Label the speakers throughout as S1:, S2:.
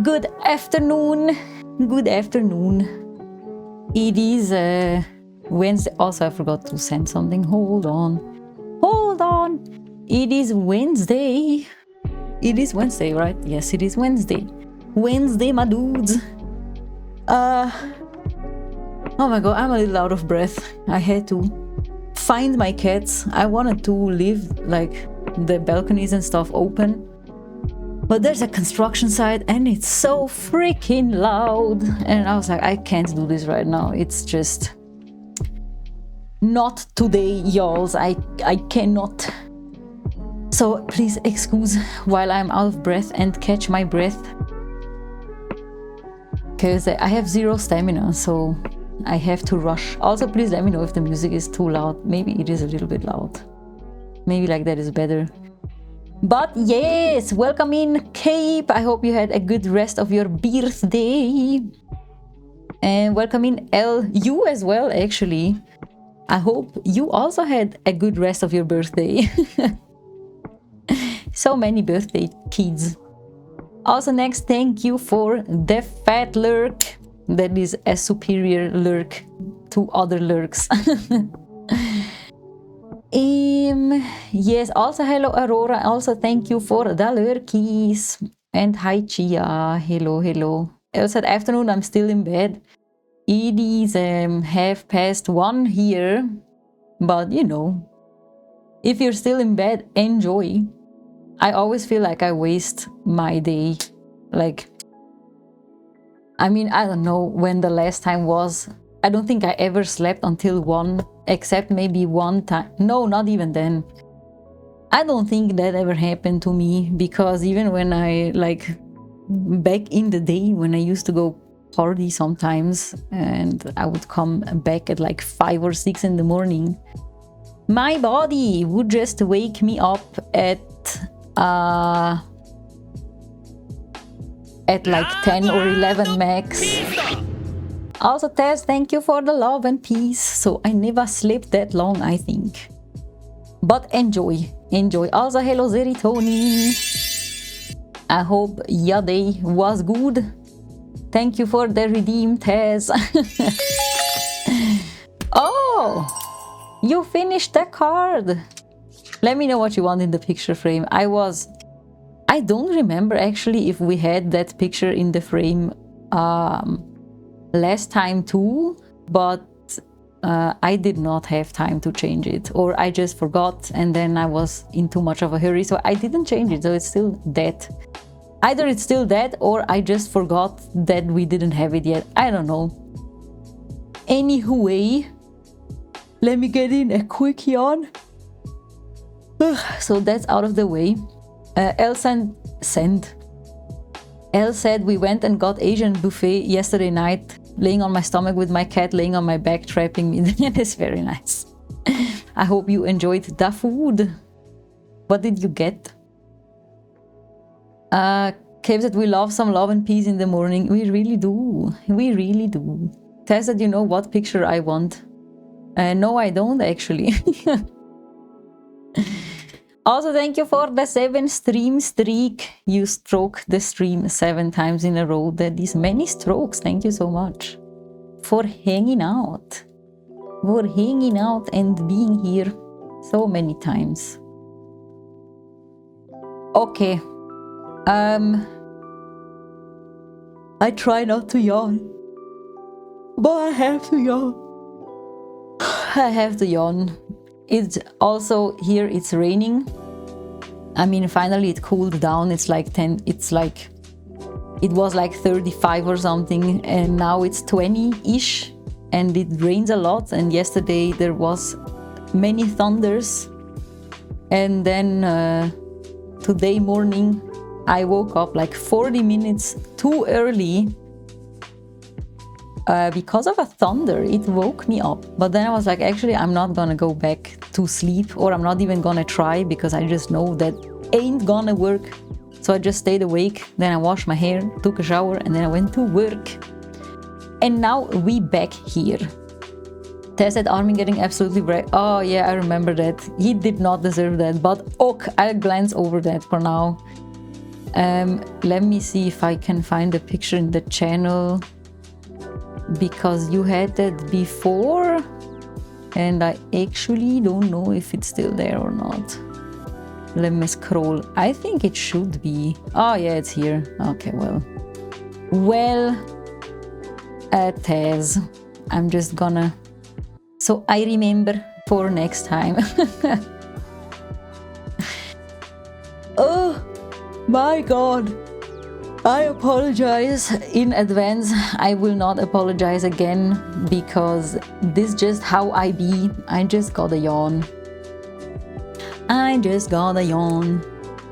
S1: Good afternoon. Good afternoon. It is Wednesday. Also, I forgot to send something. Hold on. Hold on. It is Wednesday. It is Wednesday, right? Yes, it is Wednesday. Wednesday, my dudes. Oh my god, I'm a little out of breath. I had to find my cats. I wanted to leave like the balconies and stuff open, but there's a construction site and it's so freaking loud, and I was like, I can't do this right now. It's just not today, y'alls. I cannot. So please excuse while I'm out of breath and catch my breath, because I have zero stamina, so I have to rush. Also, please let me know if the music is too loud. Maybe it is a little bit loud. Maybe like that is better. But yes, welcome in, Cape. I hope you had a good rest of your birthday. And welcome in, L. You as well, actually. I hope you also had a good rest of your birthday. So many birthday kids. Also, next, thank you for the fat lurk. That is a superior lurk to other lurks. Yes, also hello Aurora. Also thank you for the lurkies. And hi Chia. Hello, hello. Also at afternoon, I'm still in bed. It is 1:30 here. But you know, if you're still in bed, enjoy. I always feel like I waste my day. Like, I mean, I don't know when the last time was. I don't think I ever slept until 1, except maybe one time. No, not even then. I don't think that ever happened to me, because even when I, like, back in the day when I used to go party sometimes and I would come back at like 5 or 6 in the morning, my body would just wake me up at like 10 or 11 max. Also, Tess, thank you for the love and peace. So I never slept that long, I think. But enjoy, enjoy. Also, hello Zeritoni. I hope your day was good. Thank you for the redeem, Tess. Oh, you finished the card. Let me know what you want in the picture frame. I don't remember actually if we had that picture in the frame last time too, but I did not have time to change it, or I just forgot and then I was in too much of a hurry, so I didn't change it. So it's still that. Either it's still that or I just forgot that we didn't have it yet. I don't know. Anyway, let me get in a quick yawn. So that's out of the way. Elle said we went and got Asian buffet yesterday night, laying on my stomach with my cat laying on my back, trapping me. That is very nice. I hope you enjoyed the food. What did you get? Kev said we love some love and peace in the morning. We really do. We really do. Tess said, you know what picture I want? No, I don't actually. Also, thank you for the 7 stream streak. You stroked the stream 7 times in a row. That is many strokes. Thank you so much for hanging out. For hanging out and being here so many times. Okay. I try not to yawn, but I have to yawn. I have to yawn. It's also here, it's raining. I mean, finally it cooled down. It's like 10, it was like 35 or something, and now it's 20-ish, and it rains a lot. And yesterday there was many thunders. And then today morning, I woke up like 40 minutes too early because of a thunder. It woke me up. But then I was like, actually, I'm not gonna go back to sleep, or I'm not even gonna try, because I just know that ain't gonna work. So I just stayed awake. Then I washed my hair, took a shower, and then I went to work. And now we back here. Tess said Armin getting absolutely wrecked. Oh yeah, I remember that. He did not deserve that. But okay, I'll glance over that for now. Let me see if I can find a picture in the channel, because you had that before and I actually don't know if it's still there or not. Let me scroll. I think it should be. Oh yeah, it's here. Okay, well, Taz, I'm just gonna, so I remember for next time. Oh my god, I apologize in advance. I will not apologize again, because this is just how I be. I just got a yawn. I just got a yawn.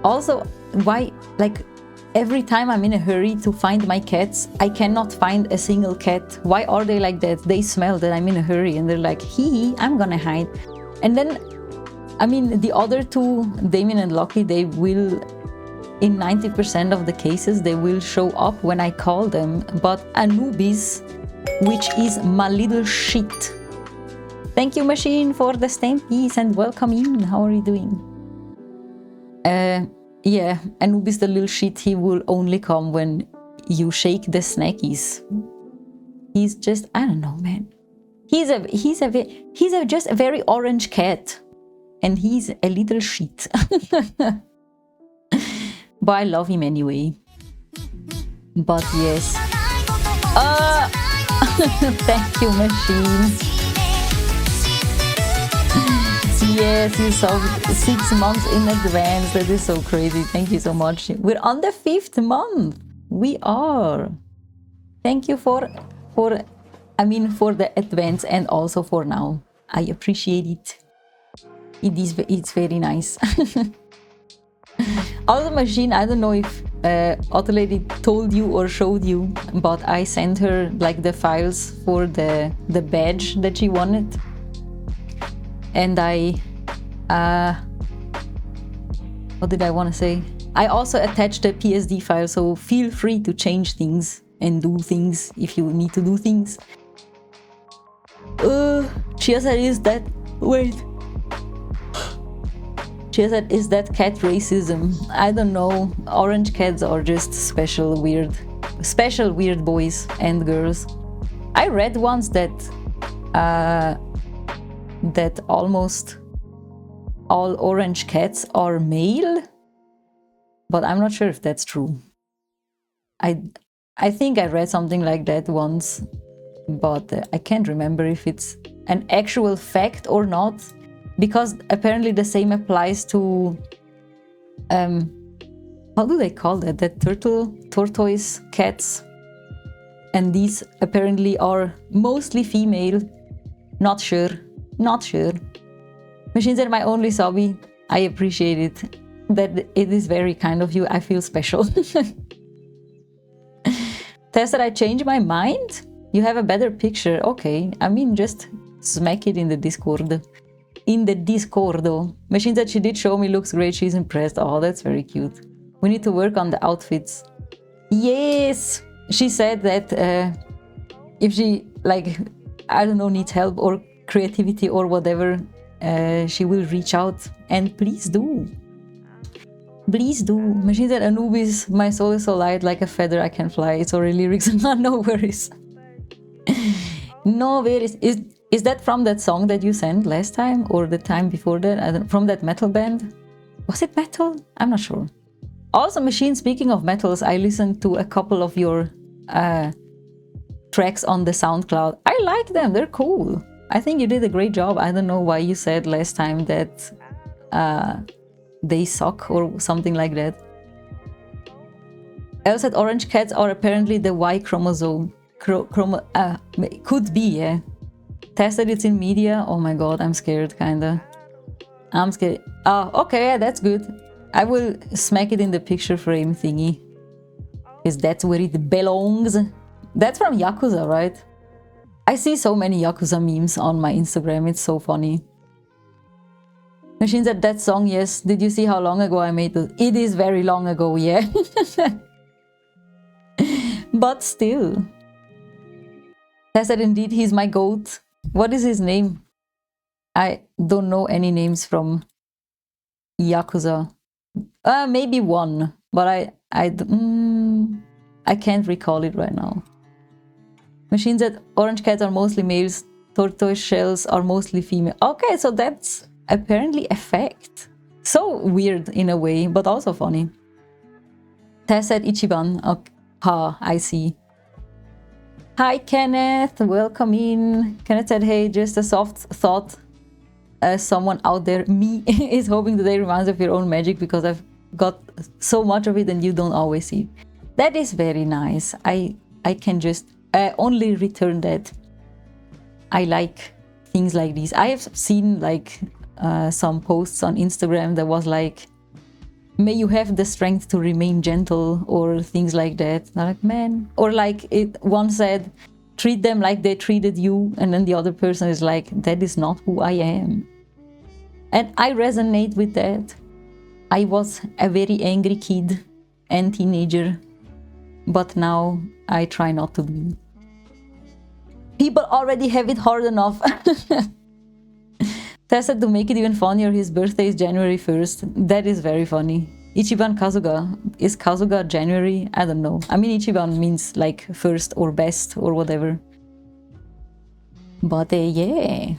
S1: Also, why, like, every time I'm in a hurry to find my cats, I cannot find a single cat. Why are they like that? They smell that I'm in a hurry and they're like, hee, I'm gonna hide. And then, I mean, the other two, Damien and Lucky, they will, in 90% of the cases, they will show up when I call them. But Anubis, which is my little shit. Thank you, Machine, for the stampies and welcome in. How are you doing? Yeah, Anubis the little shit, he will only come when you shake the snackies. He's just, I don't know, man. He's just a very orange cat. And he's a little shit. But I love him anyway. But yes. Thank you, Machine. Yes, you saw 6 months in advance. That is so crazy. Thank you so much. We're on the 5th month. We are. Thank you for the advance and also for now. I appreciate it. It's very nice. Also, Machine, I don't know if Otto Lady told you or showed you, but I sent her like the files for the badge that she wanted. And what did I want to say? I also attached the PSD file, so feel free to change things and do things if you need to do things. Chia said, is that cat racism? I don't know. Orange cats are just special weird boys and girls. I read once that almost all orange cats are male, but I'm not sure if that's true. I think I read something like that once, but I can't remember if it's an actual fact or not, because apparently the same applies to how do they call that? That tortoise cats, and these apparently are mostly female. Not sure. Machines are my only hobby. I appreciate it. That it is very kind of you. I feel special. Tess, I changed my mind? You have a better picture. Okay. I mean, just smack it in the Discord. Machine said she did show me, looks great. She's impressed. Oh, that's very cute. We need to work on the outfits. Yes. She said that if she, like, I don't know, needs help or creativity or whatever, she will reach out, and please do. Machine said, Anubis, my soul is so light like a feather, I can fly. It's already lyrics. No worries. No worries. Is that from that song that you sent last time or the time before that? From that metal band? Was it metal? I'm not sure. Also, Machine, speaking of metals, I listened to a couple of your tracks on the SoundCloud. I like them. They're cool. I think you did a great job. I don't know why you said last time that they suck or something like that. Elle said orange cats are apparently the Y chromosome. Could be, yeah. Tested it's in media. Oh my god, I'm scared, kinda. I'm scared. Oh, okay, yeah, that's good. I will smack it in the picture frame thingy. Because that's where it belongs. That's from Yakuza, right? I see so many Yakuza memes on my Instagram. It's so funny. Machine said that song, yes. Did you see how long ago I made it? It is very long ago, yeah. But still. I said indeed he's my goat. What is his name? I don't know any names from Yakuza. Maybe one. but I can't recall it right now. Machine said orange cats are mostly males, tortoise shells are mostly female. Okay, so that's apparently a fact. So weird in a way, but also funny. Tess said Ichiban. Okay. Ha, I see. Hi Kenneth, welcome in. Kenneth said, hey, just a soft thought. Someone out there, me, is hoping the day reminds of your own magic because I've got so much of it and you don't always see it. That is very nice. I can just only return that. I like things like these. I have seen like some posts on Instagram that was like, may you have the strength to remain gentle, or things like that. And I'm like, man. Or like it one said, treat them like they treated you, and then the other person is like, that is not who I am. And I resonate with that. I was a very angry kid and teenager, but now I try not to be. People already have it hard enough. Tess said to make it even funnier, his birthday is January 1st. That is very funny. Ichiban Kazuga. Is Kazuga January? I don't know. I mean, Ichiban means like first or best or whatever. But yeah.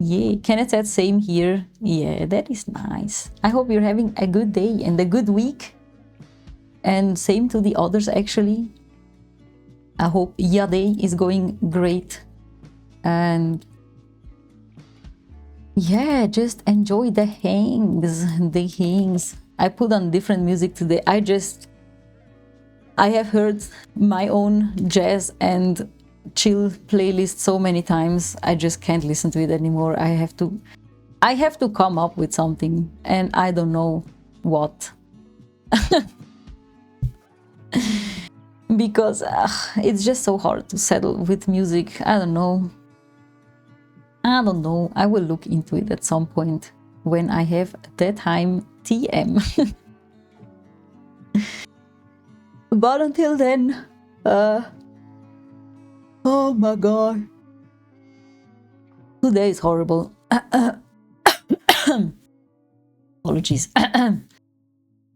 S1: Yeah. Kenneth said same here. Yeah, that is nice. I hope you're having a good day and a good week. And same to the others actually. I hope your day is going great. And yeah, just enjoy the hangs. I put on different music today. I have heard my own jazz and chill playlist so many times. I just can't listen to it anymore. I have to come up with something, and I don't know what. Because it's just so hard to settle with music. I don't know. I will look into it at some point when I have the time. TM. But until then, oh my god, today is horrible. Apologies.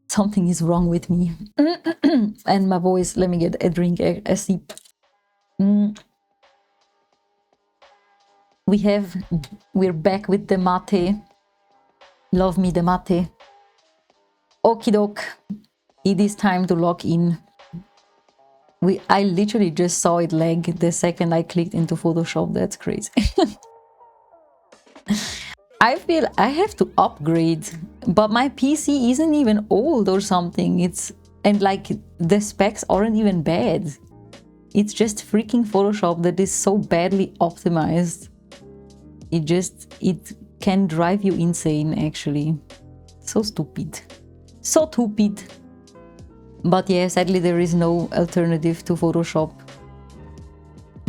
S1: Something is wrong with me. And my voice. Let me get a drink, a sip. We're back with the mate. Love me the mate. Okie doke. It is time to log in. I literally just saw it lag the second I clicked into Photoshop. That's crazy. I feel I have to upgrade, but my PC isn't even old or something. And like the specs aren't even bad. It's just freaking Photoshop that is so badly optimized. It can drive you insane actually. So stupid. So stupid. But yeah, sadly there is no alternative to Photoshop.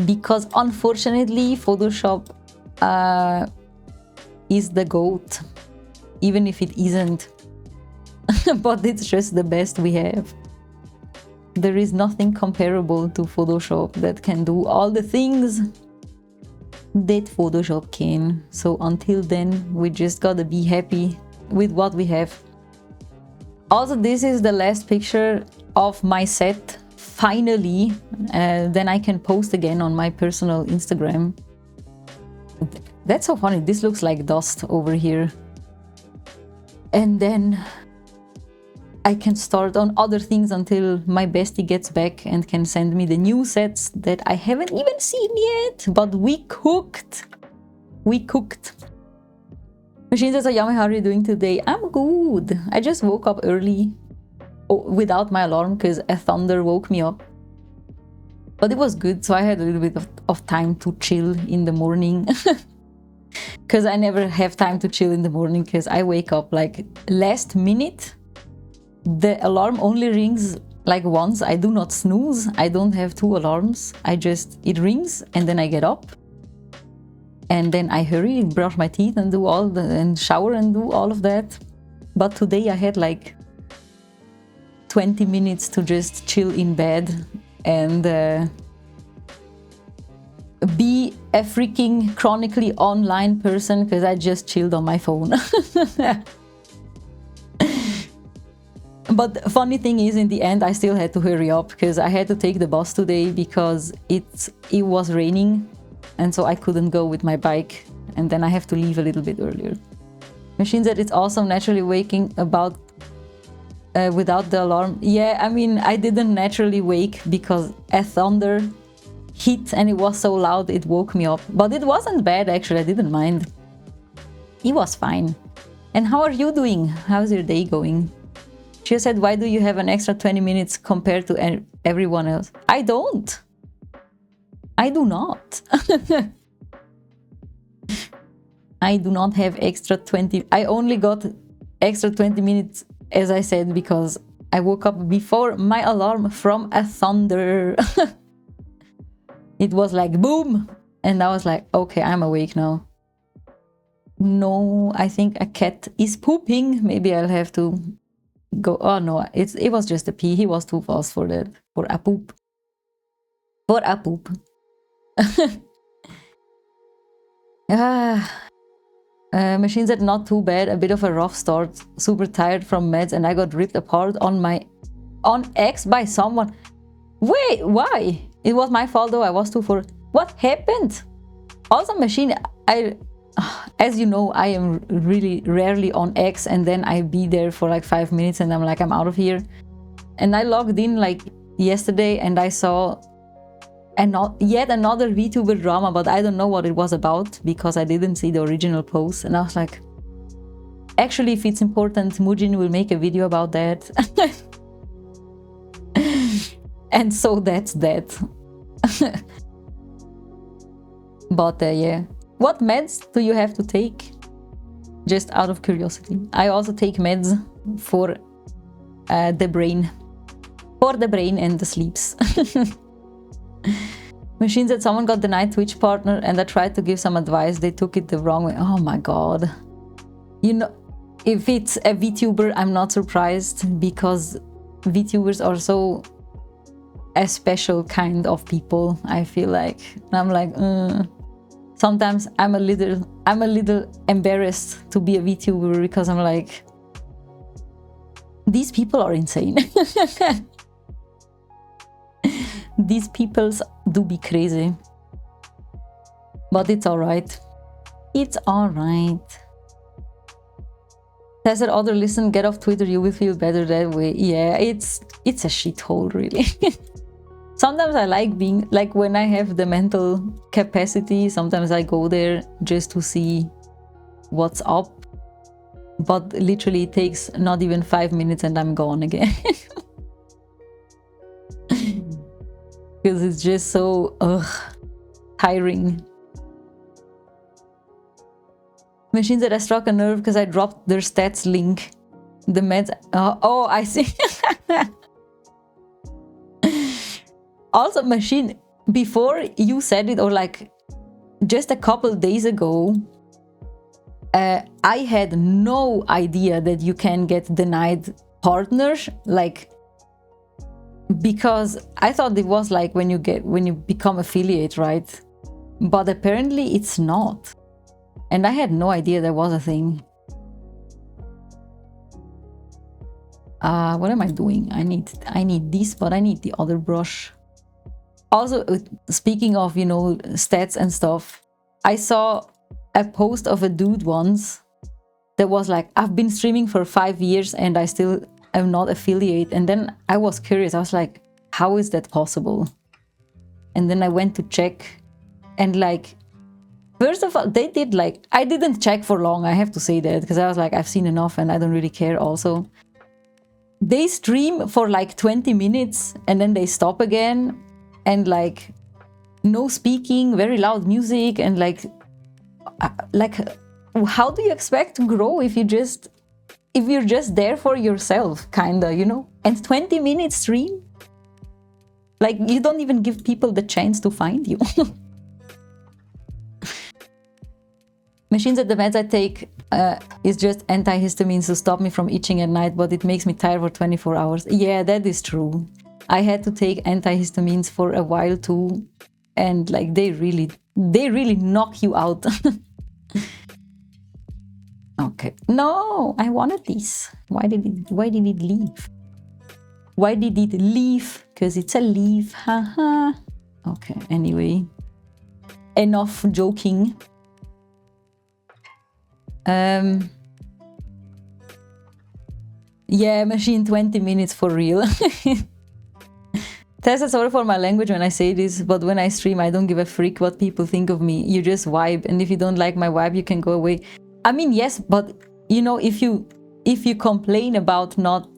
S1: Because unfortunately Photoshop is the GOAT. Even if it isn't. But it's just the best we have. There is nothing comparable to Photoshop that can do all the things that Photoshop can. So until then, we just gotta be happy with what we have. Also, this is the last picture of my set. Finally, then I can post again on my personal Instagram. That's so funny. This looks like dust over here. And then I can start on other things until my bestie gets back and can send me the new sets that I haven't even seen yet. But we cooked. We cooked. Machine says, Ayame, how are you doing today? I'm good. I just woke up early without my alarm because a thunder woke me up. But it was good, so I had a little bit of time to chill in the morning. Because I never have time to chill in the morning because I wake up like last minute. The alarm only rings like once. I do not snooze. I don't have two alarms. It rings and then I get up. And then I hurry and brush my teeth and and shower and do all of that. But today I had like 20 minutes to just chill in bed and be a freaking chronically online person because I just chilled on my phone. But the funny thing is, in the end, I still had to hurry up because I had to take the bus today because it was raining, and so I couldn't go with my bike, and then I have to leave a little bit earlier. Machine said it's awesome naturally waking about without the alarm. Yeah, I mean, I didn't naturally wake because a thunder hit and it was so loud it woke me up. But it wasn't bad actually, I didn't mind. It was fine. And how are you doing? How's your day going? She said, why do you have an extra 20 minutes compared to everyone else? I don't. I do not. I do not have extra 20. I only got extra 20 minutes, as I said, because I woke up before my alarm from a thunder. It was like boom. And I was like, okay, I'm awake now. No, I think a cat is pooping. Maybe I'll have to go. Oh no, it was just a pee. He was too fast for that. For a poop. For a poop. Machine said not too bad. A bit of a rough start. Super tired from meds, and I got ripped apart on X by someone. Wait, why? It was my fault though. I was too for. What happened? Also, Machine, as you know, I am really rarely on X, and then I be there for like 5 minutes and I'm like, I'm out of here. And I logged in like yesterday and I saw yet another VTuber drama, but I don't know what it was about because I didn't see the original post. And I was like, actually, if it's important, Mujin will make a video about that. And so that's that. But yeah. What meds do you have to take? Just out of curiosity. I also take meds for the brain. For the brain and the sleeps. Machine said someone got denied Twitch partner and I tried to give some advice. They took it the wrong way. Oh my god. You know, if it's a VTuber, I'm not surprised because VTubers are so a special kind of people, I feel like. And I'm like, sometimes I'm a little embarrassed to be a VTuber because I'm like, these people are insane. These peoples do be crazy. But it's alright. It's alright. I said, other listen, get off Twitter, you will feel better that way. Yeah, it's a shithole, really. Sometimes I like being, like when I have the mental capacity, sometimes I go there just to see what's up. But literally it takes not even 5 minutes and I'm gone again. Because it's just so tiring. Machine said I struck a nerve because I dropped their stats link. The meds. Oh, I see. Also, Machine, before you said it, or like just a couple days ago, I had no idea that you can get denied partners, like, because I thought it was like when you become affiliate, right? But apparently it's not. And I had no idea there was a thing. What am I doing? I need this, but I need the other brush. Also, speaking of, you know, stats and stuff, I saw a post of a dude once that was like, I've been streaming for 5 years and I still am not affiliate. And then I was curious. I was like, how is that possible? And then I went to check and like, first of all, they did like, I didn't check for long, I have to say that, because I was like, I've seen enough and I don't really care also. They stream for like 20 minutes and then they stop again. And like, no speaking, very loud music, and like, how do you expect to grow if you're just there for yourself, kinda, you know? And 20 minutes stream? Like, you don't even give people the chance to find you. Machines at the meds I take is just antihistamines to stop me from itching at night, but it makes me tired for 24 hours. Yeah, that is true. I had to take antihistamines for a while too, and like they really knock you out. Okay. No, I wanted this. Why did it leave? Why did it leave? Because it's a leaf. Haha. Okay, anyway. Enough joking. Yeah, machine 20 minutes for real. Tessa, sorry for my language when I say this, but when I stream, I don't give a freak what people think of me. You just vibe, and if you don't like my vibe, you can go away. I mean, yes, but you know, if you complain about not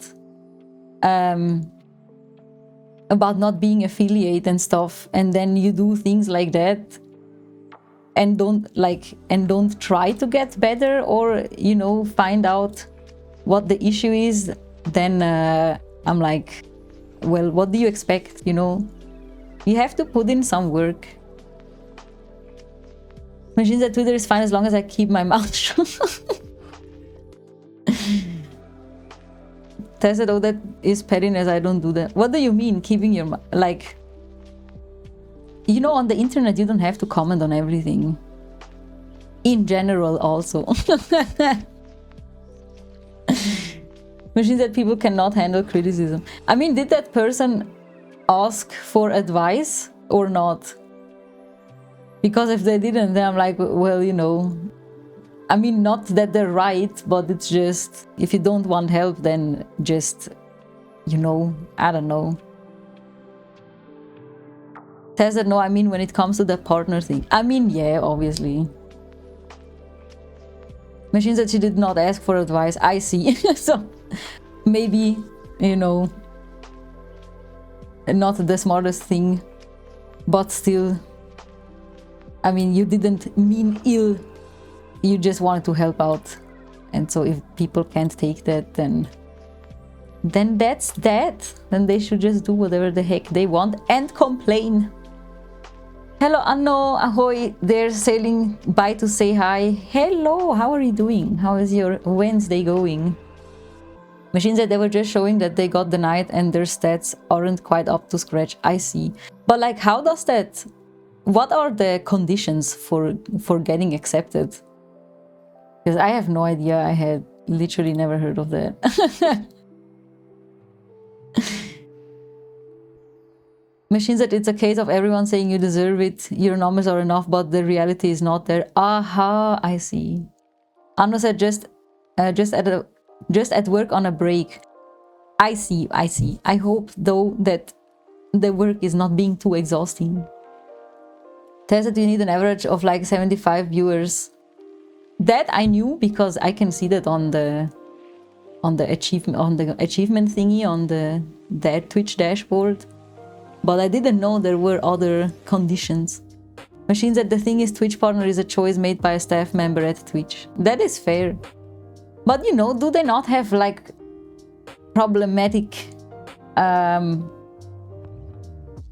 S1: being affiliate and stuff, and then you do things like that, and don't try to get better, or you know, find out what the issue is, then I'm like, well, what do you expect? You know, you have to put in some work. Machines that Twitter is fine as long as I keep my mouth shut. Tessa, though, that is pettiness. I don't do that. What do you mean, keeping your mouth? Like, you know, on the internet, you don't have to comment on everything. In general, also. Machines that people cannot handle criticism. I mean, did that person ask for advice or not? Because if they didn't, then I'm like, well, you know, I mean, not that they're right, but it's just, if you don't want help, then just, you know, I don't know. Tessa, no, I mean, when it comes to the partner thing. I mean, yeah, obviously. Machines that she did not ask for advice. I see. So maybe, you know, not the smartest thing, but still, I mean, you didn't mean ill. You just wanted to help out. And so if people can't take that, then that's that. Then they should just do whatever the heck they want and complain. Hello, Anno, ahoy. They're sailing by to say hi. Hello, how are you doing? How is your Wednesday going? Machines that they were just showing that they got denied and their stats aren't quite up to scratch. I see. But like, how does that... What are the conditions for getting accepted? Because I have no idea. I had literally never heard of that. Machines that it's a case of everyone saying you deserve it, your numbers are enough, but the reality is not there. Aha, I see. Anno said just at work on a break. I see. I hope though that the work is not being too exhausting. Tessa, do you need an average of like 75 viewers? That I knew because I can see that on the achievement thingy on the Twitch dashboard. But I didn't know there were other conditions. Machines that the thing is, Twitch partner is a choice made by a staff member at Twitch. That is fair. But you know, do they not have like problematic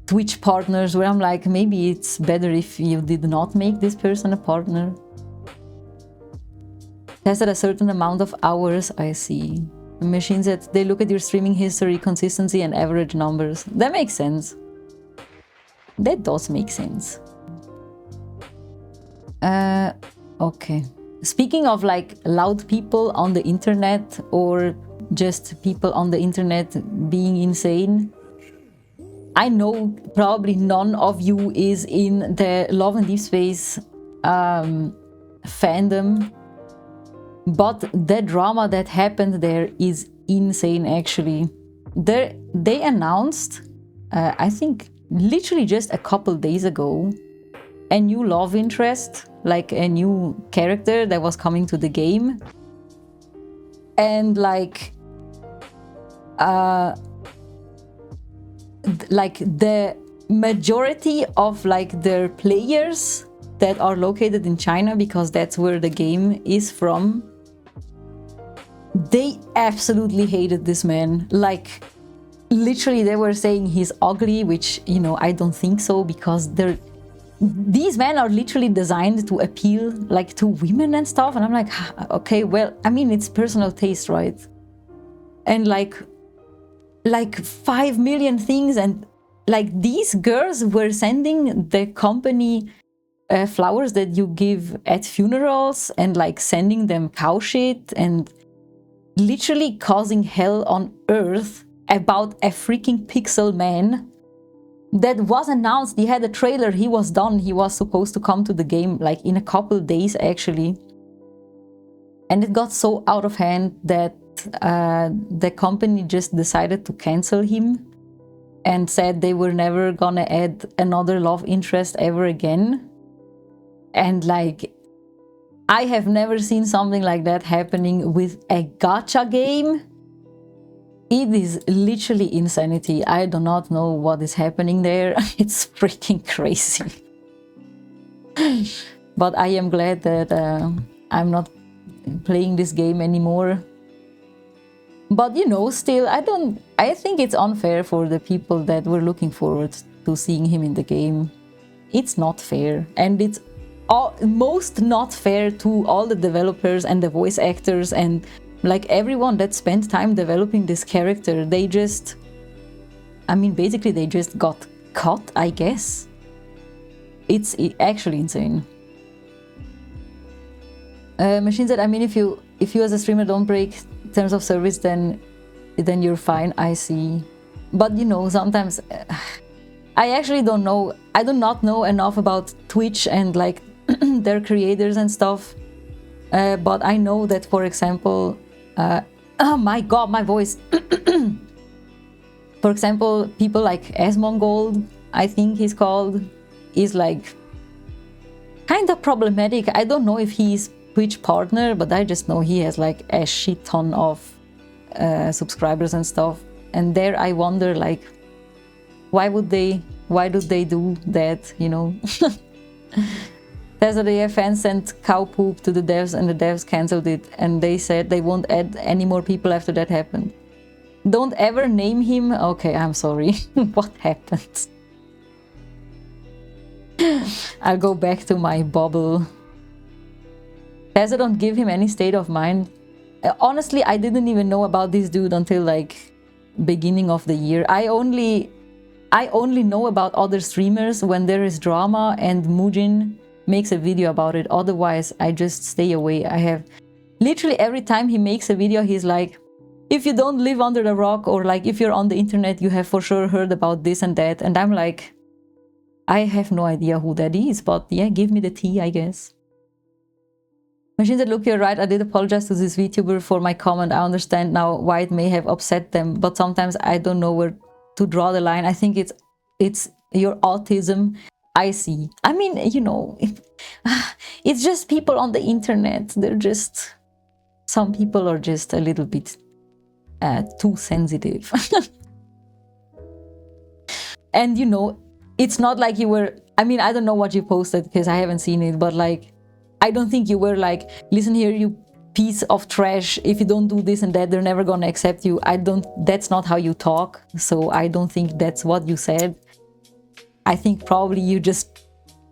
S1: Twitch partners where I'm like, maybe it's better if you did not make this person a partner? Tested a certain amount of hours, I see. Machines that they look at your streaming history, consistency and average numbers. That makes sense. That does make sense. Okay. Speaking of like loud people on the internet or just people on the internet being insane, I know probably none of you is in the Love and Deep Space fandom, but the drama that happened there is insane actually. They announced, I think literally just a couple days ago, a new love interest, like a new character that was coming to the game. And like the majority of like their players that are located in China, because that's where the game is from, they absolutely hated this man. Like literally they were saying he's ugly, which, you know, I don't think so, because these men are literally designed to appeal like to women and stuff. And I'm like, okay, well, I mean, it's personal taste, right? And like 5 million things, and like these girls were sending the company flowers that you give at funerals, and like sending them cow shit and literally causing hell on earth. about a freaking pixel man that was announced. He had a trailer, he was done, he was supposed to come to the game like in a couple days actually. And it got so out of hand that the company just decided to cancel him and said they were never gonna add another love interest ever again. And like, I have never seen something like that happening with a gacha game. It is literally insanity. I do not know what is happening there. It's freaking crazy. But I am glad that I'm not playing this game anymore. But you know, still, I think it's unfair for the people that were looking forward to seeing him in the game. It's not fair. And it's most not fair to all the developers and the voice actors and like everyone that spent time developing this character. They just, I mean, basically they just got cut, I guess. It's actually insane. Machine said, I mean, if you as a streamer don't break terms of service, then you're fine. I see. But you know, sometimes I actually don't know. I do not know enough about Twitch and like their creators and stuff. But I know that, for example, oh my god, my voice. For example, people like Asmongold, I think he's called, is like kind of problematic. I don't know if he's Twitch partner, but I just know he has like a shit ton of subscribers and stuff. And there I wonder, like, why do they do that, you know? There's a fans sent cow poop to the devs and the devs cancelled it, and they said they won't add any more people after that happened. Don't ever name him. Okay, I'm sorry. What happened? I'll go back to my bubble. Tessa, don't give him any state of mind. Honestly, I didn't even know about this dude until like beginning of the year. I only know about other streamers when there is drama and Mujin makes a video about it. Otherwise, I just stay away. I have literally every time he makes a video, he's like, if you don't live under a rock, or like if you're on the internet, you have for sure heard about this and that. And I'm like, I have no idea who that is, but yeah, give me the tea, I guess. Machine said, look, you're right. I did apologize to this VTuber for my comment. I understand now why it may have upset them, but sometimes I don't know where to draw the line. I think it's your autism. I see. I mean, you know, it's just people on the internet. They're just, some people are just a little bit too sensitive. And you know, it's not like you were, I mean, I don't know what you posted because I haven't seen it, but like, I don't think you were like, listen here, you piece of trash. If you don't do this and that, they're never gonna accept you. That's not how you talk. So I don't think that's what you said. I think probably you just,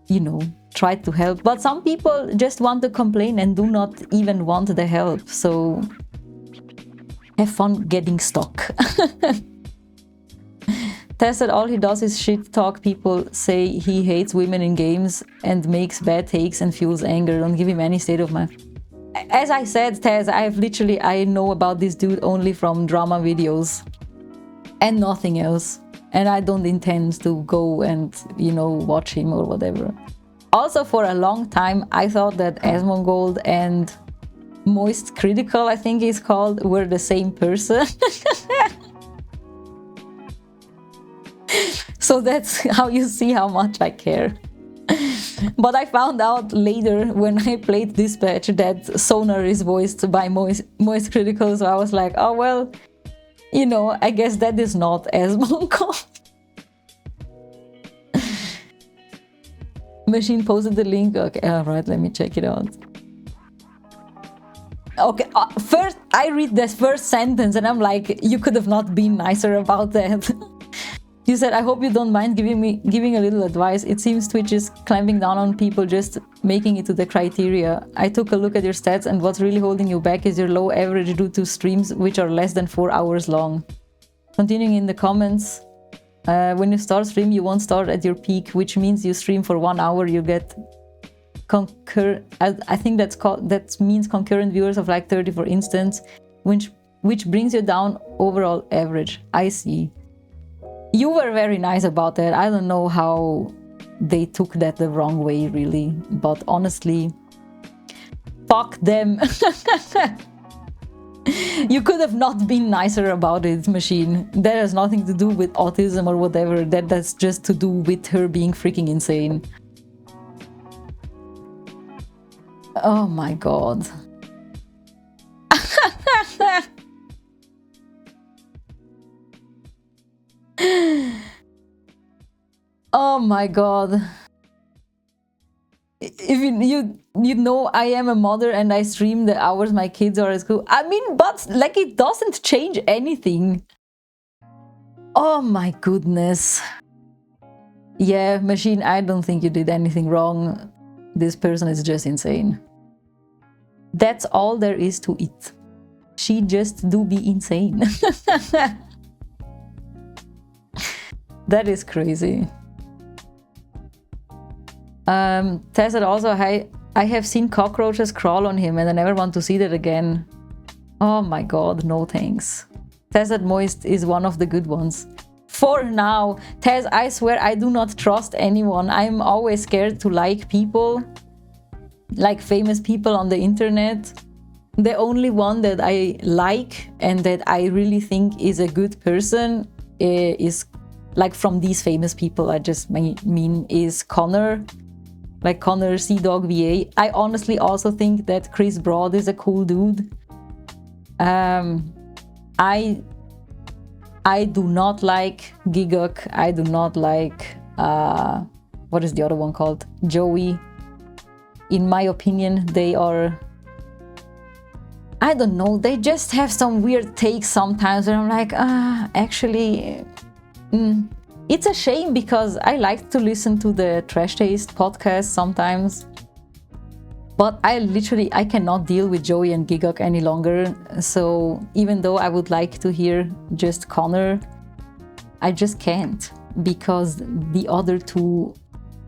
S1: you know, tried to help. But some people just want to complain and do not even want the help. So have fun getting stuck. Tess said all he does is shit talk. People say he hates women in games and makes bad takes and fuels anger. Don't give him any state of mind. As I said, Tess, I know about this dude only from drama videos and nothing else. And I don't intend to go and, you know, watch him or whatever. Also, for a long time, I thought that Asmongold and Moist Critical, I think he's called, were the same person. So that's how you see how much I care. But I found out later when I played Dispatch that Sonar is voiced by Moist Critical, so I was like, oh well, you know, I guess that is not Asmongold. Machine posted the link. Okay, alright, let me check it out. Okay, first I read this first sentence and I'm like, you could have not been nicer about that. You said, I hope you don't mind giving a little advice. It seems Twitch is clamping down on people just making it to the criteria. I took a look at your stats and what's really holding you back is your low average due to streams which are less than 4 hours long. Continuing in the comments, when you start stream, you won't start at your peak, which means you stream for 1 hour, you get I think that means concurrent viewers of like 30, for instance, which brings you down overall average. I see. You were very nice about that. I don't know how they took that the wrong way, really. But honestly, fuck them. You could have not been nicer about it, machine. That has nothing to do with autism or whatever. That's just to do with her being freaking insane. Oh my god. Oh my god. If you know I am a mother and I stream the hours my kids are at school. I mean, but like it doesn't change anything. Oh my goodness. Yeah, machine, I don't think you did anything wrong. This person is just insane. That's all there is to it. She just do be insane. That is crazy. Tess said also, I have seen cockroaches crawl on him and I never want to see that again. Oh my god, no thanks. Tess said Moist is one of the good ones. For now. Tess, I swear I do not trust anyone. I'm always scared to like people. Like famous people on the internet. The only one that I like and that I really think is a good person is, like from these famous people I just mean, is Connor. Like Connor Sea-Dog VA. I honestly also think that Chris Broad is a cool dude. I do not like Gigok. I do not like, what is the other one called? Joey. In my opinion, they are, I don't know, they just have some weird takes sometimes where I'm like, actually, it's a shame because I like to listen to the Trash Taste podcast sometimes. But I cannot deal with Joey and Gigok any longer. So even though I would like to hear just Connor, I just can't because the other two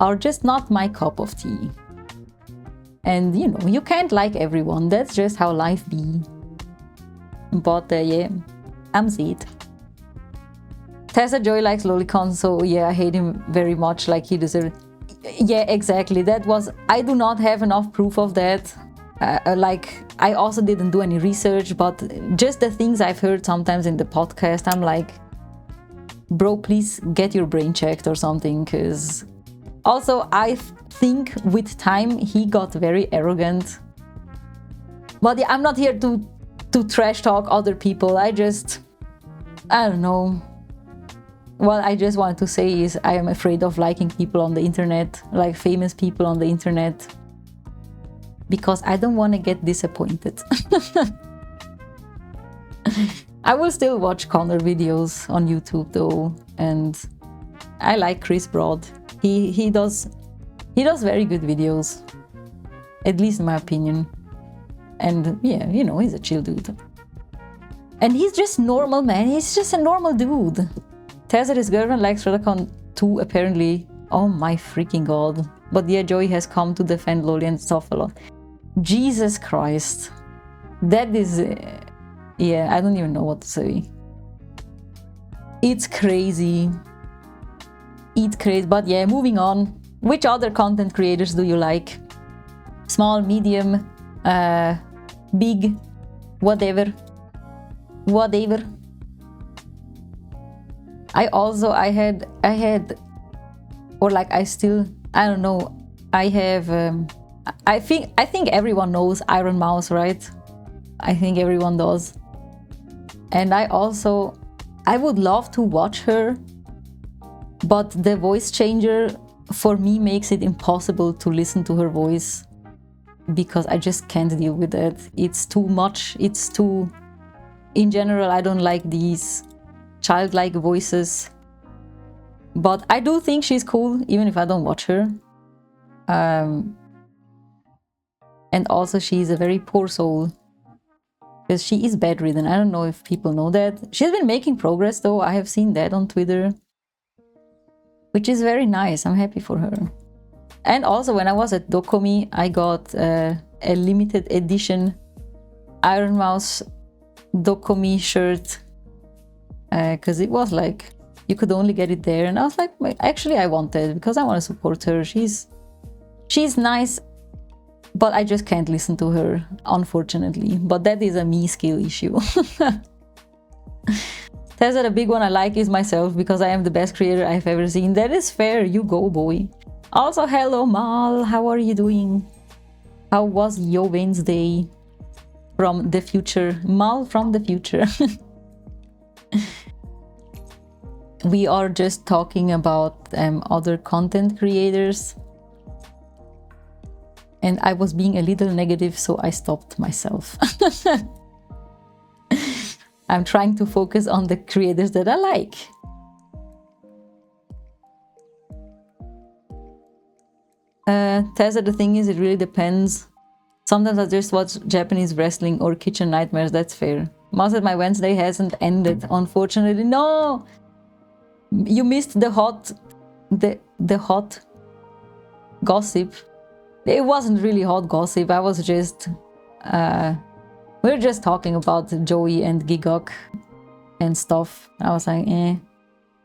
S1: are just not my cup of tea. And you know, you can't like everyone. That's just how life be. But yeah, I'm Zed. Tessa Joy likes Lolicon, so yeah, I hate him very much, like he deserves. Yeah, exactly. That was, I do not have enough proof of that. Like, I also didn't do any research, but just the things I've heard sometimes in the podcast, I'm like, bro, please get your brain checked or something, because also I think with time he got very arrogant. But yeah, I'm not here to trash talk other people. I don't know. What I just wanted to say is I am afraid of liking people on the internet, like famous people on the internet, because I don't want to get disappointed. I will still watch Connor videos on YouTube though, and I like Chris Broad. He does very good videos, at least in my opinion. And yeah, you know, he's a chill dude. And he's just normal, man. He's just a normal dude. Tessa, his girlfriend, likes Redacon too, apparently. Oh my freaking god. But yeah, Joey has come to defend Loli and stuff a lot. Jesus Christ. That is... yeah, I don't even know what to say. It's crazy. It's crazy. But yeah, moving on. Which other content creators do you like? Small, medium, big, whatever. Whatever. I had, or like I still, I don't know, I have, I think everyone knows Iron Mouse, right? I think everyone does. And I would love to watch her, but the voice changer for me makes it impossible to listen to her voice because I just can't deal with that. It's too much, it's too, in general, I don't like these childlike voices, but I do think she's cool even if I don't watch her. And also she's a very poor soul because she is bedridden. I don't know if people know that. She's been making progress though. I have seen that on Twitter, which is very nice. I'm happy for her. And also when I was at Dokomi, I got a limited edition Iron Mouse Dokomi shirt. Because it was like, you could only get it there. And I was like, actually, I want it because I want to support her. She's nice, but I just can't listen to her, unfortunately. But that is a me skill issue. Tessa, the big one I like is myself because I am the best creator I've ever seen. That is fair. You go, boy. Also, hello, Mal. How are you doing? How was your Wednesday? From the future. Mal from the future. We are just talking about other content creators. And I was being a little negative, so I stopped myself. I'm trying to focus on the creators that I like. Tessa, the thing is, it really depends. Sometimes I just watch Japanese wrestling or Kitchen Nightmares, that's fair. Most of my Wednesday hasn't ended, unfortunately. No! You missed the hot gossip. It wasn't really hot gossip. I was just we were just talking about Joey and Gigok and stuff. I was like, and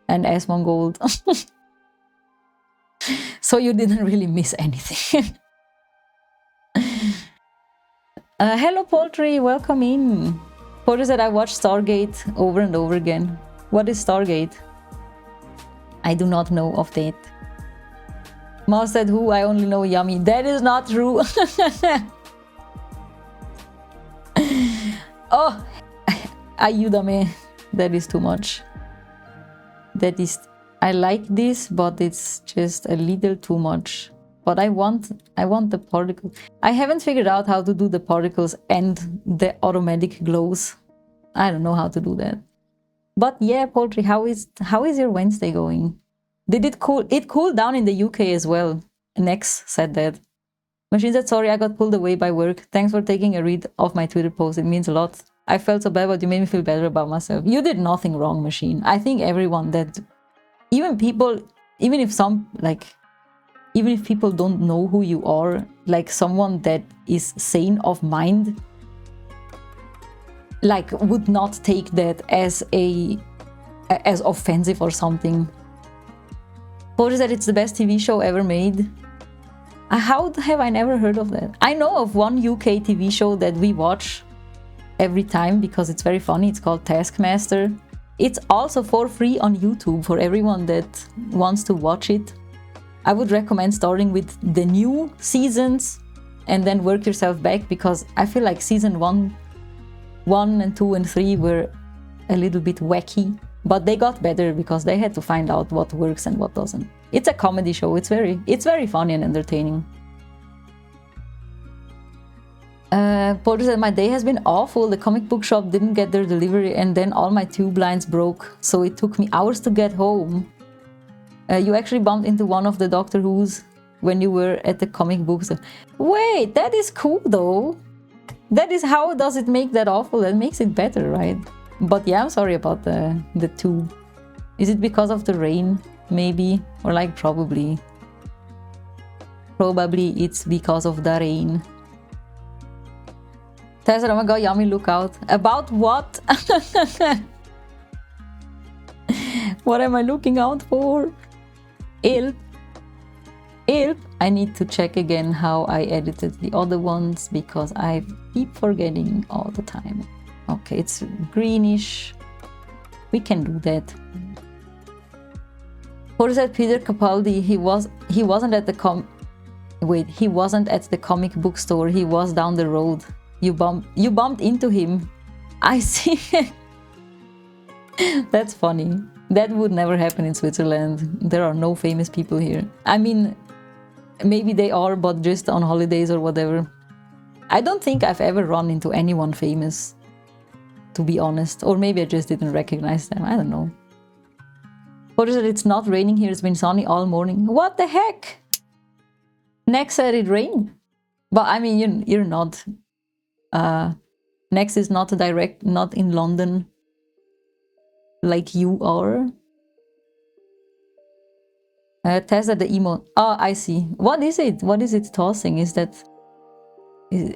S1: S1 So you didn't really miss anything. Hello Poultry, welcome in. Poultry said I watched Stargate over and over again. What is Stargate? I do not know of that. Mouse said who? I only know Yummy. That is not true. Oh, Ayúdame. That is too much. That is, I like this, but it's just a little too much. But I want the particles. I haven't figured out how to do the particles and the automatic glows. I don't know how to do that. But yeah, Poultry, how is your Wednesday going? Did it cool? It cooled down in the UK as well. Nex said that. Machine said, sorry, I got pulled away by work. Thanks for taking a read of my Twitter post. It means a lot. I felt so bad, but you made me feel better about myself. You did nothing wrong, Machine. I think everyone that, even if people don't know who you are, like someone that is sane of mind, like would not take that as offensive or something. Porsche said it's the best TV show ever made. How have I never heard of that? I know of one UK TV show that we watch every time because it's very funny. It's called Taskmaster. It's also for free on YouTube for everyone that wants to watch it. I would recommend starting with the new seasons and then work yourself back, because I feel like season 1 and 2 and 3 were a little bit wacky, but they got better because they had to find out what works and what doesn't. It's a comedy show. It's very funny and entertaining. Porter said, my day has been awful. The comic book shop didn't get their delivery and then all my tube lines broke, so it took me hours to get home. You actually bumped into one of the Doctor Who's when you were at the comic book store. Wait, that is cool though. That is, how does it make that awful? That makes it better, right? But yeah, I'm sorry about the tube. Is it because of the rain? Maybe? Or like probably. Probably it's because of the rain. Tessa, oh my god, Yummy, look out. About what? What am I looking out for? Ilp. I need to check again how I edited the other ones because I keep forgetting all the time. Okay, it's greenish. We can do that. Who said Peter Capaldi? He wasn't at the he wasn't at the comic book store. He was down the road. You bumped into him. I see. That's funny. That would never happen in Switzerland. There are no famous people here. I mean, maybe they are, but just on holidays or whatever. I don't think I've ever run into anyone famous, to be honest. Or maybe I just didn't recognize them. I don't know. What is it? It's not raining here. It's been sunny all morning. What the heck? Next said it rained. But I mean, you're not. Next is not in London like you are. Tessa the emo. Oh, I see. What is it? What is it tossing? Is that a...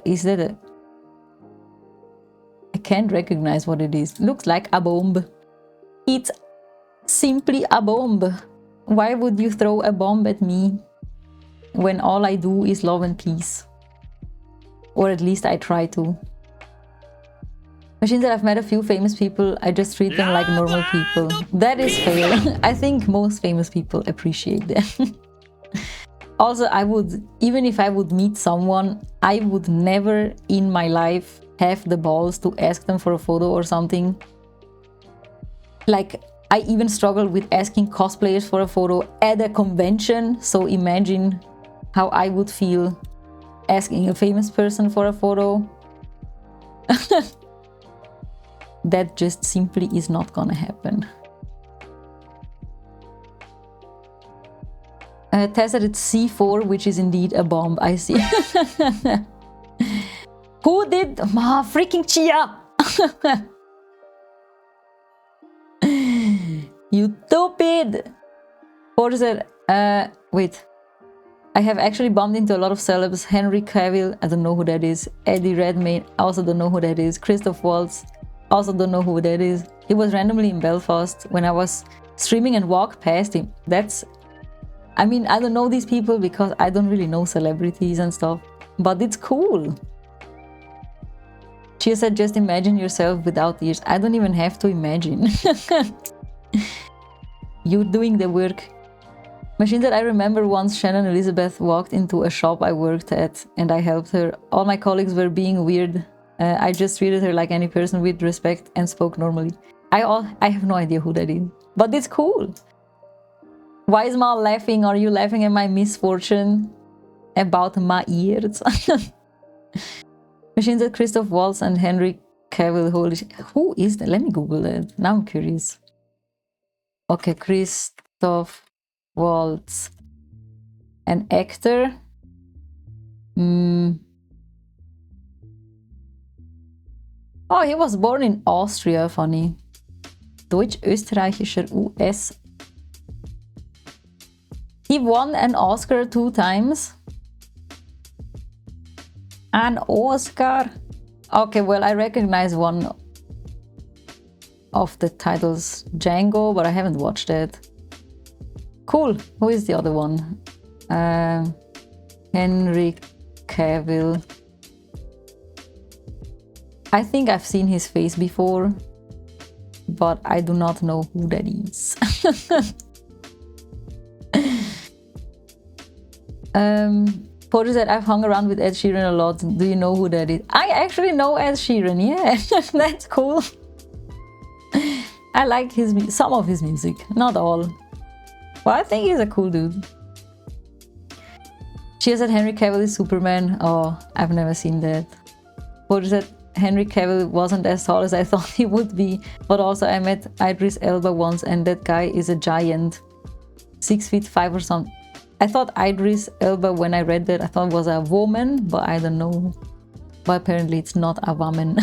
S1: I can't recognize what it is. Looks like a bomb. It's simply a bomb. Why would you throw a bomb at me when all I do is love and peace? Or at least I try to. Machine said, I've met a few famous people. I just treat them like normal people. That is fair. I think most famous people appreciate that. Also, I would, even if I would meet someone, I would never in my life have the balls to ask them for a photo or something. Like, I even struggle with asking cosplayers for a photo at a convention. So imagine how I would feel asking a famous person for a photo. That just simply is not gonna happen. Tess said it's C4, which is indeed a bomb. I see. Who did? Ma freaking Chia! You stupid! Porter said, wait. I have actually bumped into a lot of celebs. Henry Cavill, I don't know who that is. Eddie Redmayne, I also don't know who that is. Christoph Waltz, also don't know who that is. He was randomly in Belfast when I was streaming and walked past him. That's... I mean, I don't know these people because I don't really know celebrities and stuff. But it's cool. She said, just imagine yourself without ears. I don't even have to imagine. You're doing the work. Machine said, I remember once Shannon Elizabeth walked into a shop I worked at and I helped her. All my colleagues were being weird. I just treated her like any person with respect and spoke normally. I have no idea who that is. But it's cool. Why is Ma laughing? Are you laughing at my misfortune about my ears? Machine said Christoph Waltz and Henry Cavill. Holy shit. Who is that? Let me Google that. Now I'm curious. Okay, Christoph Waltz. An actor. Oh, he was born in Austria. Funny. Deutsch-österreichischer US. He won an Oscar 2 times. An Oscar? Okay, well, I recognize one of the titles, Django, but I haven't watched it. Cool. Who is the other one? Henry Cavill. I think I've seen his face before, but I do not know who that is. Porter said, I've hung around with Ed Sheeran a lot. Do you know who that is? I actually know Ed Sheeran, yeah. That's cool. I like some of his music, not all. But I think he's a cool dude. She said Henry Cavill is Superman. Oh, I've never seen that. Porter said, Henry Cavill wasn't as tall as I thought he would be. But also I met Idris Elba once and that guy is a giant. 6'5" or something. I thought Idris Elba, when I read that, I thought it was a woman, but I don't know. But apparently it's not a woman.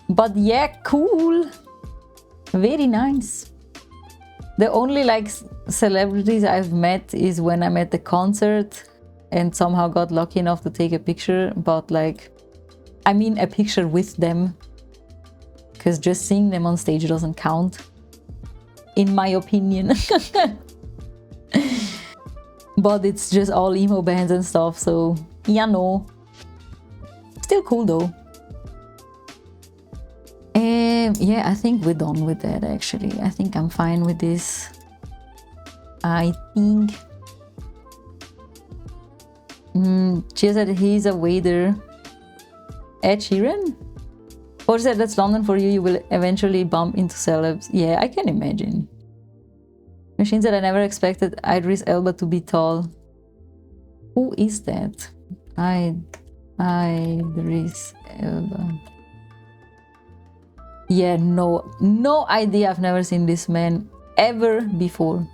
S1: But yeah, cool. Very nice. The only like celebrities I've met is when I'm at the concert and somehow got lucky enough to take a picture. But like, I mean a picture with them. Because just seeing them on stage doesn't count. In my opinion. But it's just all emo bands and stuff, so yeah, no. Still cool though. Yeah, I think we're done with that actually. I think I'm fine with this. I think. She said he's a waiter. Ed Sheeran? Or said that's London for you, you will eventually bump into celebs. Yeah, I can imagine. Machine said I never expected Idris Elba to be tall. Who is that? Idris Elba. Yeah, no idea. I've never seen this man ever before.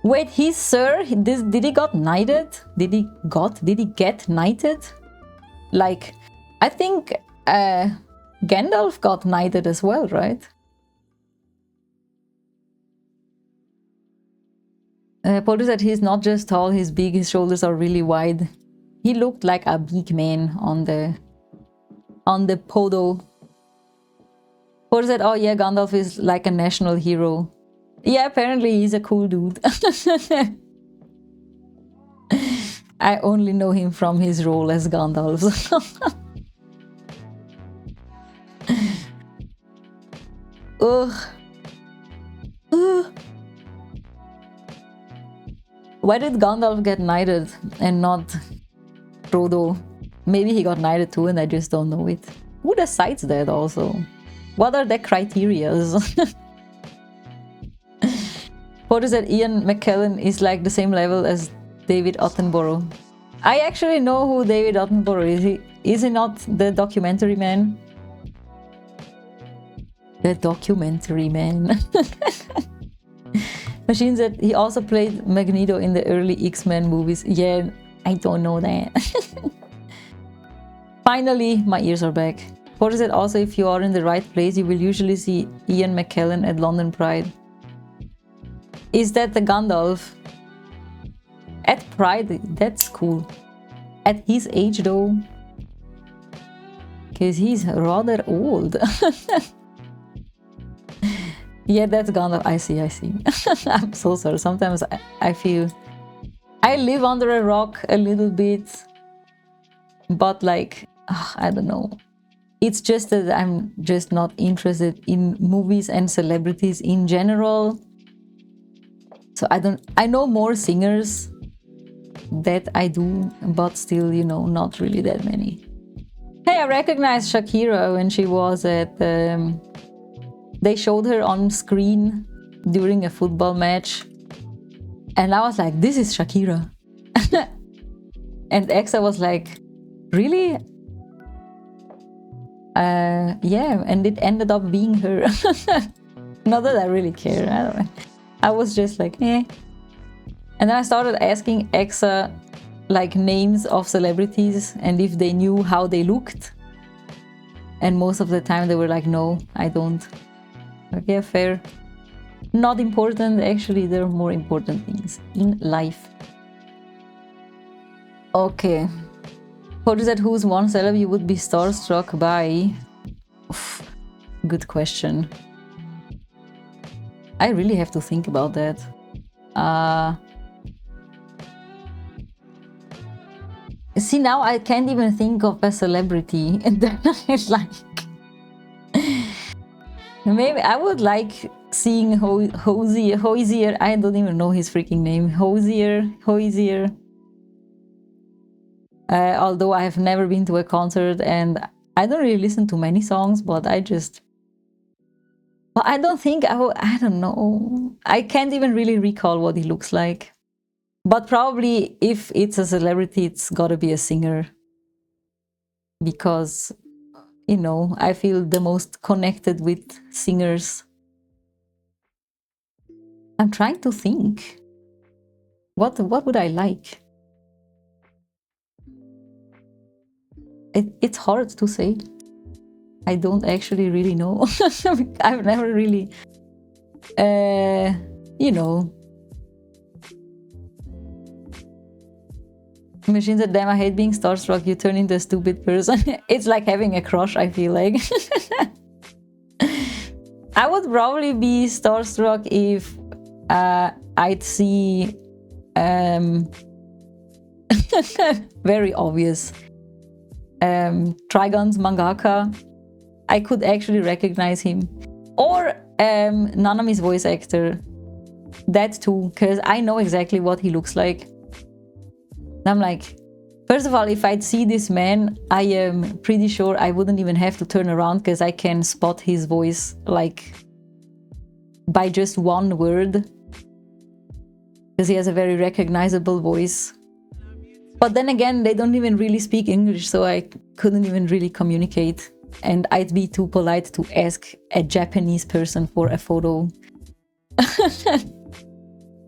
S1: Wait, he's Sir? Did he got knighted? Did he get knighted? Like, I think Gandalf got knighted as well, right? Paul said he's not just tall, he's big, his shoulders are really wide. He looked like a big man on the on the Podo. Or said, oh yeah, Gandalf is like a national hero. Yeah, apparently he's a cool dude. I only know him from his role as Gandalf. Ugh. Ugh. Why did Gandalf get knighted and not Frodo? Maybe he got knighted too and I just don't know it. Who decides that also? What are the criterias? What is that? Ian McKellen is like the same level as David Attenborough. I actually know who David Attenborough is. Is he not the documentary man? The documentary man. Machine said he also played Magneto in the early X-Men movies. Yeah, I don't know that. Finally, my ears are back. What is it? Also, if you are in the right place, you will usually see Ian McKellen at London Pride. Is that the Gandalf? At Pride? That's cool. At his age though? Because he's rather old. Yeah, that's Gandalf. I see. I'm so sorry. Sometimes I feel I live under a rock a little bit, but like, I don't know. It's just that I'm just not interested in movies and celebrities in general. So I know more singers that I do, but still, you know, not really that many. Hey, I recognized Shakira when she was at they showed her on screen during a football match. And I was like, this is Shakira. And Exa was like, really? Yeah, and it ended up being her. Not that I really care, I don't know. I was just like, eh. And then I started asking Exa like names of celebrities and if they knew how they looked. And most of the time they were like, no, I don't. Okay, fair. Not important, actually, there are more important things in life. Okay. What is that? Who's one celeb you would be starstruck by? Oof, good question. I really have to think about that. See, now I can't even think of a celebrity. And then it's like... Maybe I would like seeing Hozier. I don't even know his freaking name. Hozier. Although I have never been to a concert and I don't really listen to many songs, but I don't think I don't know. I can't even really recall what he looks like. But probably if it's a celebrity, it's gotta be a singer. Because, you know, I feel the most connected with singers. I'm trying to think. What would I like? It's hard to say. I don't actually really know. I've never really, you know. Machine said, damn, I hate being starstruck. You turn into a stupid person. It's like having a crush, I feel like. I would probably be starstruck if I'd see very obvious Trigon's mangaka. I could actually recognize him. Or Nanami's voice actor. That too, because I know exactly what he looks like. And I'm like, first of all, if I'd see this man, I am pretty sure I wouldn't even have to turn around because I can spot his voice like by just one word. Because he has a very recognizable voice. But then again, they don't even really speak English, so I couldn't even really communicate. And I'd be too polite to ask a Japanese person for a photo.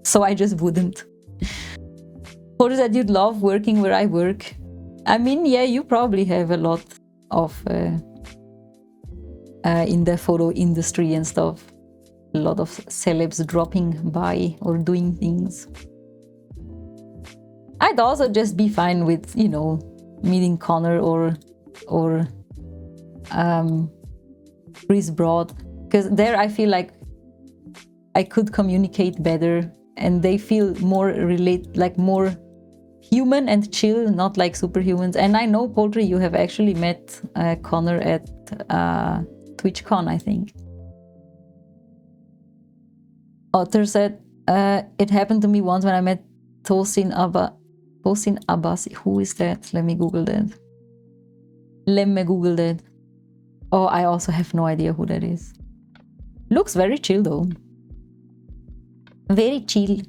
S1: So I just wouldn't. What is that? You'd love working where I work? I mean, yeah, you probably have a lot of in the photo industry and stuff. A lot of celebs dropping by or doing things. I'd also just be fine with, you know, meeting Connor or Chris Broad, because there I feel like I could communicate better, and they feel more more human and chill, not like superhumans. And I know, Poultry, you have actually met Connor at TwitchCon, I think. Otter said, it happened to me once when I met Tosin Abbasi. Who is that? Let me Google that. Oh, I also have no idea who that is. Looks very chill though. Very chill.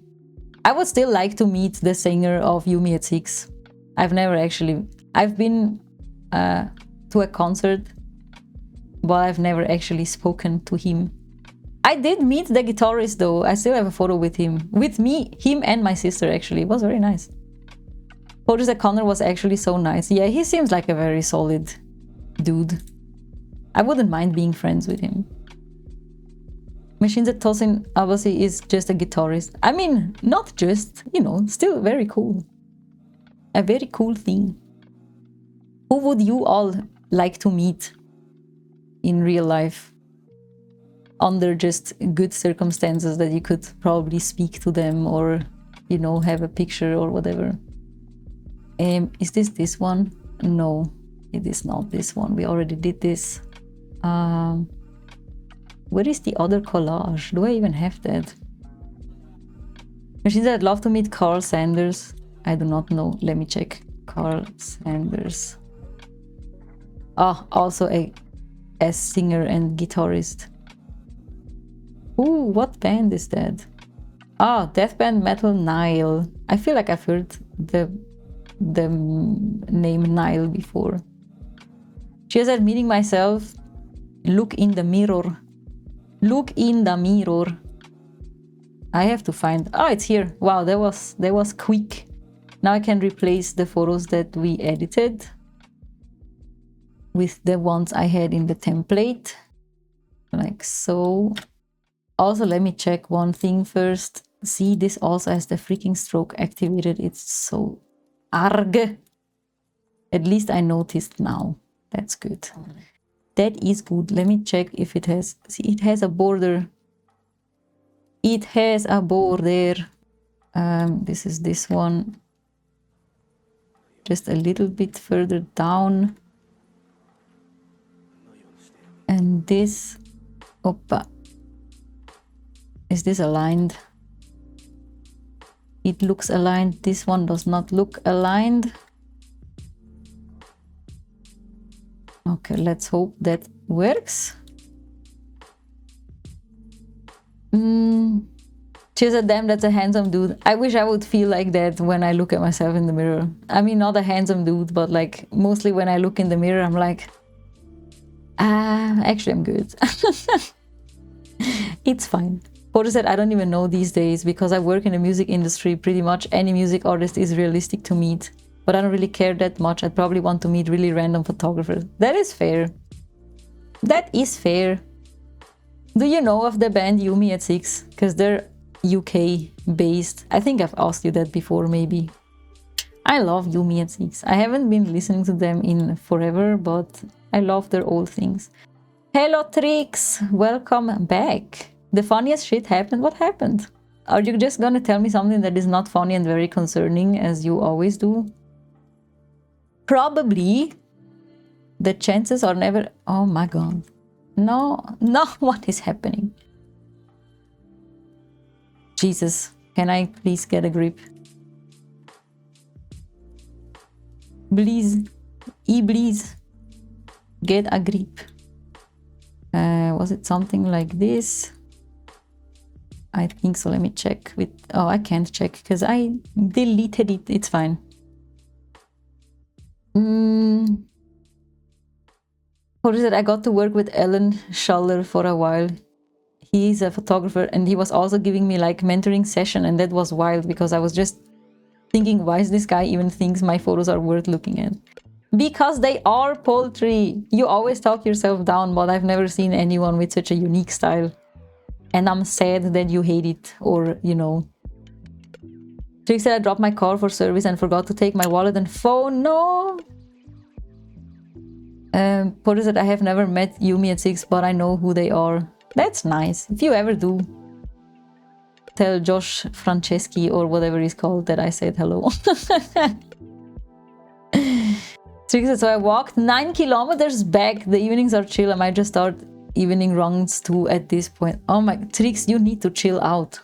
S1: I would still like to meet the singer of Yumi at 6. I've been to a concert, but I've never actually spoken to him. I did meet the guitarist though. I still have a photo with him. With me, him and my sister actually. It was very nice. That Connor was actually so nice. Yeah, he seems like a very solid dude. I wouldn't mind being friends with him. Machines at Tosin Abasi is just a guitarist. I mean, not just, you know, still very cool. A very cool thing. Who would you all like to meet in real life? Under just good circumstances that you could probably speak to them or, you know, have a picture or whatever. Is this one? No, it is not this one. We already did this. Where is the other collage? Do I even have that? Machine said, I'd love to meet Carl Sanders. I do not know. Let me check. Carl Sanders. Ah, also a singer and guitarist. Ooh, what band is that? Ah, Death Band Metal Nile. I feel like I've heard the name Nile before. She said, meeting myself. Look in the mirror. Look in the mirror. I have to find. Oh, it's here. Wow, that was quick. Now I can replace the photos that we edited with the ones I had in the template, like so. Also, let me check one thing first. See, this also has the freaking stroke activated. It's so arg. At least I noticed now. That's good. That is good. Let me check if it has... See, it has a border. It has a border. This is this one. Just a little bit further down. And this... Oppa. Is this aligned? It looks aligned. This one does not look aligned. Okay, let's hope that works. She said, damn, that's a handsome dude. I wish I would feel like that when I look at myself in the mirror. I mean, not a handsome dude, but like mostly when I look in the mirror, I'm like, actually I'm good. It's fine. Porter said, I don't even know these days because I work in the music industry. Pretty much any music artist is realistic to meet. But I don't really care that much. I'd probably want to meet really random photographers. That is fair. That is fair. Do you know of the band Yumi at 6? Because they're UK based. I think I've asked you that before, maybe. I love Yumi at 6. I haven't been listening to them in forever, but I love their old things. Hello Trix! Welcome back. The funniest shit happened? What happened? Are you just gonna tell me something that is not funny and very concerning, as you always do? Probably. The chances are never... Oh my god. No, what is happening? Jesus, can I please get a grip? Please. Please. Get a grip. Was it something like this? I think so. Let me check with... Oh, I can't check because I deleted it. It's fine. What is it? I got to work with Ellen Schuller for a while. He's a photographer and he was also giving me like mentoring session, and that was wild because I was just thinking, why is this guy even thinks my photos are worth looking at? Because they are poultry. You always talk yourself down, but I've never seen anyone with such a unique style. And I'm sad that you hate it, or, you know. Trick said I dropped my car for service and forgot to take my wallet and phone. No! Porter said, I have never met Yumi at 6, but I know who they are. That's nice. If you ever do, tell Josh Franceschi or whatever he's called that I said hello. So I walked 9 kilometers back. The evenings are chill. I might just start evening runs too at this point. Oh my, Trix, you need to chill out.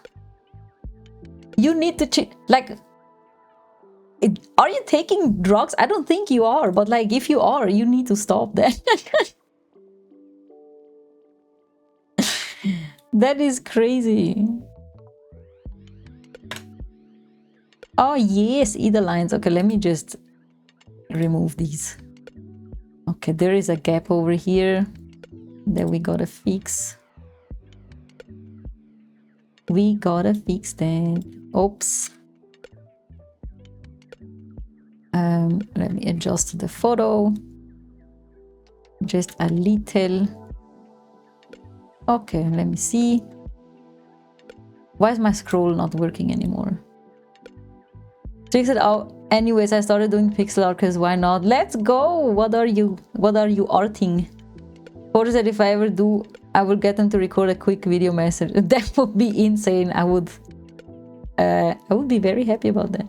S1: You need to chill. Like, are you taking drugs? I don't think you are, but like if you are, you need to stop that. That is crazy. Oh yes, either lines. Okay, let me just remove these. Okay, there is a gap over here that we gotta fix. We gotta fix that. Oops. Let me adjust the photo. Just a little. Okay, let me see. Why is my scroll not working anymore? Trix said, oh, anyways, I started doing pixel art because why not? Let's go! What are you arting? Porter said, if I ever do, I will get them to record a quick video message. That would be insane. I would be very happy about that.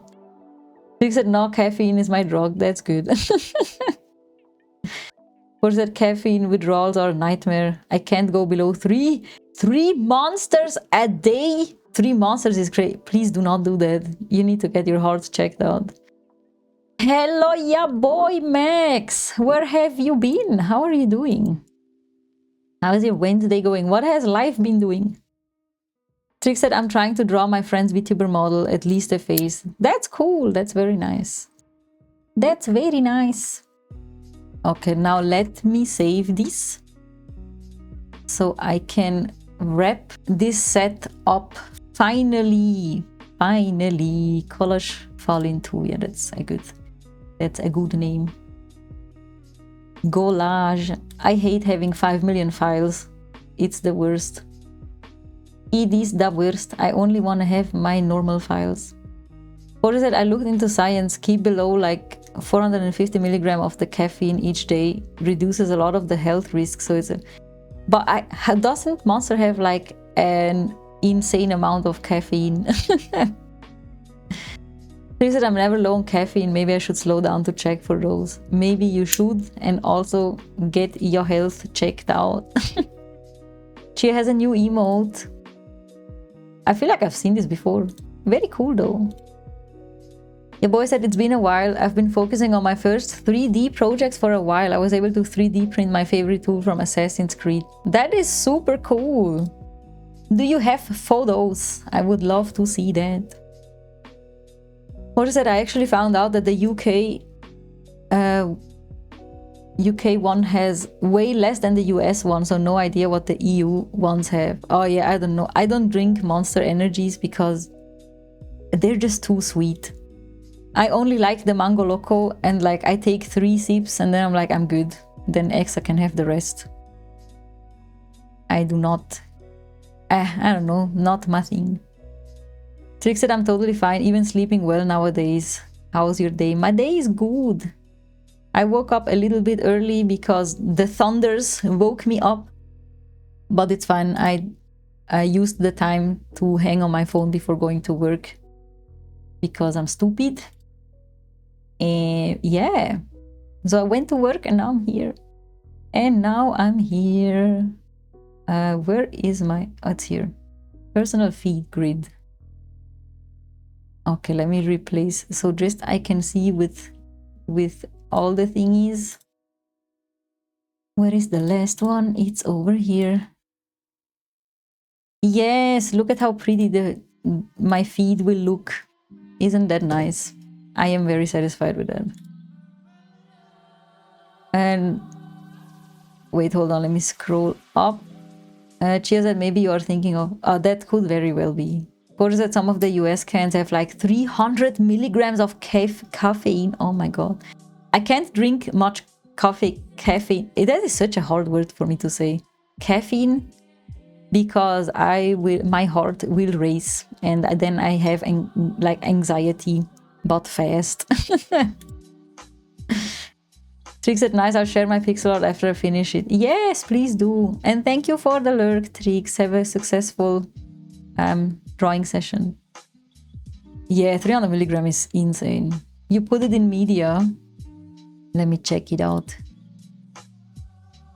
S1: Trix said, no, caffeine is my drug. That's good. Porter said, caffeine withdrawals are a nightmare. I can't go below 3 monsters a day. 3 monsters is great. Please do not do that. You need to get your heart checked out. Hello, yeah, boy, Max. Where have you been? How are you doing? How is your Wednesday going? What has life been doing? Trix said, I'm trying to draw my friend's VTuber model, at least a face. That's cool. That's very nice. That's very nice. Okay, now let me save this so I can wrap this set up. Finally, Collage Fallen 2. Yeah, that's a good name. Collage. I hate having 5 million files. It's the worst. It is the worst. I only want to have my normal files. Porter said, I looked into science. Keep below like 450 milligrams of the caffeine each day reduces a lot of the health risks. So it's a... But doesn't Monster have like an insane amount of caffeine? He said, I'm never low on caffeine. Maybe I should slow down to check for those. Maybe you should, and also get your health checked out. She has a new emote. I feel like I've seen this before. Very cool though. Your boy said, it's been a while. I've been focusing on my first 3D projects for a while. I was able to 3D print my favorite tool from Assassin's Creed. That is super cool. Do you have photos? I would love to see that. Porter said, I actually found out that the UK one has way less than the US one, so no idea what the EU ones have. Oh yeah, I don't know. I don't drink Monster Energies because they're just too sweet. I only like the Mango Loco, and like I take 3 sips and then I'm like, I'm good. Then Exa can have the rest. I do not... I don't know, not my thing. Trix said, I'm totally fine, even sleeping well nowadays. How's your day? My day is good. I woke up a little bit early because the thunders woke me up. But it's fine. I used the time to hang on my phone before going to work. Because I'm stupid. And yeah. So I went to work and now I'm here. Where is my... Oh, it's here. Personal feed grid. Okay, let me replace. So just I can see with all the thingies. Where is the last one? It's over here. Yes, look at how pretty my feed will look. Isn't that nice? I am very satisfied with that. And wait, hold on, let me scroll up. Chia said maybe you are thinking of... Oh, that could very well be. Porter said some of the US cans have like 300 milligrams of caffeine. Oh my god. I can't drink much caffeine. That is such a hard word for me to say. Caffeine. Because my heart will race. And then I have like anxiety. But fast. Trix said, nice, I'll share my pixel art after I finish it. Yes, please do. And thank you for the lurk, Trix. Have a successful drawing session. Yeah, 300 milligram is insane. You put it in media. Let me check it out.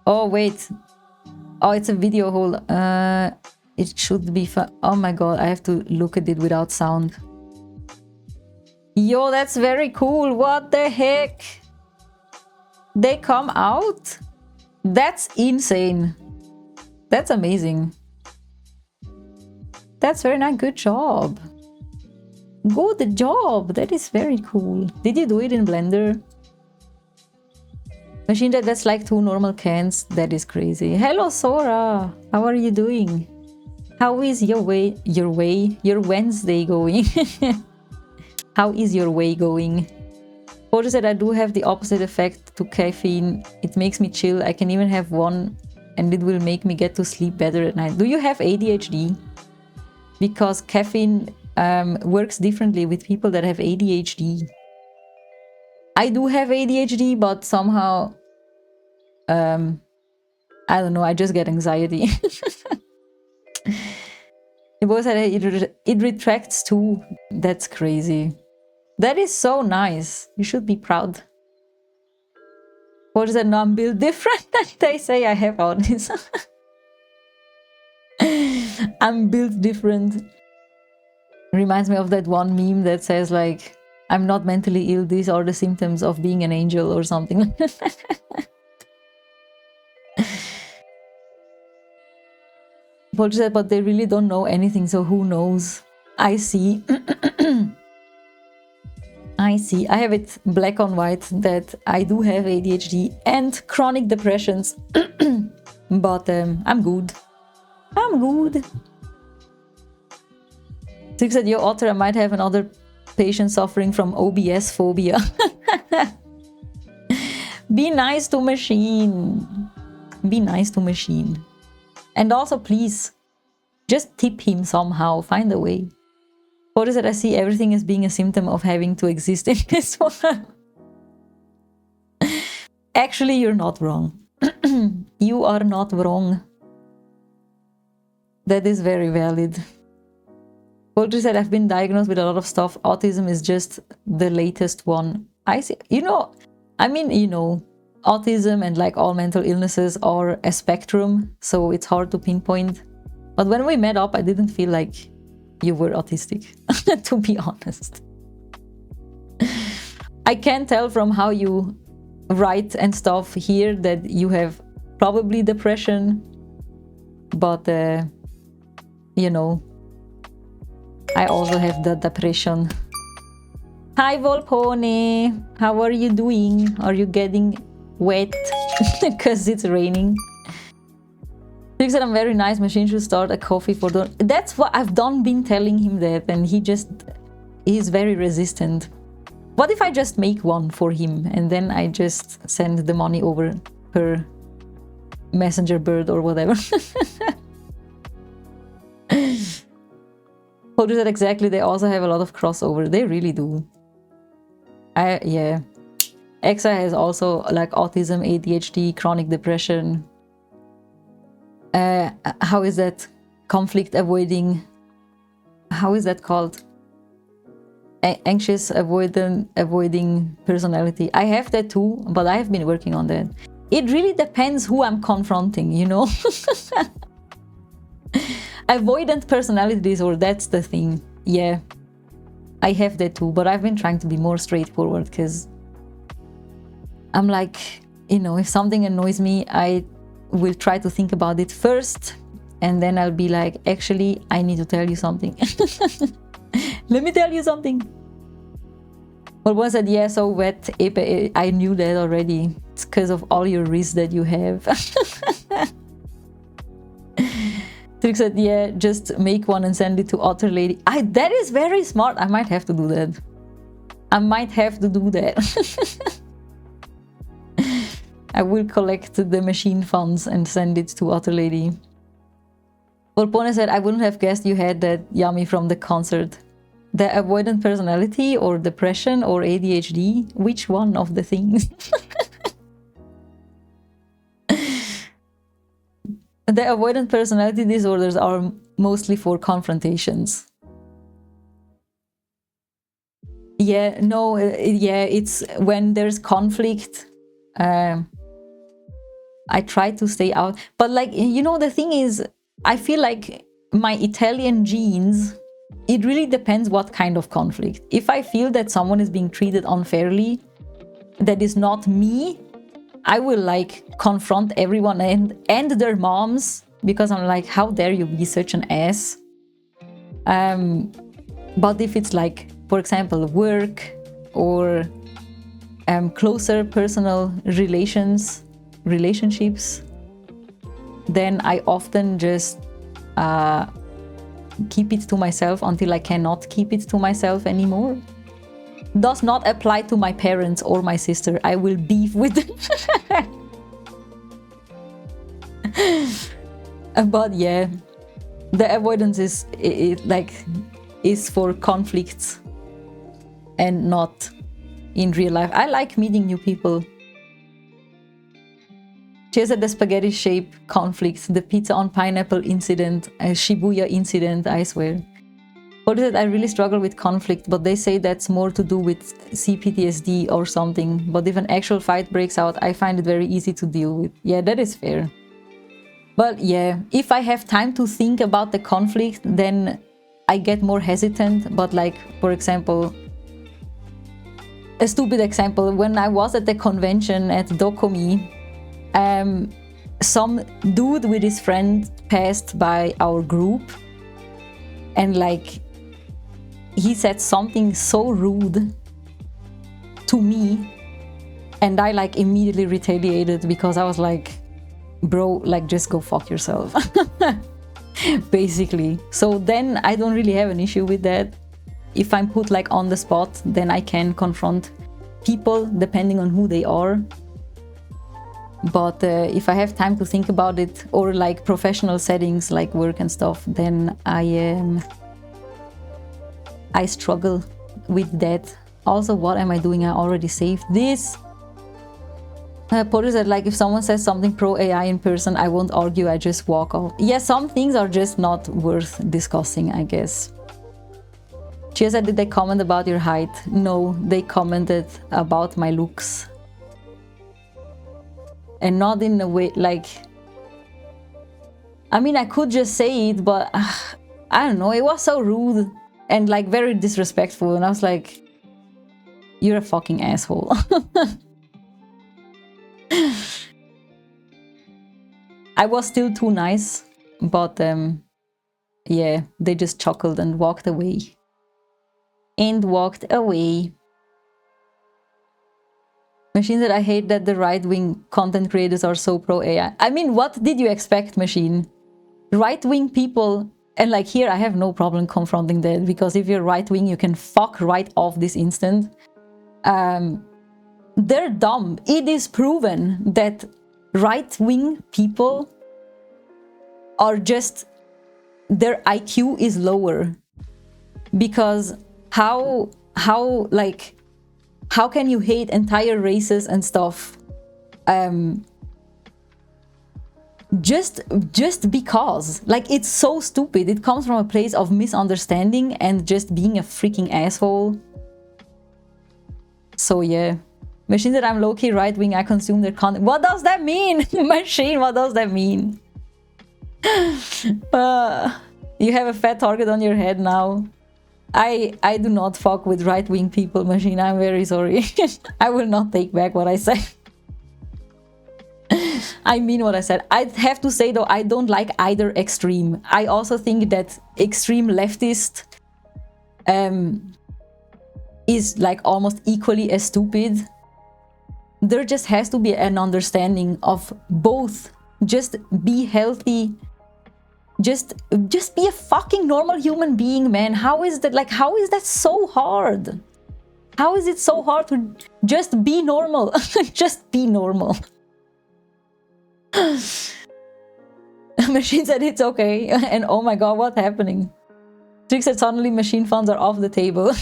S1: Oh, wait. Oh, it's a video. Hold. It should be fun. Oh my god, I have to look at it without sound. Yo, that's very cool. What the heck? They come out? That's insane. That's amazing. That's very nice. Good job. Good job. That is very cool. Did you do it in Blender? Machine that's like 2 normal cans. That is crazy. Hello, Sora. How are you doing? How is your Wednesday going? How is your way going? Porter said, I do have the opposite effect to caffeine. It makes me chill. I can even have one and it will make me get to sleep better at night. Do you have ADHD? Because caffeine works differently with people that have ADHD. I do have ADHD, but somehow, I don't know, I just get anxiety. It was it retracts too. That's crazy. That is so nice. You should be proud. What is that? No, I'm built different. They say I have autism. I'm built different. Reminds me of that one meme that says like, I'm not mentally ill. These are the symptoms of being an angel or something. Paul said, but they really don't know anything, so who knows? I see. I see. I have it black on white that I do have ADHD and chronic depressions. But I'm good. I'm good. Six said, your author, I might have another patient suffering from OBS phobia. Be nice to machine. Be nice to machine. And also, please, just tip him somehow. Find a way. What is it? I see everything as being a symptom of having to exist in this world. Actually, you're not wrong. You are not wrong. That is very valid. Poultry said, I've been diagnosed with a lot of stuff. Autism is just the latest one. I see. Autism and like all mental illnesses are a spectrum, so it's hard to pinpoint. But when we met up, I didn't feel like you were autistic, to be honest. I can tell from how you write and stuff here that you have probably depression, but I also have the depression. Hi Volpone, how are you doing? Are you getting wet because it's raining? He said, I'm very nice, machine should start a coffee for the... That's what I've been telling him that, and he's very resistant. What if I just make one for him and then I just send the money over per messenger bird or whatever? How do that exactly? They also have a lot of crossover. They really do. Yeah. Exa has also like autism, ADHD, chronic depression. How is that? Conflict avoiding. How is that called? Anxious avoiding personality. I have that too, but I have been working on that. It really depends who I'm confronting, you know? Avoidant personality disorder, that's the thing. Yeah, I have that too, but I've been trying to be more straightforward because I'm like, if something annoys me, I will try to think about it first, and then I'll be like, actually, I need to tell you something. Let me tell you something. But one said, yeah, so wet. I knew that already. It's because of all your risks that you have. Trick said, yeah, just make one and send it to Otter Lady. That is very smart. I might have to do that. I will collect the machine funds and send it to Otter Lady. Volpone said, I wouldn't have guessed you had that yummy from the concert. The avoidant personality or depression or ADHD? Which one of the things? The avoidant personality disorders are mostly for confrontations. Yeah, no, yeah, it's when there's conflict. I try to stay out. But like, you know, the thing is, I feel like my Italian genes, it really depends what kind of conflict. If I feel that someone is being treated unfairly, that is not me, I will like confront everyone and their moms, because I'm like, how dare you be such an ass? But if it's like, for example, work or closer personal relationships, then I often just keep it to myself until I cannot keep it to myself anymore. Does not apply to my parents or my sister. I will beef with them. But yeah, the avoidance is for conflicts and not in real life. I like meeting new people. She said the spaghetti shape conflicts, the pizza on pineapple incident, Shibuya incident, I swear. What is it? I really struggle with conflict, but they say that's more to do with CPTSD or something. But if an actual fight breaks out, I find it very easy to deal with. Yeah, that is fair. But yeah, if I have time to think about the conflict, then I get more hesitant. But like, for example, a stupid example, when I was at the convention at Dokomi, some dude with his friend passed by our group, and like he said something so rude to me, and I like immediately retaliated because I was like, bro, like just go fuck yourself. Basically. So then I don't really have an issue with that. If I'm put like on the spot, then I can confront people depending on who they are. But if I have time to think about it, or like professional settings like work and stuff, then I struggle with that. Also, what am I doing? I already saved this. Porter said, like, if someone says something pro AI in person, I won't argue, I just walk off. Yeah, some things are just not worth discussing, I guess. She said, did they comment about your height? No, they commented about my looks. And not in a way, like... I mean, I could just say it, but... I don't know, it was so rude. And, like, very disrespectful. And I was like... You're a fucking asshole. I was still too nice. But, yeah, they just chuckled and walked away. Machine said, I hate that the right-wing content creators are so pro-AI. I mean, what did you expect, Machine? Right-wing people, and like here, I have no problem confronting that, because if you're right-wing, you can fuck right off this instant. They're dumb. It is proven that right-wing people are just... their IQ is lower. Because how can you hate entire races and stuff just because? Like, it's so stupid. It comes from a place of misunderstanding and just being a freaking asshole. So yeah. Machine that I'm low-key right-wing, I consume their content. What does that mean? Machine, what does that mean? You have a fat target on your head now. I do not fuck with right-wing people, Machine. I'm very sorry. I will not take back what I said. I mean what I said. I have to say though, I don't like either extreme. I also think that extreme leftist is like almost equally as stupid. There just has to be an understanding of both. Just be healthy. Just be a fucking normal human being, man. How is that, like, how is that so hard? How is it so hard to just be normal? Just be normal. Machine said it's okay. And oh my god, what's happening? Trick said suddenly machine funds are off the table.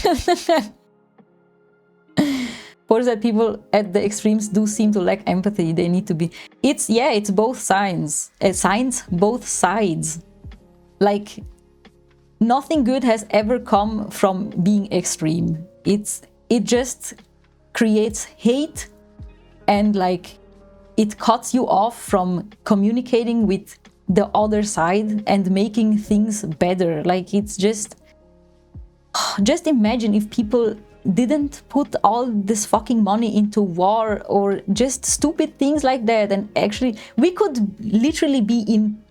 S1: Or that people at the extremes do seem to lack empathy. They need to be. It's both sides. Both sides. Like, nothing good has ever come from being extreme. It just creates hate, and like it cuts you off from communicating with the other side and making things better. Like, it's just imagine if people didn't put all this fucking money into war or just stupid things like that, and actually we could literally be in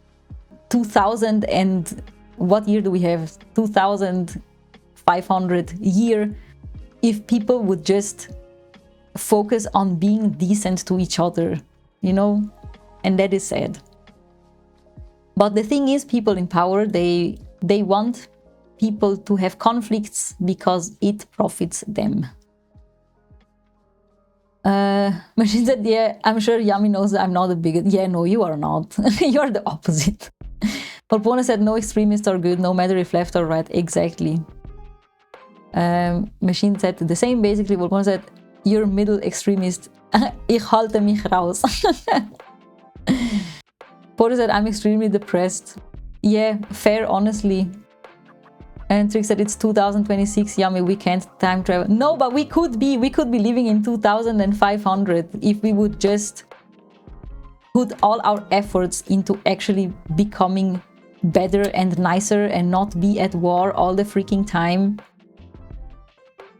S1: 2000 and what year do we have? 2500 year, if people would just focus on being decent to each other, you know? And that is sad. But the thing is, people in power, they want people to have conflicts because it profits them. Machine said, yeah, I'm sure Yami knows that I'm not a bigot. Yeah, no, you are not. You're the opposite. Volpone said, no extremists are good, no matter if left or right. Exactly. Machine said the same, basically. Volpone said, you're middle extremist. Ich halte mich raus. Porter said, I'm extremely depressed. Yeah, fair, honestly. And Trick said, it's 2026, Yummy, we can't time travel. No, but we could be living in 2500 if we would just put all our efforts into actually becoming better and nicer and not be at war all the freaking time.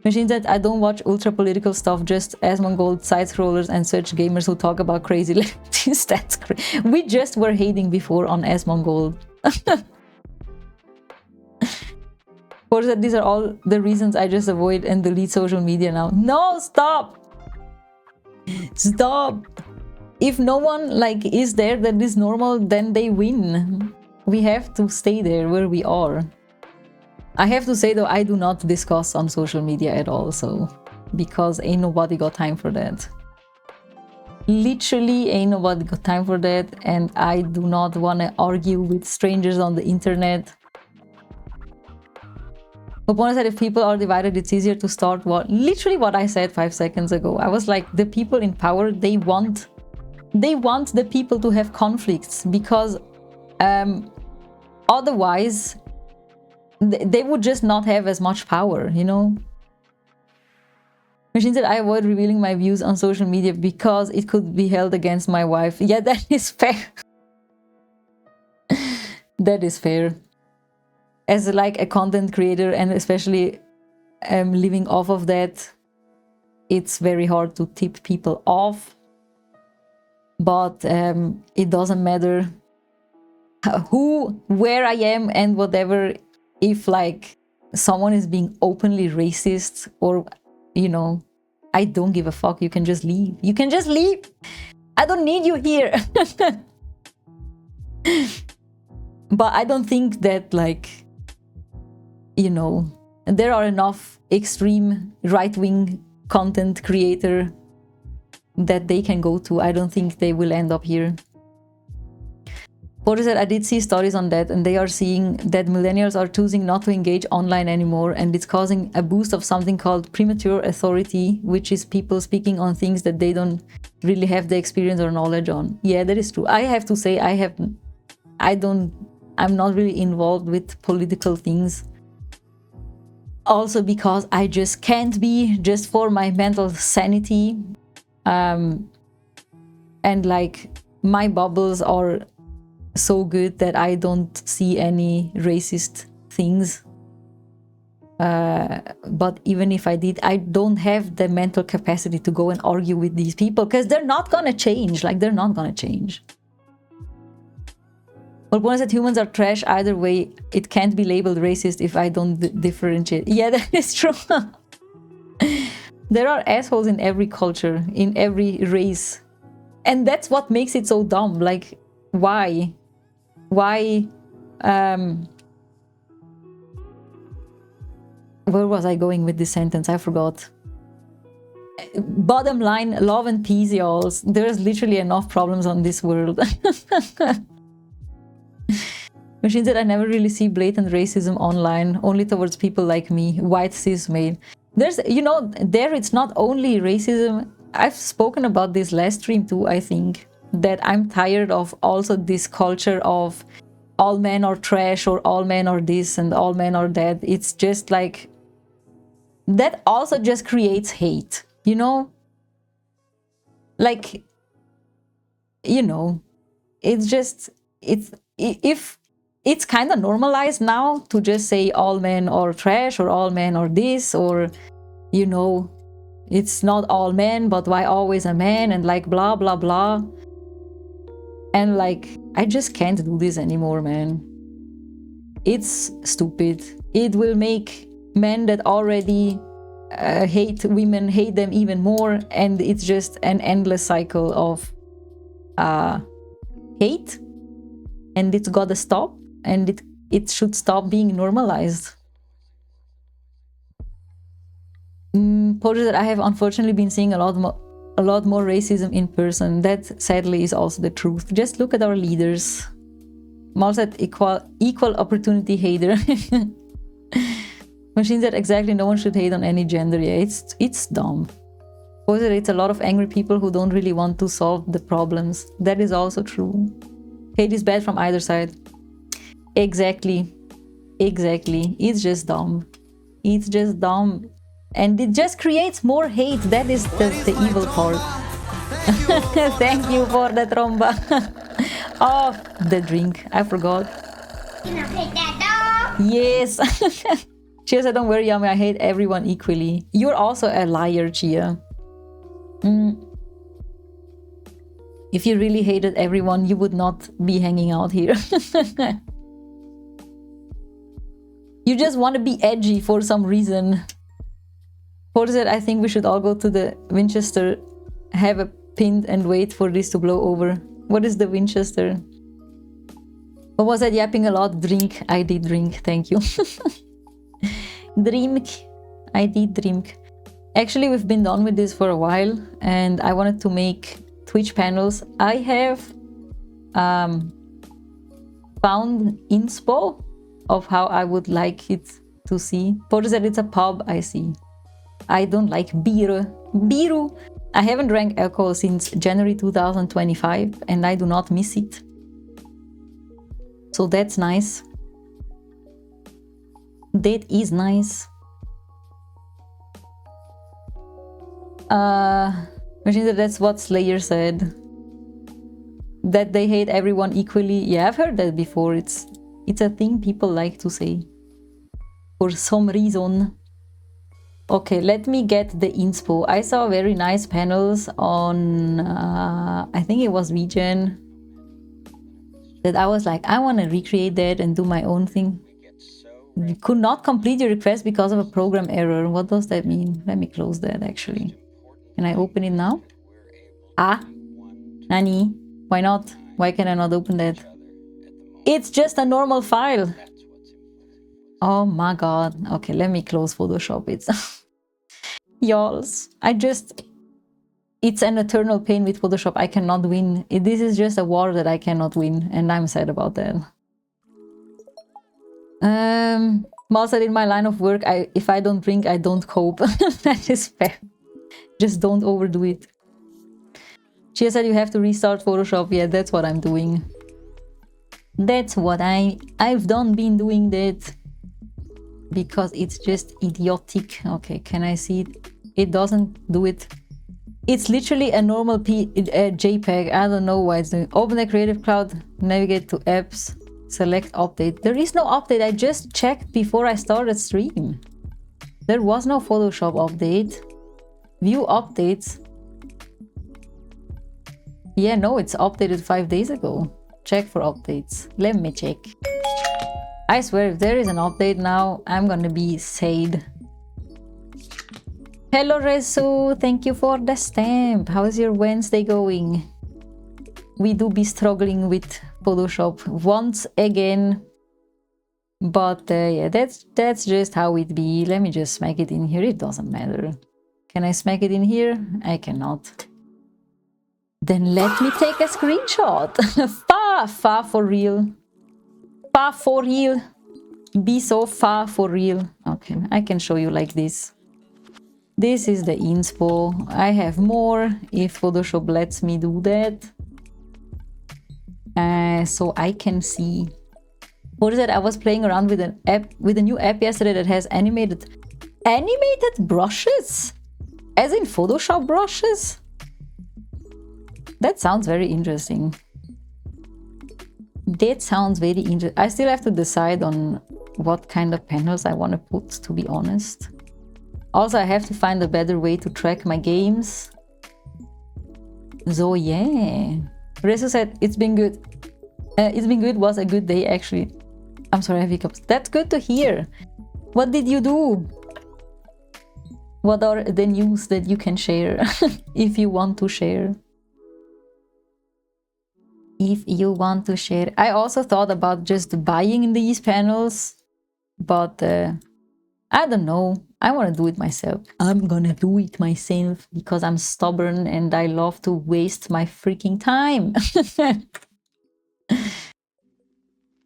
S1: Machine said, I don't watch ultra political stuff, just Asmongold side scrollers and such gamers who talk about crazy lefties. That's crazy. We just were hating before on Asmongold. Or that these are all the reasons I just avoid and delete social media now. No, stop! Stop! If no one like is there that is normal, then they win. We have to stay there where we are. I have to say though, I do not discuss on social media at all, so because ain't nobody got time for that. Literally ain't nobody got time for that, and I do not want to argue with strangers on the internet. Opponent said if people are divided, it's easier to start what? Literally what I said 5 seconds ago. I was like, the people in power, they want the people to have conflicts, because otherwise they would just not have as much power, you know? Machine said, I avoid revealing my views on social media because it could be held against my wife. Yeah, that is fair. That is fair. As like a content creator, and especially living off of that, it's very hard to tip people off. But it doesn't matter where I am and whatever. If like someone is being openly racist, or, you know, I don't give a fuck. You can just leave. You can just leave. I don't need you here. But I don't think that, like, you know, there are enough extreme right-wing content creator that they can go to. I don't think they will end up here. Porter said, I did see stories on that, and they are seeing that millennials are choosing not to engage online anymore, and it's causing a boost of something called premature authority, which is people speaking on things that they don't really have the experience or knowledge on. Yeah, that is true. I have to say, I'm not really involved with political things. Also because I just can't be, just for my mental sanity. And like, my bubbles are so good that I don't see any racist things. But even if I did, I don't have the mental capacity to go and argue with these people, because they're not gonna change. Like, they're not gonna change. Well, one said humans are trash either way. It can't be labeled racist if I don't differentiate. Yeah, that is true. There are assholes in every culture, in every race. And that's what makes it so dumb. Like, why? Why? Where was I going with this sentence? I forgot. Bottom line, love and peace, y'all. There's literally enough problems on this world. Machine said, I never really see blatant racism online, only towards people like me, white cis male. there's, you know, there it's not only racism. I've spoken about this last stream too, I think, that I'm tired of also this culture of all men are trash or all men are this and all men are that. It's just like, that also just creates hate, you know? Like, you know, it's just, if it's kind of normalized now to just say all men are trash or all men are this, or, you know, it's not all men, but why always a man, and like blah blah blah. And like, I just can't do this anymore, man. It's stupid. It will make men that already hate women hate them even more, and it's just an endless cycle of hate, and it's gotta stop, and it should stop being normalized. Poetry that I have unfortunately been seeing a lot more racism in person. That sadly is also the truth. Just look at our leaders. Mal said equal opportunity hater. Machine said exactly, no one should hate on any gender. Yeah, it's dumb. Poetry, it's a lot of angry people who don't really want to solve the problems. That is also true. Hate is bad from either side. Exactly. It's just dumb. It's just dumb. And it just creates more hate. That is the evil part. Thank you for the tromba. Oh, the drink. I forgot.
S2: Can I play that dog?
S1: Yes. Chia said, don't worry, Yami, I hate everyone equally. You're also a liar, Chia. If you really hated everyone, you would not be hanging out here. You just want to be edgy for some reason. Porter said, I think we should all go to the Winchester, have a pint and wait for this to blow over. What is the Winchester? What was that yapping a lot? Drink. I did drink. Thank you. Drink. I did drink. Actually, we've been done with this for a while, and I wanted to make Twitch panels. I have found inspo of how I would like it to see. Porter said it's a pub. I see. I don't like beer. Biru. I haven't drank alcohol since January 2025, and I do not miss it. So that's nice. That is nice. Machine, that's what Slayer said. That they hate everyone equally. Yeah, I've heard that before. It's a thing people like to say. For some reason. Okay, let me get the inspo. I saw very nice panels on, I think it was VGen, that I was like, I want to recreate that and do my own thing. You could not complete your request because of a program error. What does that mean? Let me close that actually. Can I open it now? Ah, Nani, why not? Why can I not open that? It's just a normal file. Oh my god. Okay, let me close Photoshop. It's y'alls. It's an eternal pain with Photoshop. I cannot win. This is just a war that I cannot win, and I'm sad about that. Mal said, in my line of work, if I don't drink, I don't cope. That is fair. Just don't overdo it. She said you have to restart Photoshop. Yeah, that's what I'm doing. That's what I've been doing that. Because it's just idiotic. Okay, can I see it? It doesn't do it. It's literally a normal JPEG. I don't know why it's doing. Open the Creative Cloud, navigate to apps, select update. There is no update. I just checked before I started stream. There was no Photoshop update. View updates. Yeah, no, it's updated 5 days ago. Check for updates. Let me check. I swear, if there is an update now, I'm gonna be sad. Hello, Resu. Thank you for the stamp. How is your Wednesday going? We do be struggling with Photoshop once again. But yeah, that's just how it be. Let me just smack it in here. It doesn't matter. Can I smack it in here? I cannot. Then let me take a screenshot. Fa for real. Fa for real. Be so far for real. Okay, I can show you like this. This is the inspo. I have more if Photoshop lets me do that. So I can see. What is that? I was playing around with an app, with a new app yesterday that has animated brushes, as in Photoshop brushes. That sounds very interesting. That sounds very interesting. I still have to decide on what kind of panels I want to put, to be honest. Also, I have to find a better way to track my games. So yeah. Rezo said, it's been good. It's been good was a good day, actually. I'm sorry, I have hiccups. That's good to hear. What did you do? What are the news that you can share if you want to share? If you want to share. I also thought about just buying these panels, but I don't know. I want to do it myself. I'm gonna do it myself because I'm stubborn and I love to waste my freaking time.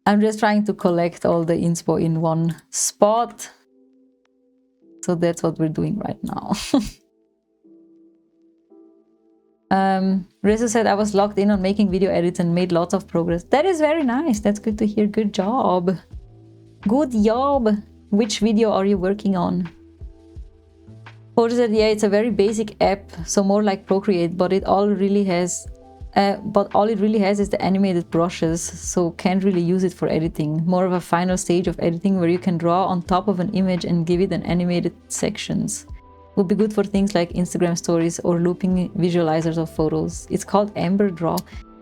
S1: I'm just trying to collect all the inspo in one spot. So that's what we're doing right now. Reza said, I was locked in on making video edits and made lots of progress. That is very nice. That's good to hear. Good job. Good job. Which video are you working on? Or said, yeah, it's a very basic app, so more like Procreate, but all it really has is the animated brushes, so can't really use it for editing. More of a final stage of editing where you can draw on top of an image and give it an animated sections. Would be good for things like Instagram stories or looping visualizers of photos. It's called Amber Draw.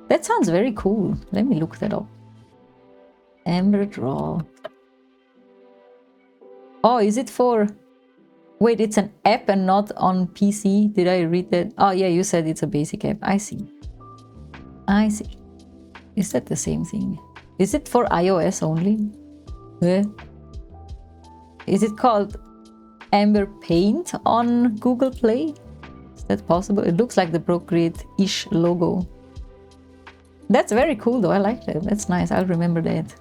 S1: That sounds very cool. Let me look that up. Amber Draw. Oh, is it for... Wait, it's an app and not on PC? Did I read that? Oh yeah, you said it's a basic app. I see. I see. Is that the same thing? Is it for iOS only? Is it called Amber Paint on Google Play? Is that possible? It looks like the Procreate-ish logo. That's very cool though. I like that. That's nice. I'll remember that.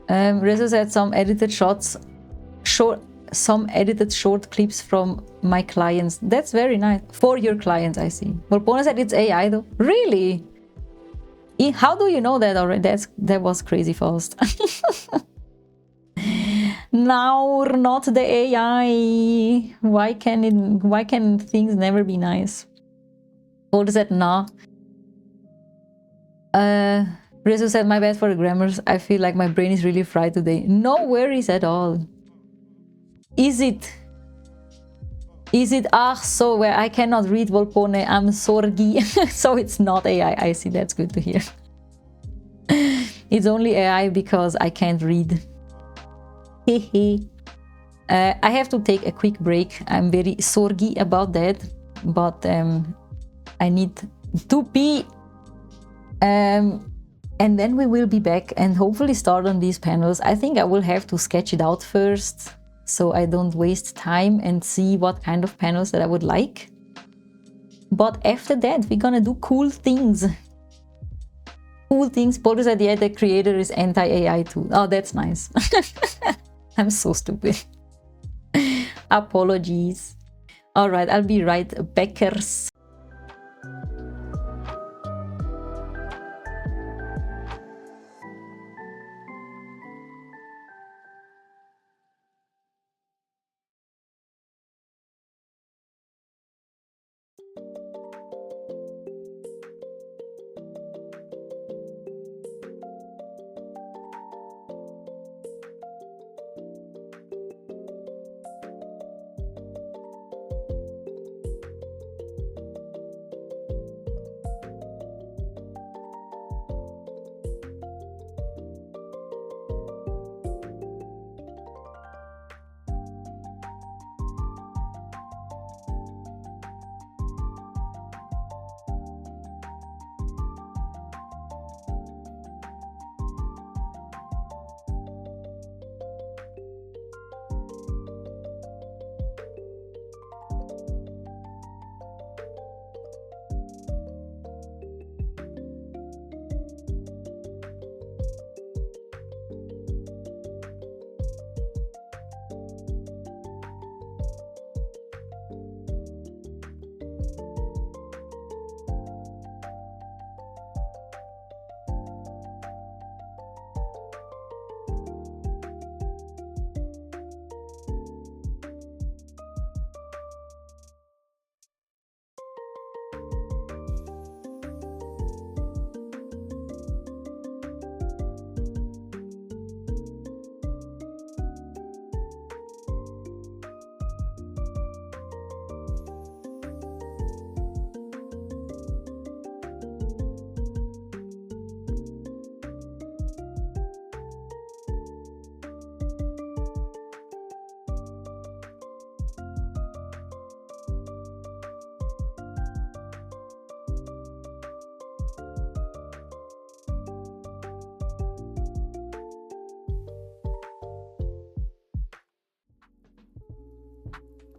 S1: Rezo said some edited short clips from my clients. That's very nice. For your clients, I see. Volpona said it's AI though. Really? How do you know that already? That was crazy fast. No, not the AI. Why can things never be nice? What is that? Nah. Rezo said, my bad for the grammars. I feel like my brain is really fried today. No worries at all. Is it? So where I cannot read Volpone, I'm sorry. So it's not AI. I see, that's good to hear. It's only AI because I can't read. Hehe. I have to take a quick break. I'm very sorry about that, but I need to pee. And then we will be back and hopefully start on these panels. I think I will have to sketch it out first, so I don't waste time and see what kind of panels that I would like. But after that, we're gonna do cool things. Cool things. Paul said, yeah, the creator is anti-AI too. Oh, that's nice. I'm so stupid. Apologies. All right, I'll be right backers.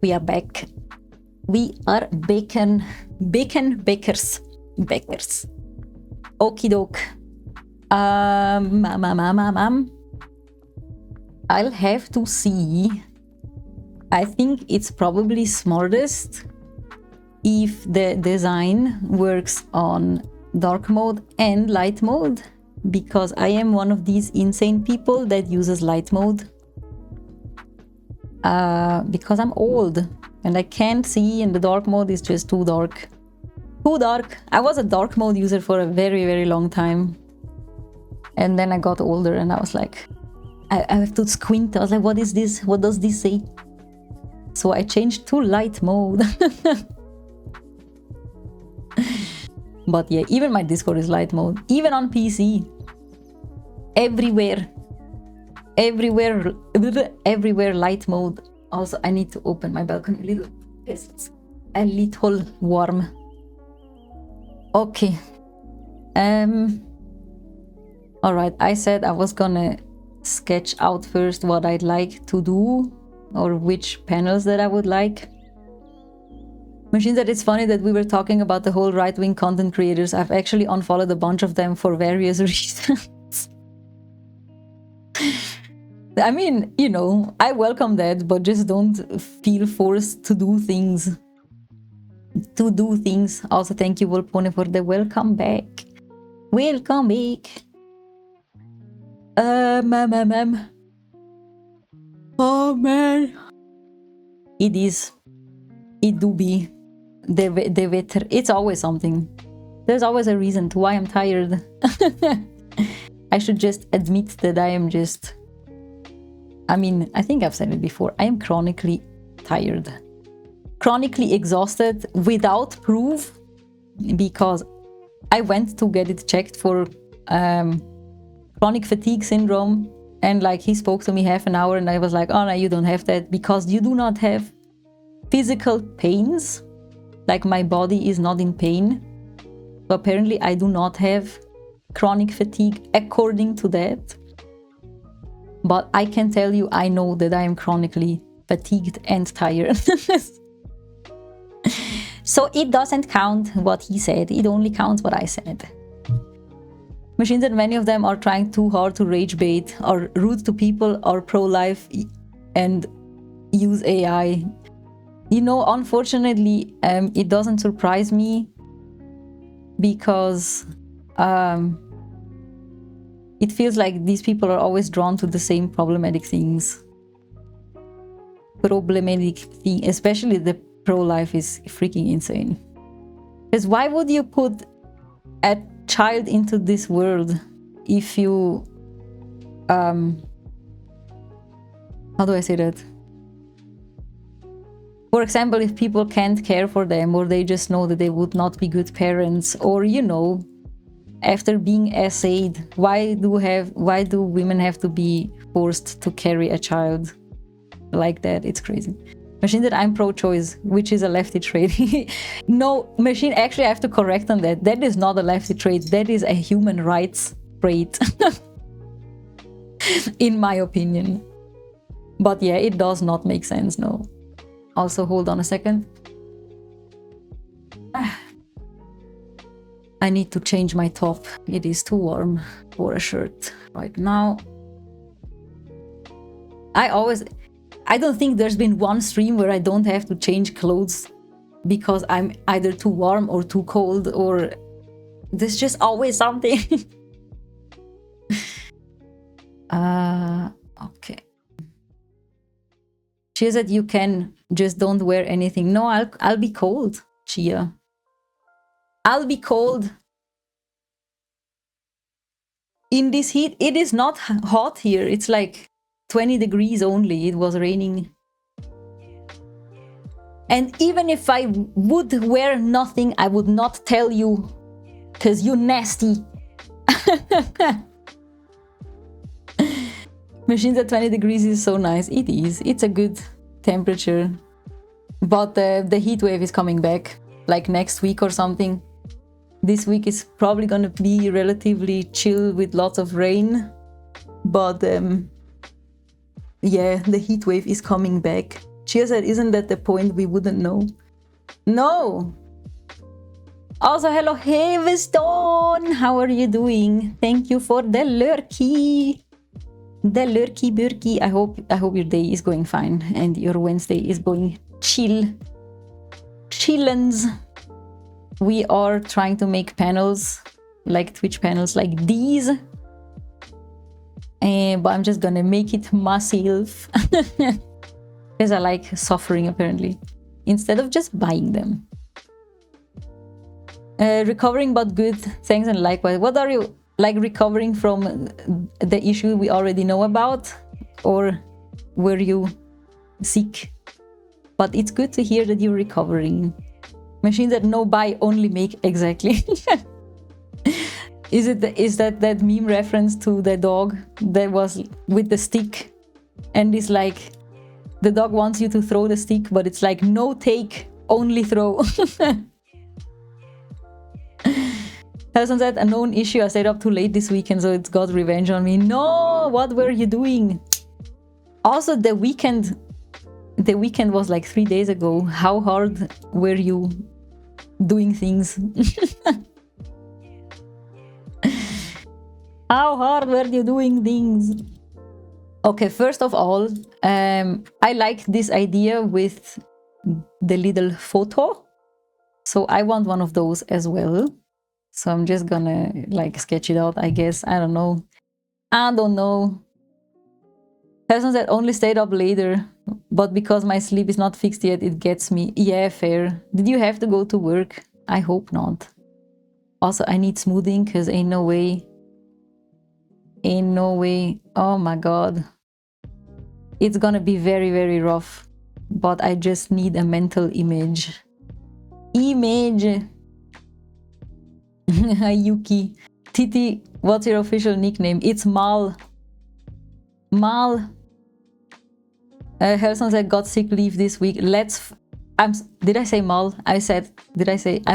S1: We are back. We are bacon bakers. Okie doke. I'll have to see. I think it's probably smartest if the design works on dark mode and light mode, because I am one of these insane people that uses light mode. Because I'm old and I can't see, and the dark mode is just too dark. Too dark. I was a dark mode user for a very, very long time. And then I got older and I was like, I have to squint. I was like, what is this? What does this say? So I changed to light mode. But yeah, even my Discord is light mode. Even on PC. Everywhere light mode. Also, I need to open my balcony a little. It's a little warm. Okay. Alright, I said I was gonna sketch out first what I'd like to do, or which panels that I would like. Machine said it's funny that we were talking about the whole right-wing content creators. I've actually unfollowed a bunch of them for various reasons. I mean, you know, I welcome that, but just don't feel forced to do things. Also, thank you, Volpone, for the welcome back. Welcome back. Oh man. It do be the weather. It's always something. There's always a reason to why I'm tired. I should just admit that I am just... I mean, I think I've said it before. I am chronically tired. Chronically exhausted without proof, because I went to get it checked for chronic fatigue syndrome, and like he spoke to me half an hour and I was like, oh no, you don't have that because you do not have physical pains. Like my body is not in pain. So apparently I do not have chronic fatigue according to that. But I can tell you, I know that I am chronically fatigued and tired. So it doesn't count what he said, it only counts what I said. Machines, and many of them are trying too hard to rage bait, or rude to people, or pro-life and use AI. You know, unfortunately, it doesn't surprise me, because it feels like these people are always drawn to the same problematic things. Especially the pro-life is freaking insane. Because why would you put a child into this world if you... how do I say that? For example, if people can't care for them, or they just know that they would not be good parents, or, you know, after being essayed, why do women have to be forced to carry a child like that? It's crazy. Machine, that I'm pro-choice, which is a lefty trait. No, Machine, actually I have to correct on that. That is not a lefty trait, that is a human rights trait. In my opinion. But yeah, it does not make sense, no. Also, hold on a second. I need to change my top. It is too warm for a shirt right now. I don't think there's been one stream where I don't have to change clothes because I'm either too warm or too cold, or there's just always something. Okay. She said you can, just don't wear anything. No, I'll be cold, Chia. I'll be cold. In this heat, it is not hot here. It's like 20 degrees only. It was raining. And even if I would wear nothing, I would not tell you, because you're nasty. Machines at 20 degrees is so nice. It is. It's a good temperature. But the heat wave is coming back, like next week or something. This week is probably gonna be relatively chill with lots of rain. But yeah, the heat wave is coming back. Chia said, isn't that the point? We wouldn't know. No. Also, hello, Heavestone. How are you doing? Thank you for the lurky. The lurky burky. I hope your day is going fine and your Wednesday is going chillins. We are trying to make panels, like Twitch panels like these. But I'm just gonna make it myself. Because I like suffering, apparently. Instead of just buying them. Recovering but good. Thanks and likewise. What are you, like, recovering from the issue we already know about? Or were you sick? But it's good to hear that you're recovering. Machines that no buy only make, exactly. Is that meme reference to the dog that was with the stick? And it's like, the dog wants you to throw the stick, but it's like, no take, only throw. Person said, a known issue, I stayed up too late this weekend, so it's got revenge on me. No, what were you doing? Also, the weekend was like 3 days ago. How hard were you doing things? How hard were you doing things? Okay, first of all, I like this idea with the little photo. So I want one of those as well. So I'm just gonna like sketch it out, I guess. I don't know. Person said only stayed up later, but because my sleep is not fixed yet, it gets me. Yeah, fair. Did you have to go to work? I hope not. Also, I need smoothing because ain't no way. Ain't no way. Oh my god. It's gonna be very, very rough. But I just need a mental image. Yuki. Titi, what's your official nickname? It's Mal. Mal. Helson said got sick leave this week. Did I say Mal? I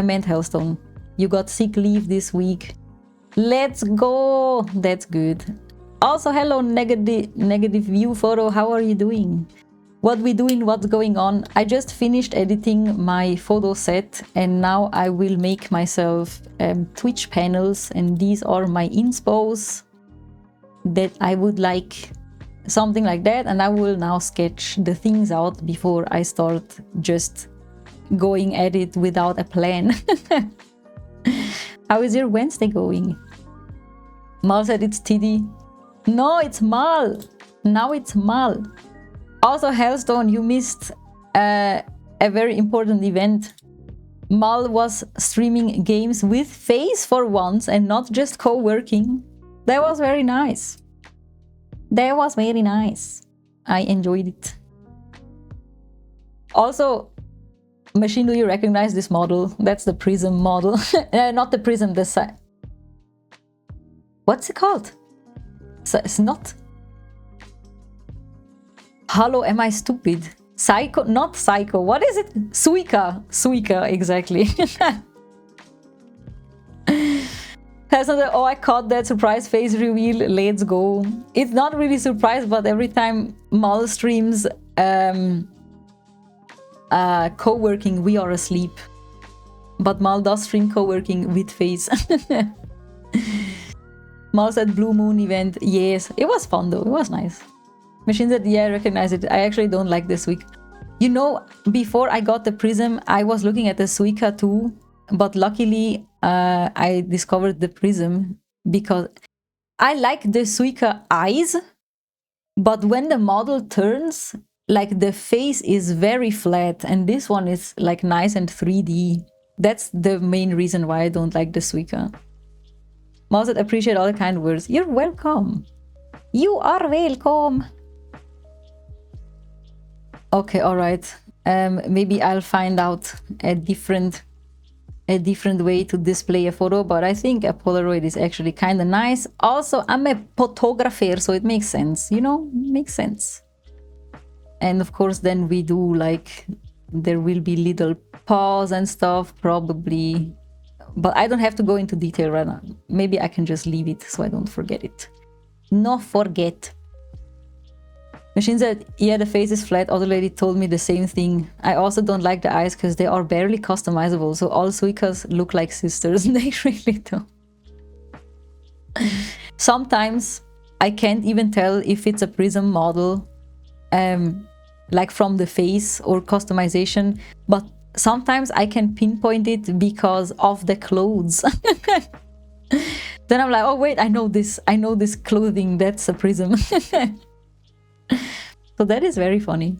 S1: meant Hellstone. You got sick leave this week. Let's go. That's good. Also, hello, negative view photo. How are you doing? What we doing? What's going on? I just finished editing my photo set and now I will make myself Twitch panels, and these are my inspos that I would like, something like that, and I will now sketch the things out before I start just going at it without a plan. How is your Wednesday going? Mal said it's Tiddy. No, it's Mal. Now it's Mal. Also, Hellstone, you missed a very important event. Mal was streaming games with FaZe for once and not just co-working. That was very nice. That was very nice. I enjoyed it. Also, Machine, do you recognize this model? That's the Prism model. Not the Prism, the side. What's it called? It's not. Hello, am I stupid? Psycho, not Psycho. What is it? Suika. Suika, exactly. Oh, I caught that surprise face reveal. Let's go. It's not really surprise, but every time Mal streams co-working, we are asleep. But Mal does stream co-working with FaZe. Mal said Blue Moon event. Yes, it was fun though. It was nice. Machine said, yeah, I recognize it. I actually don't like this week. You know, before I got the Prism, I was looking at the Suica too. But luckily, I discovered the Prism because I like the Suica eyes. But when the model turns, like the face is very flat. And this one is like nice and 3D. That's the main reason why I don't like the Suica. Mouset, appreciate all the kind words. You're welcome. You are welcome. Okay, all right. Maybe I'll find out a different way to display a photo, but I think a Polaroid is actually kind of nice. Also, I'm a photographer, so it makes sense, you know, makes sense. And of course, then we do like, there will be little pause and stuff, probably. But I don't have to go into detail right now. Maybe I can just leave it so I don't forget it. No forget. Machine said, yeah, the face is flat. Other lady told me the same thing. I also don't like the eyes because they are barely customizable. So all Suikas look like sisters. They really do. Sometimes I can't even tell if it's a Prism model, like from the face or customization. But sometimes I can pinpoint it because of the clothes. Then I'm like, oh wait, I know this clothing, that's a Prism. So that is very funny.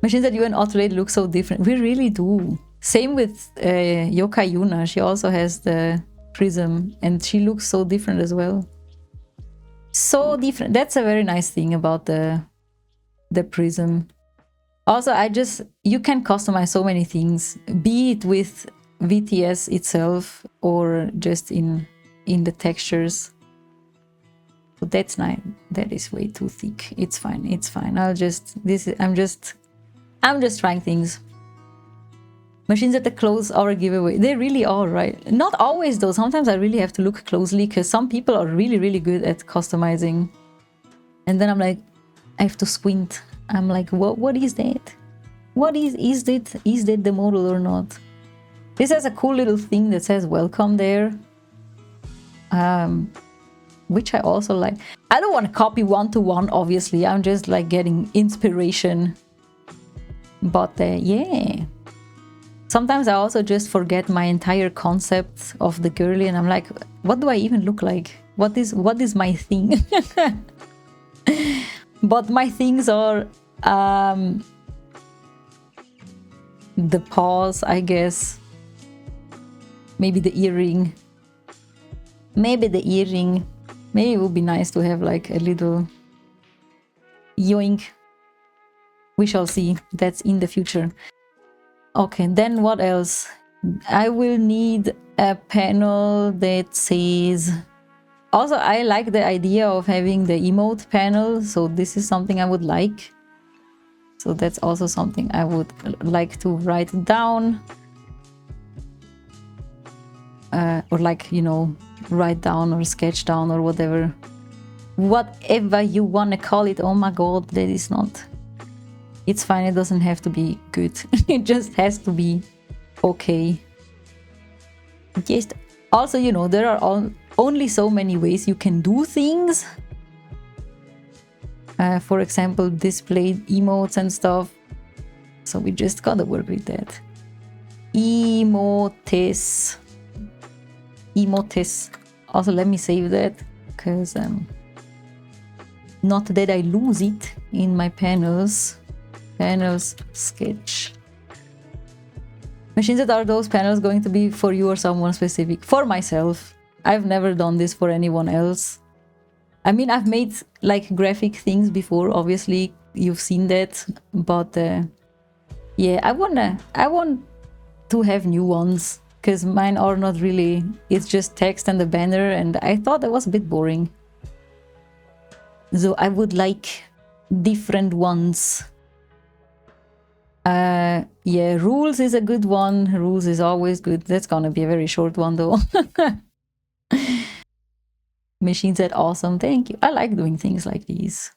S1: Machine said you and Otto Lady look so different. We really do. Same with Yokai Yuna. She also has the Prism and she looks so different as well. So different. That's a very nice thing about the Prism. Also, you can customize so many things, be it with VTS itself or just in the textures. So that's nice. That is way too thick. It's fine. It's fine. I'm just trying things. Machines at the clothes are a giveaway. They really are, right? Not always though. Sometimes I really have to look closely because some people are really, really good at customizing. And then I'm like, I have to squint. I'm like, what is that? What is that the model or not? This has a cool little thing that says welcome there. Which I also like. I don't want to copy one-to-one, obviously. I'm just like getting inspiration. But yeah. Sometimes I also just forget my entire concept of the girly and I'm like, what do I even look like? What is my thing? But my things are the paws, I guess. Maybe the earring. Maybe it would be nice to have like a little yoink. We shall see. That's in the future. Okay, then what else? I will need a panel that says... Also, I like the idea of having the emote panel, so this is something I would like. So that's also something I would like to write down. Or like, you know, write down or sketch down or whatever. Whatever you want to call it. Oh my god, that is not... It's fine, it doesn't have to be good. It just has to be okay. Just, also, you know, there are only so many ways you can do things. For example, display emotes and stuff. So we just gotta work with that. Emotes. Also, let me save that, because not that I lose it in my panels. Panels, sketch. Machines that are those panels going to be for you or someone specific? For myself. I've never done this for anyone else. I mean, I've made like graphic things before, obviously you've seen that, but yeah, I want to have new ones, because mine are not really, it's just text and a banner, and I thought that was a bit boring. So I would like different ones. Yeah, rules is a good one. Rules is always good. That's gonna be a very short one though. Machine said awesome, thank you. I like doing things like these.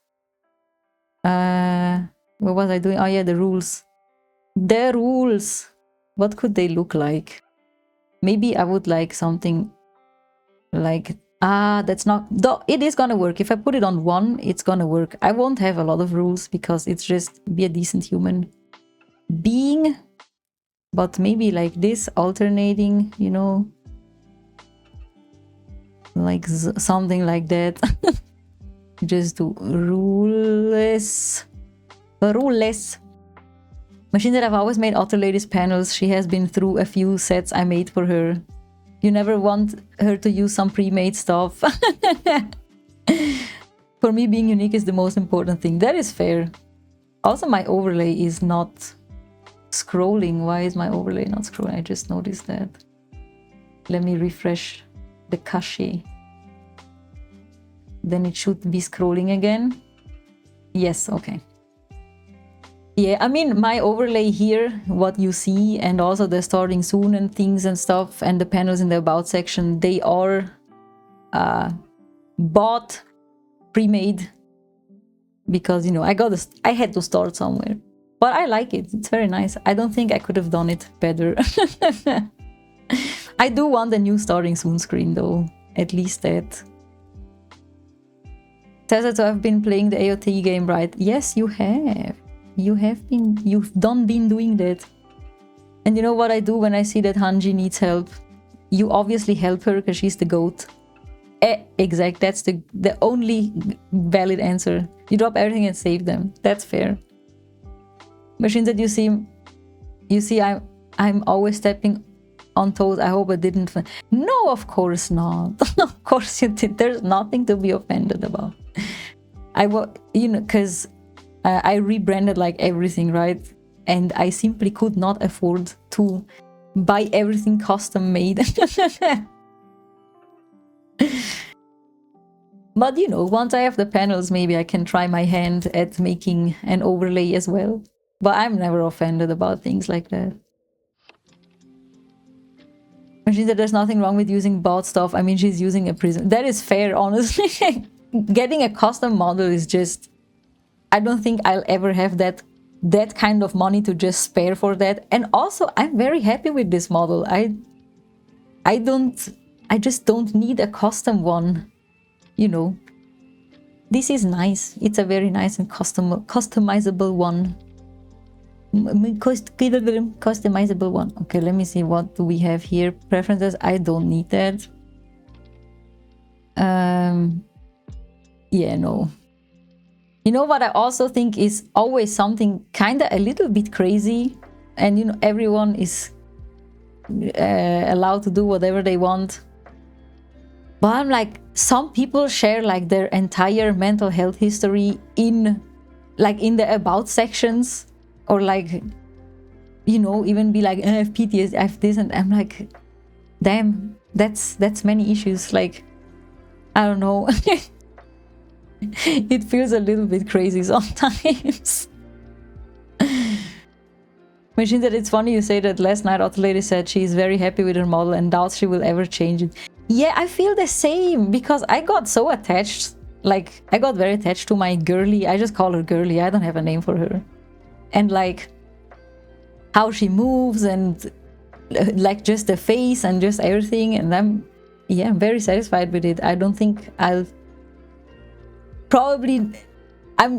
S1: What was I doing? Oh yeah, the rules. The rules. What could they look like? Maybe I would like something like, that's not, though it is gonna work. If I put it on 1, it's gonna work. I won't have a lot of rules because it's just be a decent human being, but maybe like this, alternating, you know, like something like that. Just do ruleless. Machine that I've always made Otter Lady's panels. She has been through a few sets I made for her. You never want her to use some pre-made stuff. For me, being unique is the most important thing. That is fair. Also, my overlay is not scrolling. Why is my overlay not scrolling? I just noticed that. Let me refresh the cache. Then it should be scrolling again. Yes, okay. Yeah, I mean, my overlay here, what you see, and also the starting soon and things and stuff, and the panels in the about section, they are bought, pre-made. because, you know, I had to start somewhere. But I like it. It's very nice. I don't think I could have done it better. I do want a new starting soon screen though. At least that. Tessa, so I've been playing the AOT game, right? Yes, you have. You've been doing that. And you know what I do when I see that Hanji needs help? You obviously help her because she's the GOAT. Exact. That's the only valid answer. You drop everything and save them. That's fair. Machine said, you see, I'm always stepping on toes. I hope I didn't. No, of course not. Of course you did. There's nothing to be offended about. Because I rebranded like everything, right? And I simply could not afford to buy everything custom made. But you know, once I have the panels, maybe I can try my hand at making an overlay as well. But I'm never offended about things like that. She said there's nothing wrong with using bot stuff. I mean, she's using a prism. That is fair, honestly. Getting a custom model is just... I don't think I'll ever have that kind of money to just spare for that. And also, I'm very happy with this model. I just don't need a custom one, you know. This is nice. It's a very nice and customizable one. Customizable one. Okay, let me see, what do we have here? Preferences. I don't need that. Yeah, no. You know what I also think is always something kind of a little bit crazy, and you know, everyone is allowed to do whatever they want. But I'm like, some people share like their entire mental health history in the about sections. Or like, you know, even be like, I have PTSD, I have this, and I'm like, damn, that's many issues. Like, I don't know. It feels a little bit crazy sometimes. Machine said, it's funny you say that. Last night Otto Lady said she's very happy with her model and doubts she will ever change it. Yeah, I feel the same, because I got so attached. Like, I got very attached to my girly. I just call her girly. I don't have a name for her. And like how she moves and like just the face and just everything, and I'm very satisfied with it. I don't think I'll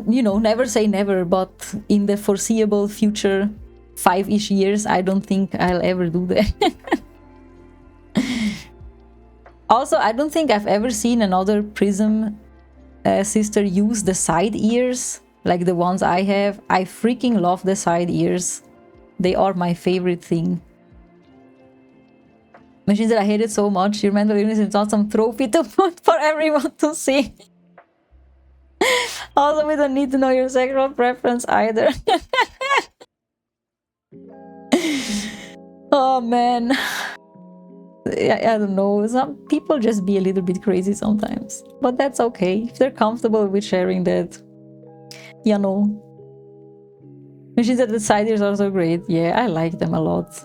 S1: you know, never say never, but in the foreseeable future 5-ish years, I don't think I'll ever do that. Also, I don't think I've ever seen another Prism sister use the side ears like the ones I have. I freaking love the side ears. They are my favorite thing. Machines that I hate it so much. Your mental illness is not some trophy to put for everyone to see. Also, we don't need to know your sexual preference either. Oh man. I don't know. Some people just be a little bit crazy sometimes. But that's okay. If they're comfortable with sharing that. You know. She said the side ears are so great. Yeah, I like them a lot.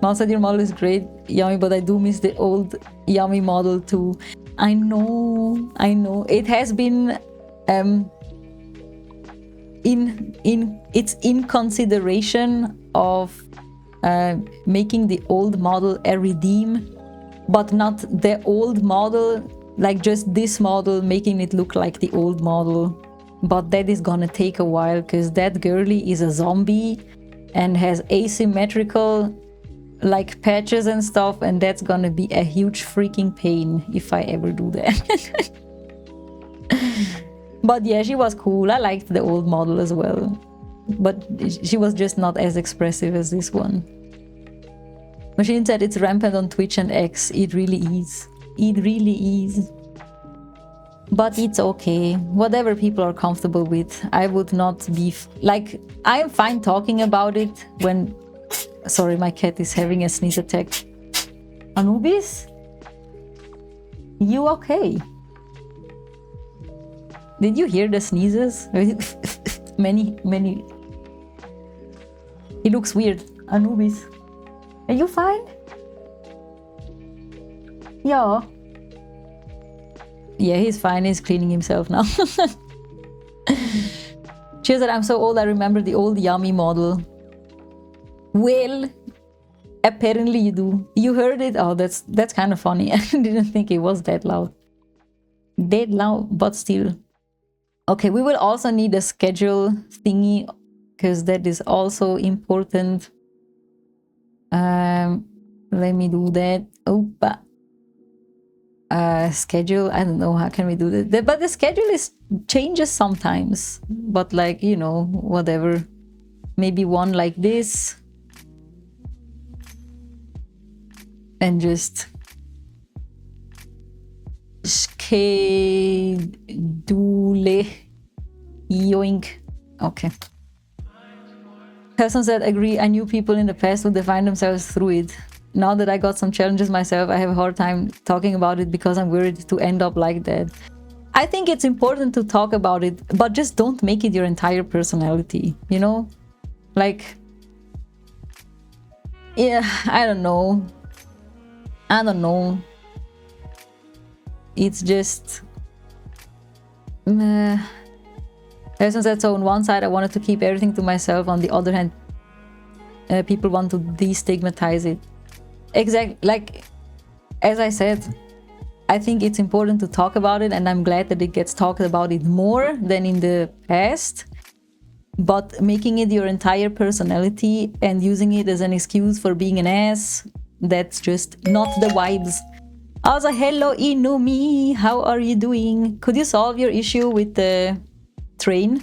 S1: Mom said your model is great, Yummy, but I do miss the old Yummy model too. I know. It has been it's in consideration of making the old model a redeem, but not the old model, like just this model, making it look like the old model. But that is gonna take a while, because that girly is a zombie and has asymmetrical like patches and stuff, and that's gonna be a huge freaking pain if I ever do that. But yeah, she was cool. I liked the old model as well, but she was just not as expressive as this one. Machine said it's rampant on Twitch and X. It really is. It really is. But it's okay. Whatever people are comfortable with. I would not be... like, I'm fine talking about it when... Sorry, my cat is having a sneeze attack. Anubis? You okay? Did you hear the sneezes? many. He looks weird. Anubis. Are you fine? Yeah. Yeah, he's fine. He's cleaning himself now. She said, I'm so old, I remember the old Yummy model. Well, apparently you do. You heard it? Oh, that's kind of funny. I didn't think it was that loud. That loud, but still. Okay, we will also need a schedule thingy, because that is also important. Let me do that. Opa. Schedule, I don't know, how can we do that? But the schedule changes sometimes, but like, you know, whatever. Maybe one like this, and just schedule, yoink. Okay. Person said, agree, I knew people in the past who define themselves through it. Now that I got some challenges myself, I have a hard time talking about it because I'm worried to end up like that. I think it's important to talk about it, but just don't make it your entire personality, you know? Like, yeah, I don't know. It's just... Person said, so on one side I wanted to keep everything to myself, on the other hand, people want to destigmatize it. Exactly, like, as I said, I think it's important to talk about it, and I'm glad that it gets talked about it more than in the past. But making it your entire personality and using it as an excuse for being an ass, that's just not the vibes. Also, hello Inumi, how are you doing? Could you solve your issue with the train?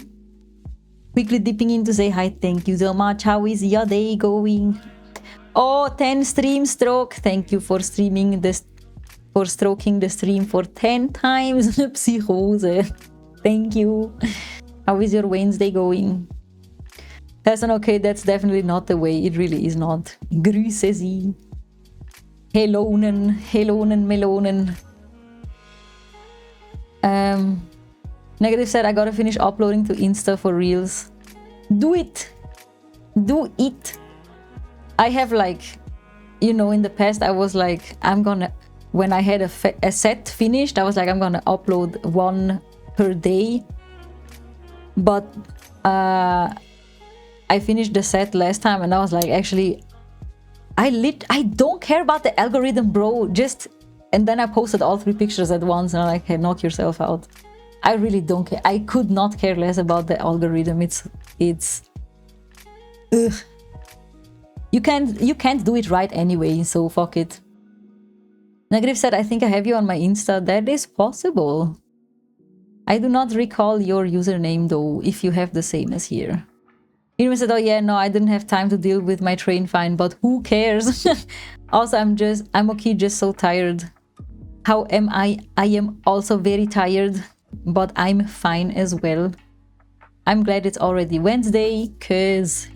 S1: Quickly dipping in to say hi, thank you so much. How is your day going? Oh, 10 stream stroke. Thank you for streaming this, for stroking the stream for 10 times. Psychose. Thank you. How is your Wednesday going? Person, okay, that's definitely not the way. It really is not. Grüße Sie. Helonen, Melonen. Negative said, I gotta finish uploading to Insta for reels. Do it. Do it. I have, like, you know, in the past I was like, I'm gonna, when I had a set finished, I was like, I'm gonna upload one per day. But I finished the set last time and I was like, actually, I don't care about the algorithm, bro. Just, and then I posted all 3 pictures at once and I'm like, hey, knock yourself out. I really don't care. I could not care less about the algorithm. It's ugh. You can't do it right anyway, so fuck it. Negative said, I think I have you on my Insta. That is possible. I do not recall your username though, if you have the same as here. Irma said, oh yeah, no, I didn't have time to deal with my train fine, but who cares? Also, I'm okay, just so tired. How am I? I am also very tired, but I'm fine as well. I'm glad it's already Wednesday, cause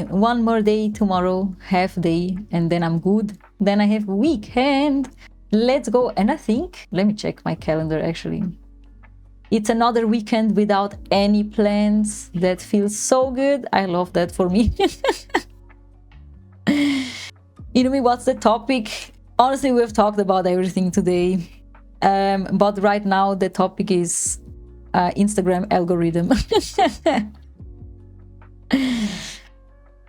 S1: one more day tomorrow, half day, and then I'm good. Then I have weekend. Let's go. And I think, let me check my calendar actually. It's another weekend without any plans. That feels so good. I love that for me. You know me, what's the topic? Honestly, we've talked about everything today. But right now the topic is Instagram algorithm.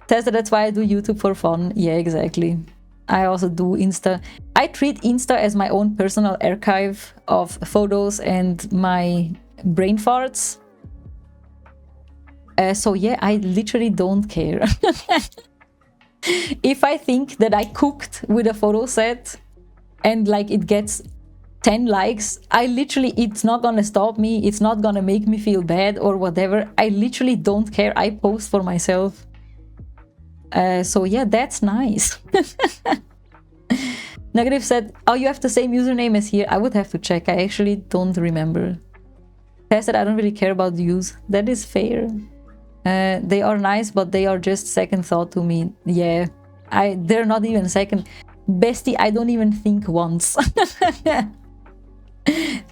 S1: Tessa, that's why I do YouTube for fun. Yeah, exactly. I also do Insta. I treat Insta as my own personal archive of photos and my brain farts. So yeah, I literally don't care. If I think that I cooked with a photo set and like it gets 10 likes, I literally, it's not gonna stop me, it's not gonna make me feel bad or whatever. I literally don't care. I post for myself. So yeah, that's nice. Negative said, oh, you have the same username as here. I would have to check. I actually don't remember. Tess said, I don't really care about views. That is fair. They are nice, but they are just second thought to me. Yeah, they're not even second. Bestie, I don't even think once.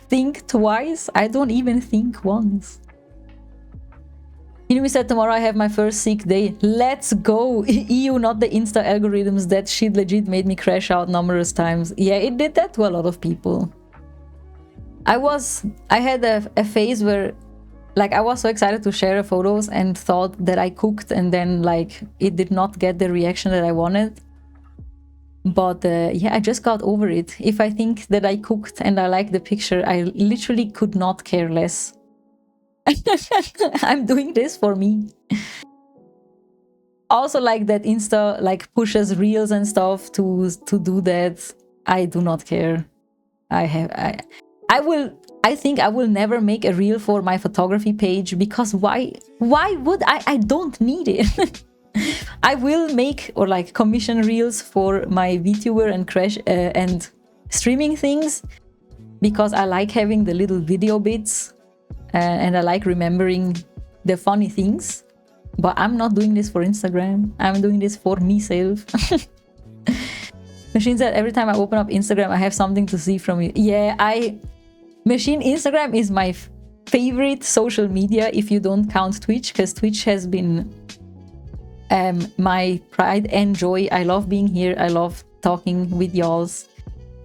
S1: Think twice? I don't even think once. Inumi said, tomorrow I have my first sick day. Let's go! EU, not the Insta algorithms. That shit legit made me crash out numerous times. Yeah, it did that to a lot of people. I had a phase where, like I was so excited to share photos and thought that I cooked, and then like it did not get the reaction that I wanted. But yeah, I just got over it. If I think that I cooked and I like the picture, I literally could not care less. I'm doing this for me. Also, like that Insta like pushes reels and stuff to do that. I do not care. I think I will never make a reel for my photography page, because why would I don't need it. I will make or like commission reels for my VTuber and crash and streaming things, because I like having the little video bits and I like remembering the funny things. But I'm not doing this for Instagram. I'm doing this for myself. Machine said, every time I open up Instagram, I have something to see from you. Yeah, Machine, Instagram is my favorite social media if you don't count Twitch, because Twitch has been my pride and joy. I love being here. I love talking with y'all.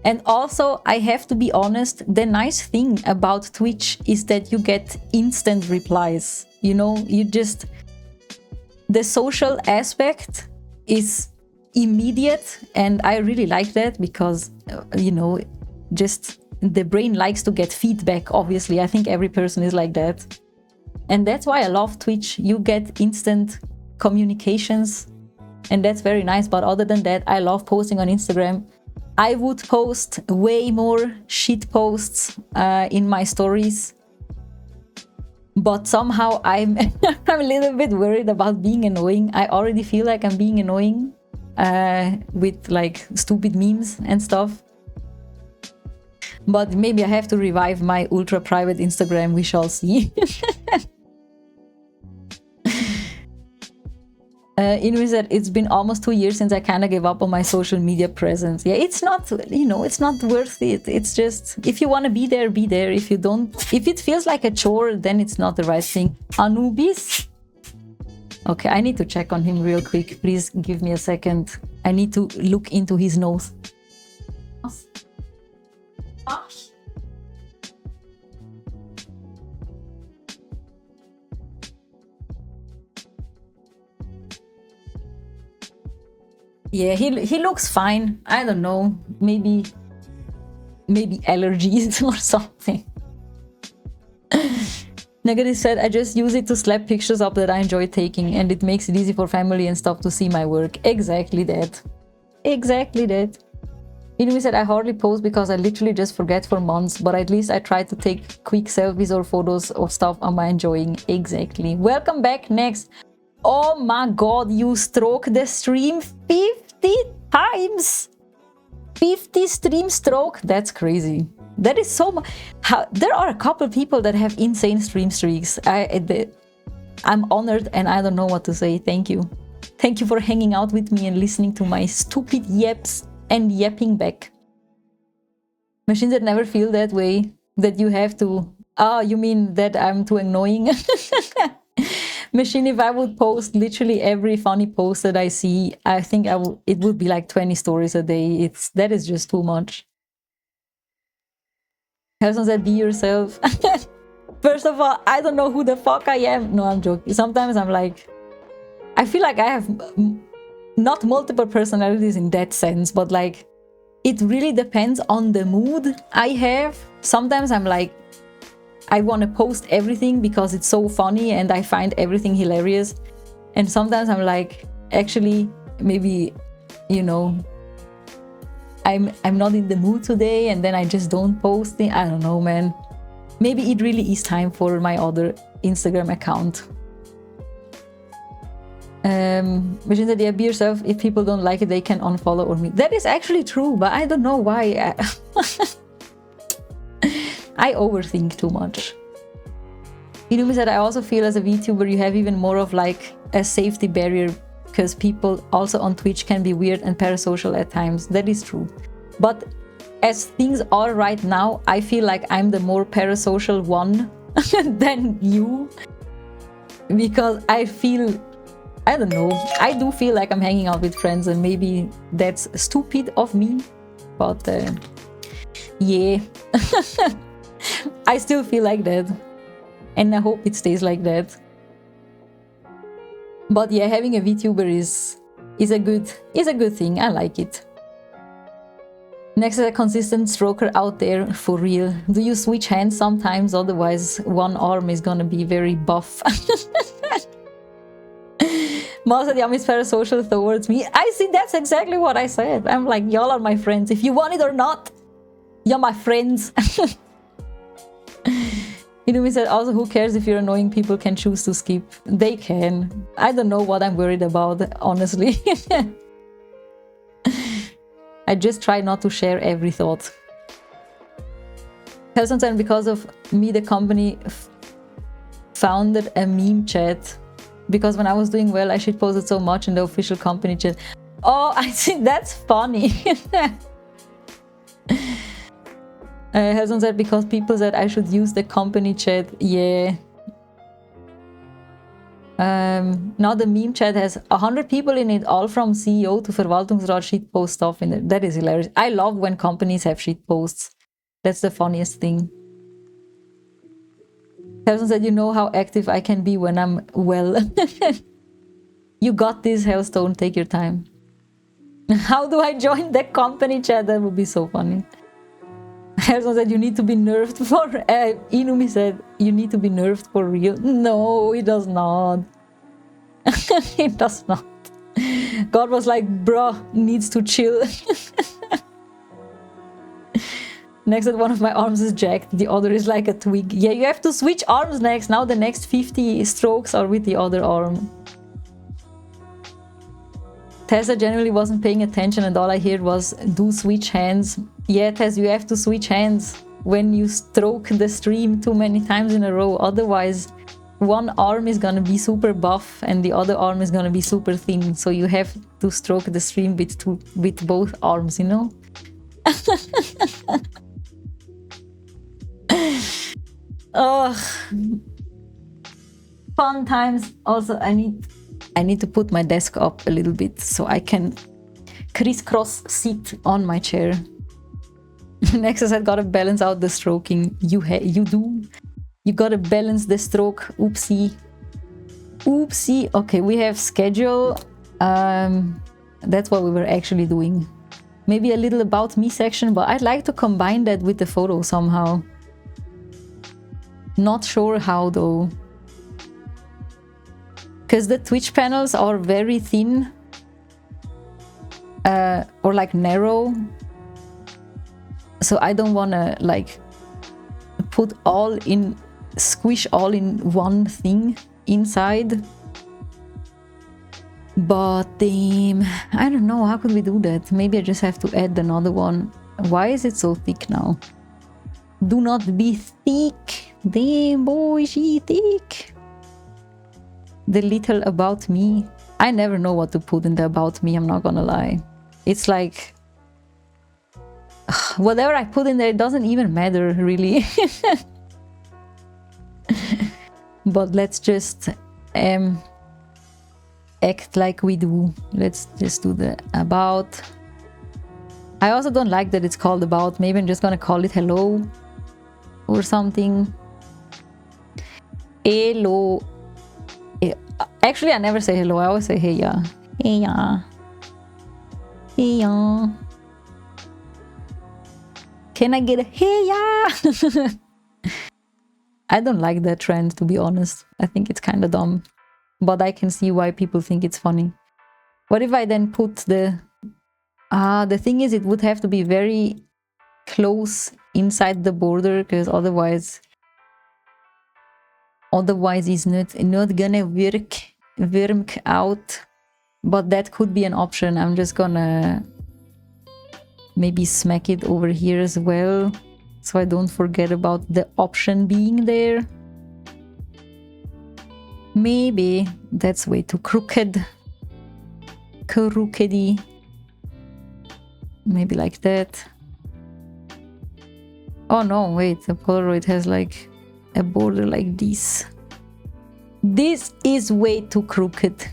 S1: And also, I have to be honest, the nice thing about Twitch is that you get instant replies. You know, the social aspect is immediate, and I really like that, because, you know, just the brain likes to get feedback, obviously. I think every person is like that. And that's why I love Twitch. You get instant communications, and that's very nice. But other than that, I love posting on Instagram. I would post way more shit posts in my stories, but somehow I'm I'm a little bit worried about being annoying. I already feel like I'm being annoying with like stupid memes and stuff. But maybe I have to revive my ultra private Instagram. We shall see. Inui said, it's been almost 2 years since I kind of gave up on my social media presence. Yeah, it's not, you know, it's not worth it. It's just, if you want to be there, be there. If you don't, if it feels like a chore, then it's not the right thing. Anubis? Okay, I need to check on him real quick. Please give me a second. I need to look into his nose. Yeah, he looks fine. I don't know, maybe allergies or something. Negative said, I just use it to slap pictures up that I enjoy taking, and it makes it easy for family and stuff to see my work. Exactly that. Exactly that. Inui said, I hardly post because I literally just forget for months, but at least I try to take quick selfies or photos of stuff I'm enjoying. Exactly. Welcome back, Next. Oh my god, you stroke the stream 50 times! 50 stream stroke? That's crazy. That is so much. There are a couple people that have insane stream streaks. I'm honored, and I don't know what to say. Thank you. Thank you for hanging out with me and listening to my stupid yaps and yapping back. Machines that never feel that way, that you have to... Ah, you mean that I'm too annoying? Machine, if I would post literally every funny post that I see, I think it would be like 20 stories a day. That is just too much. Harrison said, be yourself. First of all, I don't know who the fuck I am. No, I'm joking. Sometimes I'm like, I feel like I have not multiple personalities in that sense, but like, it really depends on the mood I have. Sometimes I'm like, I want to post everything because it's so funny and I find everything hilarious. And sometimes I'm like, actually, maybe, you know, I'm not in the mood today, and then I just don't post it. I don't know, man. Maybe it really is time for my other Instagram account. Machine said, yeah, be yourself. If people don't like it, they can unfollow or me. That is actually true, but I don't know why. I overthink too much. Inumi said, I also feel as a VTuber you have even more of like a safety barrier, because people also on Twitch can be weird and parasocial at times. That is true. But as things are right now, I feel like I'm the more parasocial one than you. Because I feel, I don't know, I do feel like I'm hanging out with friends, and maybe that's stupid of me. But yeah. I still feel like that. And I hope it stays like that. But yeah, having a VTuber is a good thing. I like it. Next is a consistent stroker out there for real. Do you switch hands sometimes? Otherwise, one arm is gonna be very buff. Most of the is parasocial towards me. I see, that's exactly what I said. I'm like, y'all are my friends. If you want it or not, you're my friends. Inumi said, also, who cares if you're annoying? People can choose to skip. They can. I don't know what I'm worried about, honestly. I just try not to share every thought. And because of me, the company founded a meme chat. Because when I was doing well, I shitposted so much in the official company chat. Oh, I think that's funny. Helson said, because people said I should use the company chat. Yeah. Now the meme chat has 100 people in it, all from CEO to Verwaltungsrat shitpost stuff in it. That is hilarious. I love when companies have shitposts. That's the funniest thing. Helson said, you know how active I can be when I'm well. You got this, Hellstone. Take your time. How do I join the company chat? That would be so funny. Helson said, you need to be nerfed for... Inumi said, you need to be nerfed for real. No, it does not. It does not. God was like, bruh, needs to chill. Next, that one of my arms is jacked, the other is like a twig. Yeah, you have to switch arms next. Now the next 50 strokes are with the other arm. Tessa generally wasn't paying attention and all I heard was, do switch hands. Yeah, Tess, you have to switch hands when you stroke the stream too many times in a row. Otherwise, one arm is gonna be super buff and the other arm is gonna be super thin. So you have to stroke the stream with both arms, you know? Ugh. Fun times. Also, I need to put my desk up a little bit so I can crisscross sit on my chair. Next, I said, gotta balance out the stroking. You do. You gotta balance the stroke. Oopsie. Oopsie. Okay, we have schedule. That's what we were actually doing. Maybe a little about me section, but I'd like to combine that with the photo somehow. Not sure how though. Because the Twitch panels are very thin. Or like narrow. So I don't want to like squish all in one thing inside. But I don't know, how could we do that? Maybe I just have to add another one. Why is it so thick now? Do not be thick. Damn boy, she thick. The little about me. I never know what to put in the about me, I'm not gonna lie. It's like whatever I put in there, it doesn't even matter really. But let's just act like we do. Let's just do the about. I also don't like that it's called about. Maybe I'm just gonna call it hello or something. Hello. Actually, I never say hello. I always say hey ya. Hey ya. Hey ya. Can I get a hey ya? I don't like that trend, to be honest. I think it's kind of dumb. But I can see why people think it's funny. What if I then put the thing is, it would have to be very close inside the border, because otherwise it's not gonna work out. But that could be an option. I'm just gonna maybe smack it over here as well, so I don't forget about the option being there. Maybe that's way too crookedy. Maybe like that. Oh no, wait, the Polaroid has like a border like this. This is way too crooked.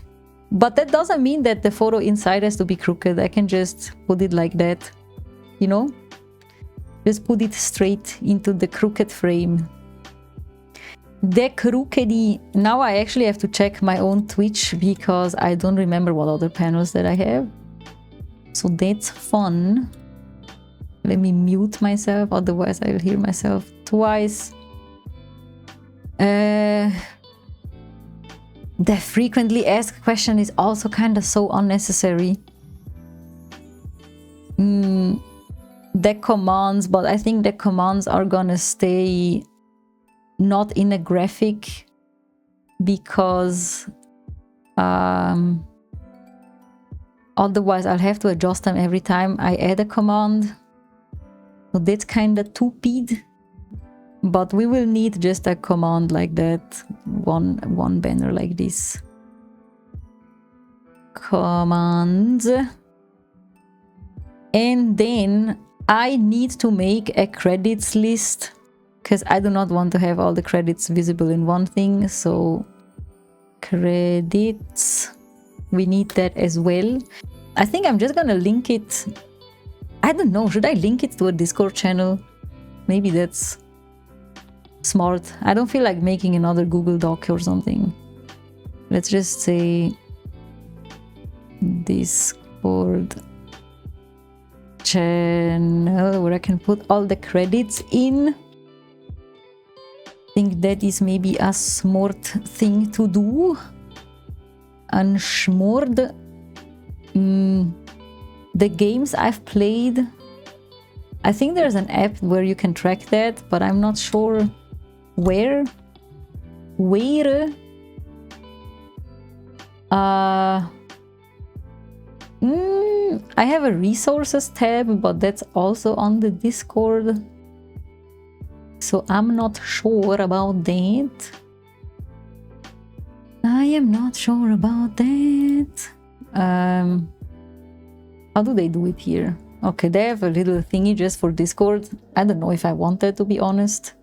S1: But that doesn't mean that the photo inside has to be crooked. I can just put it like that, you know? Just put it straight into the crooked frame. De Crookedy. Now I actually have to check my own Twitch because I don't remember what other panels that I have. So that's fun. Let me mute myself, otherwise I'll hear myself twice. The frequently asked question is also kind of so unnecessary. The commands, but I think the commands are gonna stay not in a graphic because otherwise I'll have to adjust them every time I add a command. So that's kind of stupid, but we will need just a command like that, one banner like this. Commands. And then I need to make a credits list because I do not want to have all the credits visible in one thing. So credits, we need that as well. I think I'm just gonna link it. I don't know, should I link it to a Discord channel? Maybe that's smart. I don't feel like making another Google Doc or something. Let's just say Discord channel where I can put all the credits in. I think that is maybe a smart thing to do. And smart. The games I've played, I think there's an app where you can track that, but I'm not sure where. I have a resources tab, but that's also on the Discord. So I'm not sure about that. I am not sure about that. How do they do it here? Okay, they have a little thingy just for Discord. I don't know if I want that, to be honest.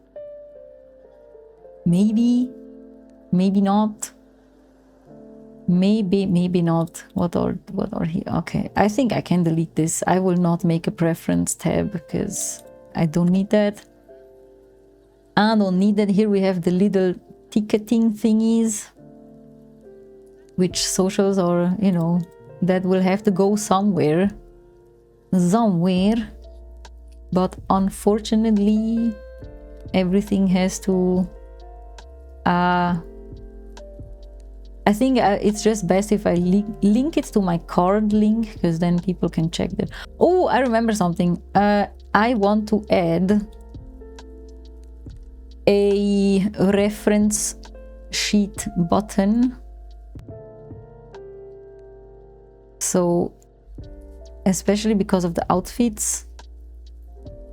S1: Maybe. Maybe not. Maybe not. What are here? Okay, I think I can delete this. I will not make a preference tab because I don't need that. I don't need that. Here we have the little ticketing thingies, which socials are, you know, that will have to go somewhere. But unfortunately, everything has to I think it's just best if I link it to my card link, because then people can check that. Oh, I remember something. I want to add a reference sheet button. So, especially because of the outfits,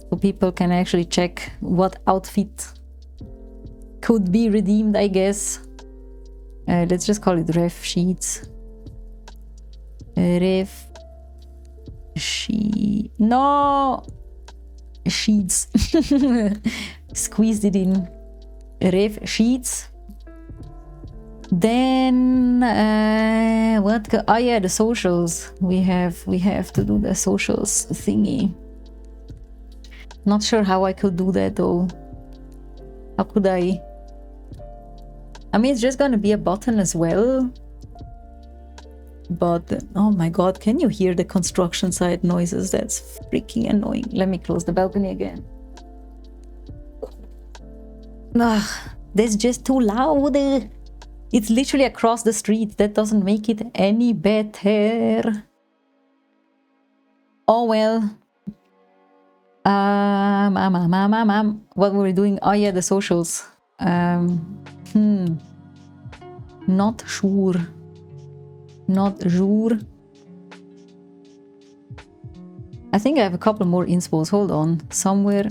S1: so people can actually check what outfit could be redeemed, I guess. Let's just call it ref sheets. Ref sheet. No! Sheets. Squeezed it in. Ref sheets. Then what? Oh yeah, the socials. We have to do the socials thingy. Not sure how I could do that though. How could I? I mean, it's just gonna be a button as well. But oh my god, can you hear the construction site noises? That's freaking annoying. Let me close the balcony again. Ugh, that's just too loud. It's literally across the street. That doesn't make it any better. Oh well. What were we doing? Oh yeah, the socials. Not sure. I think I have a couple more inspos. Hold on. Somewhere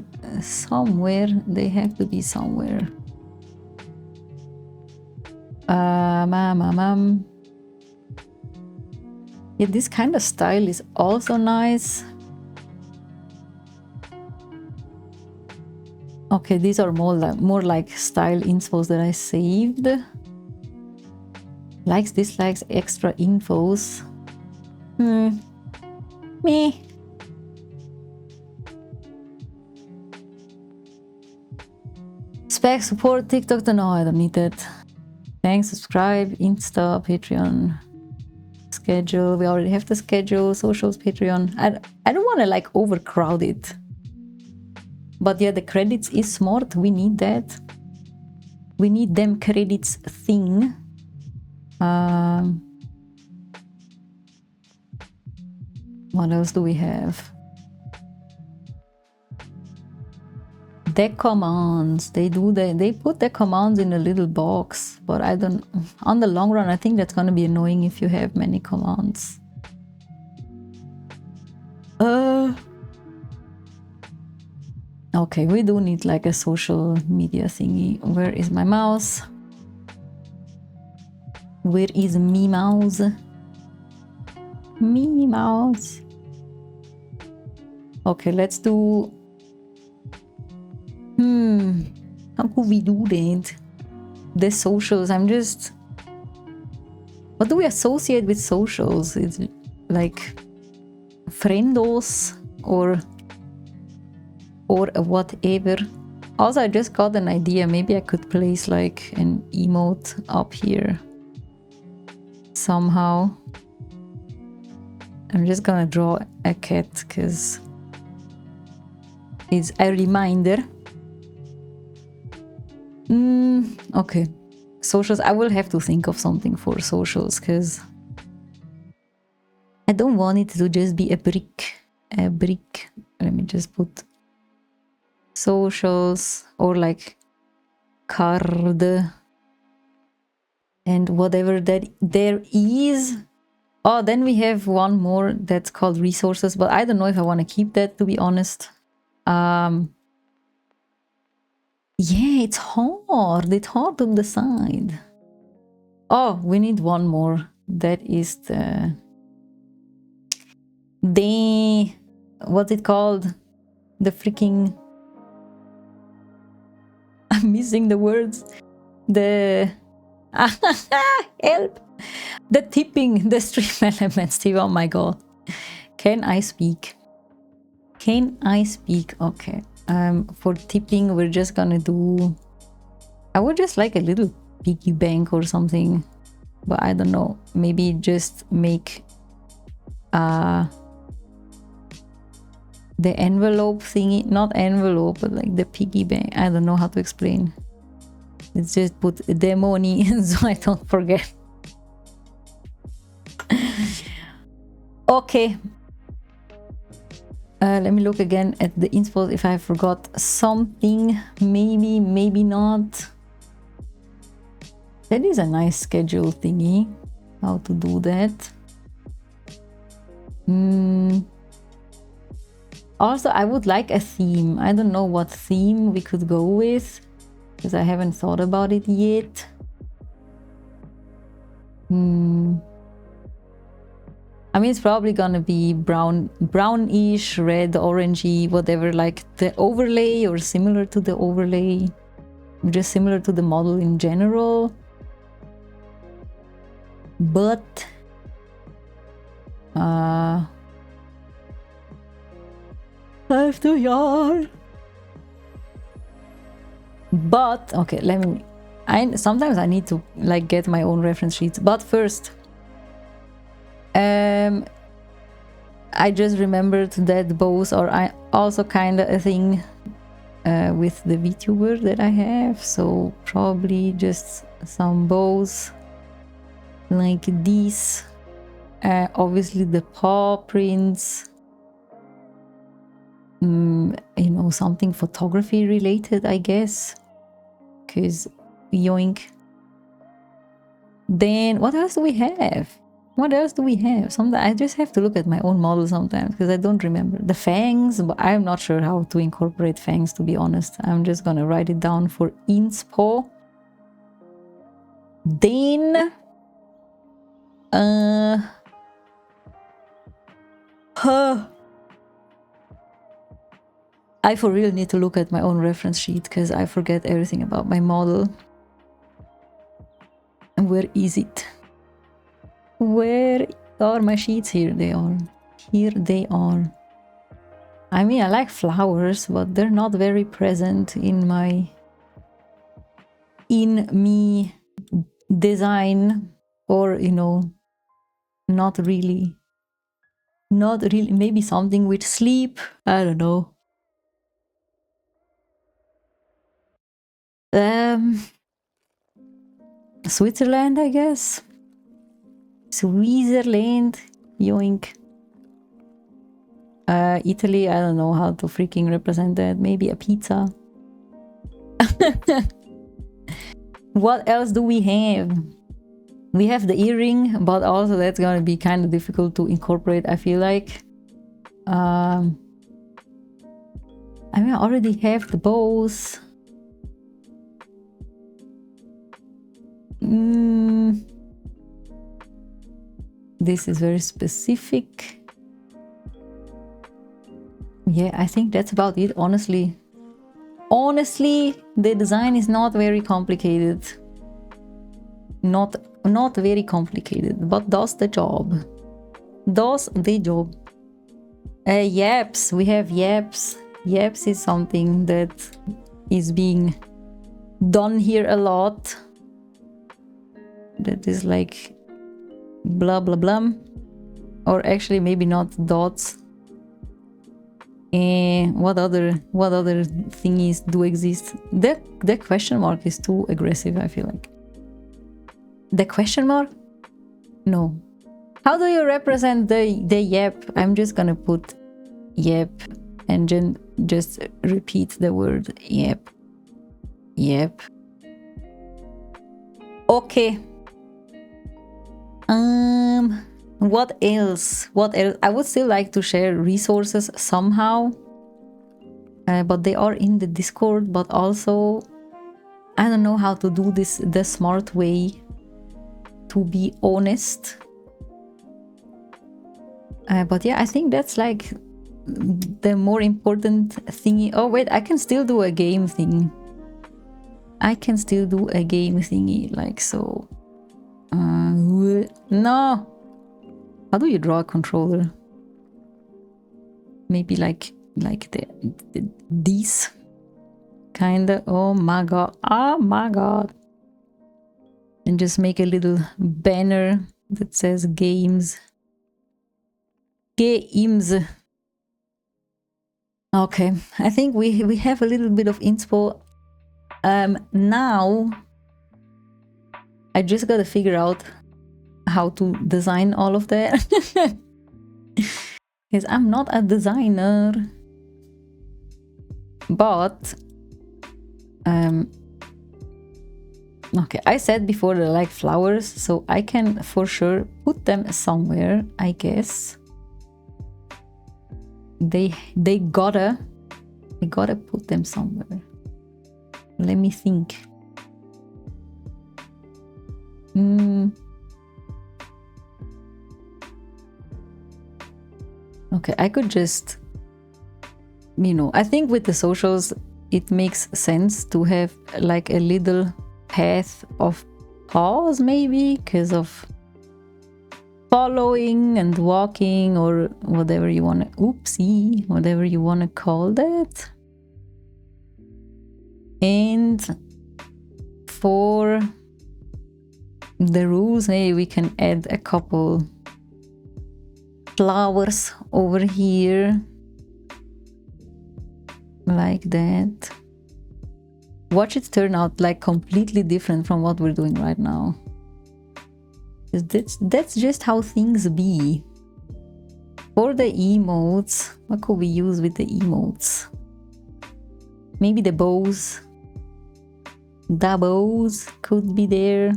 S1: they have to be somewhere. Yeah, this kind of style is also nice. Okay, these are more like style infos that I saved. Likes, dislikes, extra infos. Me. Spec support, TikTok, no, I don't need that. Thanks, subscribe, Insta, Patreon, schedule. We already have the schedule, socials, Patreon. I don't want to like overcrowd it. But yeah, the credits is smart. We need that. We need them credits thing. What else do we have? The commands. They put the commands in a little box, but I don't. On the long run, I think that's gonna be annoying if you have many commands. Okay, we do need like a social media thingy. Where is my mouse? Where is me mouse? Me mouse. Okay, let's do. How could we do that? The socials. I'm just. What do we associate with socials? It's like friendos or whatever. Also, I just got an idea. Maybe I could place like an emote up here somehow. I'm just gonna draw a cat because it's a reminder. Okay, socials. I will have to think of something for socials because I don't want it to just be a brick. Let me just put socials or like card and whatever that there is. Oh, then we have one more that's called resources, but I don't know if I want to keep that, to be honest. Yeah, it's hard. It's hard to decide. Oh, we need one more. That is the what's it called? The freaking. I'm missing the words. The help. The tipping, the stream elements, Steve. Oh my god. Can I speak? Can I speak? Okay. For tipping, we're just gonna do. I would just like a little piggy bank or something, but I don't know. Maybe just make the envelope thingy, not envelope, but like the piggy bank. I don't know how to explain. Let's just put the money so I don't forget. Okay. Let me look again at the inspo if I forgot something. Maybe, maybe not. That is a nice schedule thingy. How to do that. Also, I would like a theme. I don't know what theme we could go with because I haven't thought about it yet. I mean, it's probably gonna be brownish, red, orangey, whatever, like the overlay or similar to the overlay, just similar to the model in general. But I have to yawn. But okay, sometimes I need to like get my own reference sheets. But first, I just remembered that bows are also kind of a thing with the VTuber that I have. So probably just some bows like these. Obviously the paw prints. You know, something photography related, I guess. Because yoink. Then what else do we have? What else do we have? Sometimes I just have to look at my own model sometimes because I don't remember. The fangs, but I'm not sure how to incorporate fangs, to be honest. I'm just gonna write it down for inspo. Then I for real need to look at my own reference sheet because I forget everything about my model. And where is it? Where are my sheets? Here they are. Here they are. I mean, I like flowers, but they're not very present in my in me design, or you know, not really, maybe something with sleep, I don't know. Switzerland, I guess. Switzerland, yoink. Italy, I don't know how to freaking represent that. Maybe a pizza. What else do we have? We have the earring, but also that's gonna be kind of difficult to incorporate, I feel like. I mean, I already have the bows. This is very specific. Yeah, I think that's about it, honestly. Honestly, the design is not very complicated. Not very complicated, but does the job. Does the job. Yaps, we have yaps. Yaps is something that is being done here a lot. That is like blah blah blah. Or actually maybe not dots. What other thingies do exist? The question mark is too aggressive, I feel like. The question mark? No. How do you represent the yep? I'm just gonna put yep and then just repeat the word yep. Yep. Okay. What else? What else? I would still like to share resources somehow. But they are in the Discord, but also I don't know how to do this the smart way, to be honest. But yeah, I think that's like the more important thingy. Oh wait, I can still do a game thing. I can still do a game thingy, like so. No. How do you draw a controller? Maybe like these kinda. Oh my god. Oh my god. And just make a little banner that says games. Games. Okay, I think we have a little bit of inspo. Now I just gotta figure out how to design all of that. Because I'm not a designer. But okay, I said before they like flowers, so I can for sure put them somewhere, I guess. They gotta put them somewhere. Let me think. Okay, I could just, you know, I think with the socials it makes sense to have like a little path of pause, maybe because of following and walking or whatever you want to, whatever you want to call that. And for the rules, maybe we can add a couple flowers over here like that. Watch it turn out like completely different from what we're doing right now. That's just how things be. For the emotes, what could we use with the emotes? Maybe the bows. The bows could be there.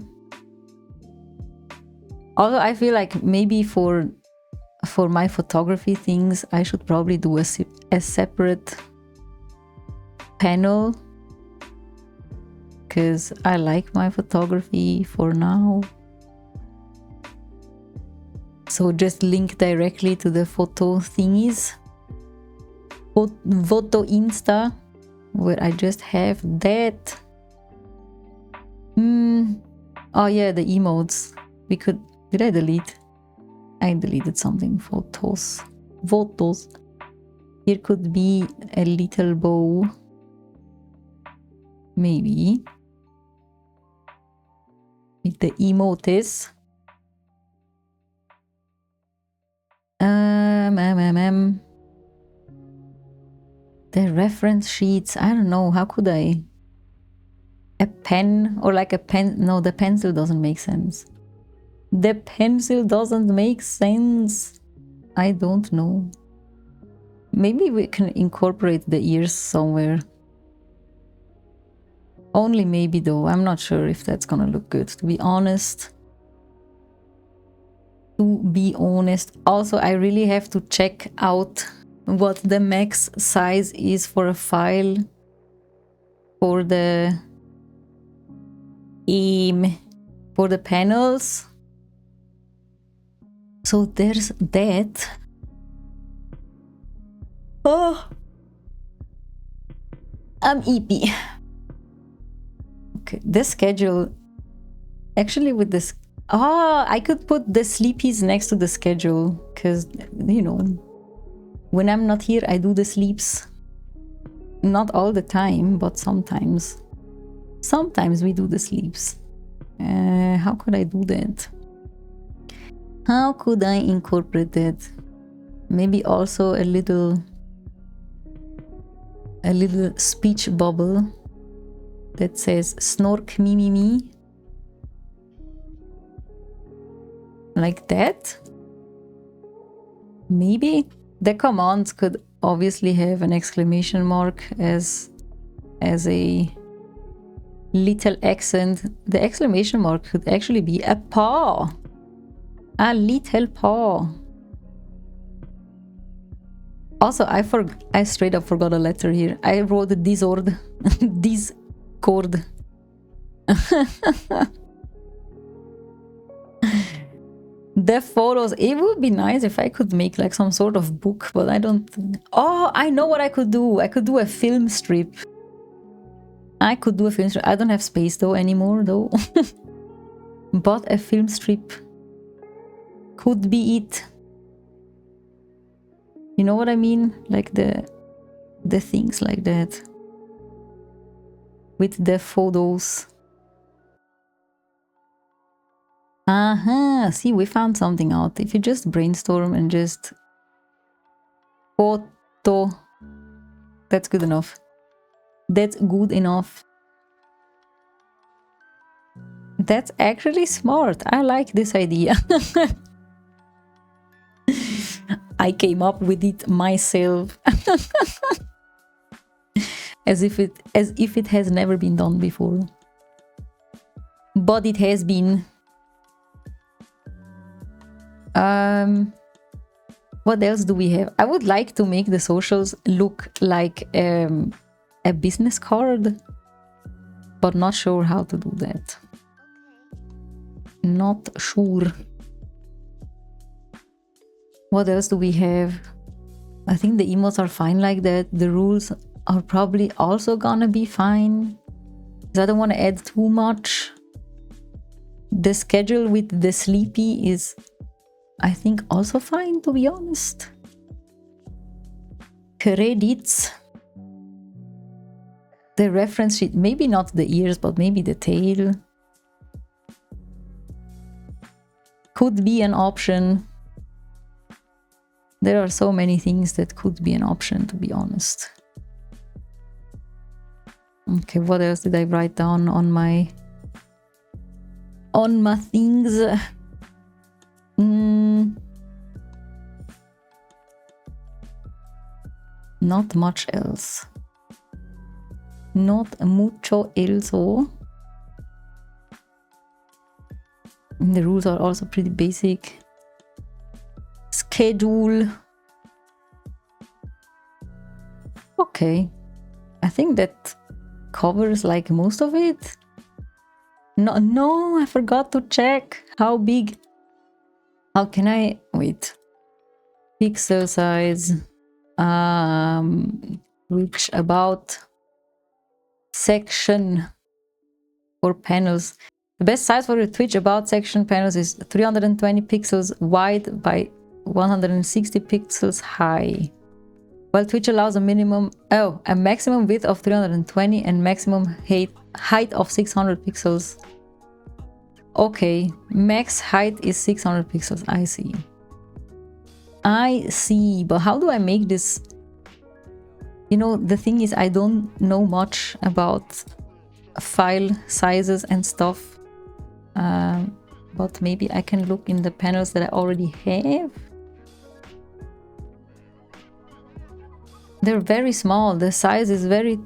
S1: Although I feel like maybe for my photography things, I should probably do a separate panel, because I like my photography for now. So just link directly to the photo thingies. Photo Insta, where I just have that. Oh yeah, the emotes. We could. Did I delete? I deleted something. Photos. Here could be a little bow. Maybe. the emote is. The reference sheets, I don't know, how could I? A pen or like a pen? No, the pencil doesn't make sense. The pencil doesn't make sense. I don't know. Maybe we can incorporate the ears somewhere. Only maybe though, I'm not sure if that's gonna look good, to be honest. Also, I really have to check out what the max size is for a file for the panels. So there's that. Oh, I'm EP. Okay, the schedule. Actually, with this, I could put the sleepies next to the schedule, because, you know, when I'm not here, I do the sleeps. Not all the time, but sometimes. Sometimes we do the sleeps. How could I do that? How could I incorporate that? Maybe also a little speech bubble that says snork me me me. Like that? Maybe? The commands could obviously have an exclamation mark as a little accent. The exclamation mark could actually be a paw. A little paw. Also, I straight up forgot a letter here. I wrote Discord. Discord. The photos. It would be nice if I could make like some sort of book, but I don't. Oh, I know what I could do. I could do a film strip. I don't have space though anymore though. But a film strip could be it. You know what I mean? Like the things like that. With the photos. See, we found something out. If you just brainstorm and just photo, that's good enough. That's good enough. That's actually smart. I like this idea. I came up with it myself. as if it has never been done before. But it has been. What else do we have? I would like to make the socials look like a business card, but not sure how to do that. Not sure. What else do we have? I think the emotes are fine like that. The rules are probably also gonna be fine, because I don't want to add too much. The schedule with the sleepy is, I think, also fine, to be honest. Credits. The reference sheet, maybe not the ears, but maybe the tail. Could be an option. There are so many things that could be an option, to be honest. Okay, what else did I write down on my things? Not much else. Not mucho else. The rules are also pretty basic. Schedule. Okay. I think that covers like most of it. No, I forgot to check how big. How can I wait? Pixel size. Reach about section for panels. The best size for a Twitch about section panels is 320 pixels wide by 160 pixels high. While Twitch allows a maximum width of 320 and maximum height of 600 pixels. Okay, max height is 600 pixels. I see. I see, but how do I make this? You know, the thing is, I don't know much about file sizes and stuff. But maybe I can look in the panels that I already have. They're very small. The size is very,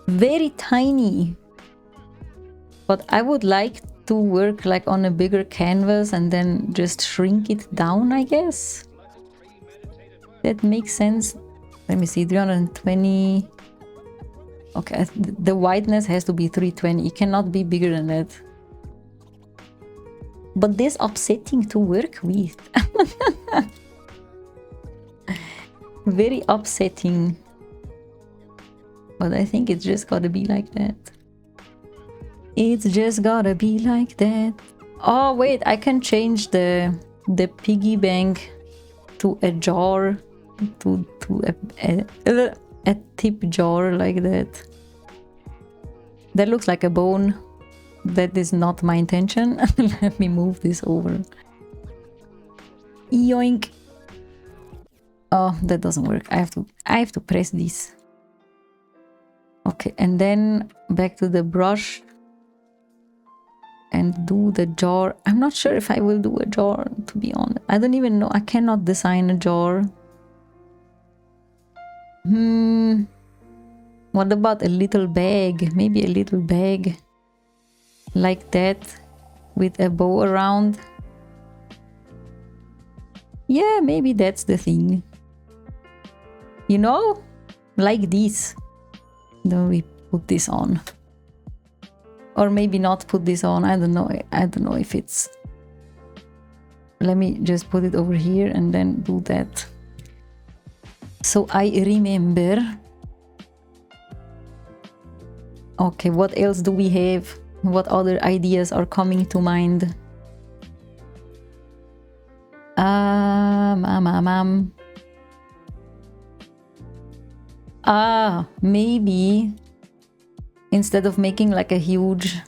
S1: very tiny. But I would like to work like on a bigger canvas and then just shrink it down, I guess. That makes sense. Let me see, 320. Okay, the whiteness has to be 320. It cannot be bigger than that. But this upsetting to work with. Very upsetting. But I think it's just gotta be like that. It's just gotta be like that. Oh wait, I can change the piggy bank to a jar, to a tip jar like that. That looks like a bone. That is not my intention. Let me move this over. Yoink. Oh, that doesn't work. I have to press this. Okay, and then back to the brush and do the jar. I'm not sure if I will do a jar, to be honest. I don't even know. I cannot design a jar. What about a little bag? Maybe a little bag like that with a bow around. Yeah, maybe that's the thing. You know, like this. Then we put this on. Or maybe not put this on. I don't know. I don't know if it's... Let me just put it over here and then do that. So I remember. Okay, what else do we have? What other ideas are coming to mind? Maybe instead of making like a huge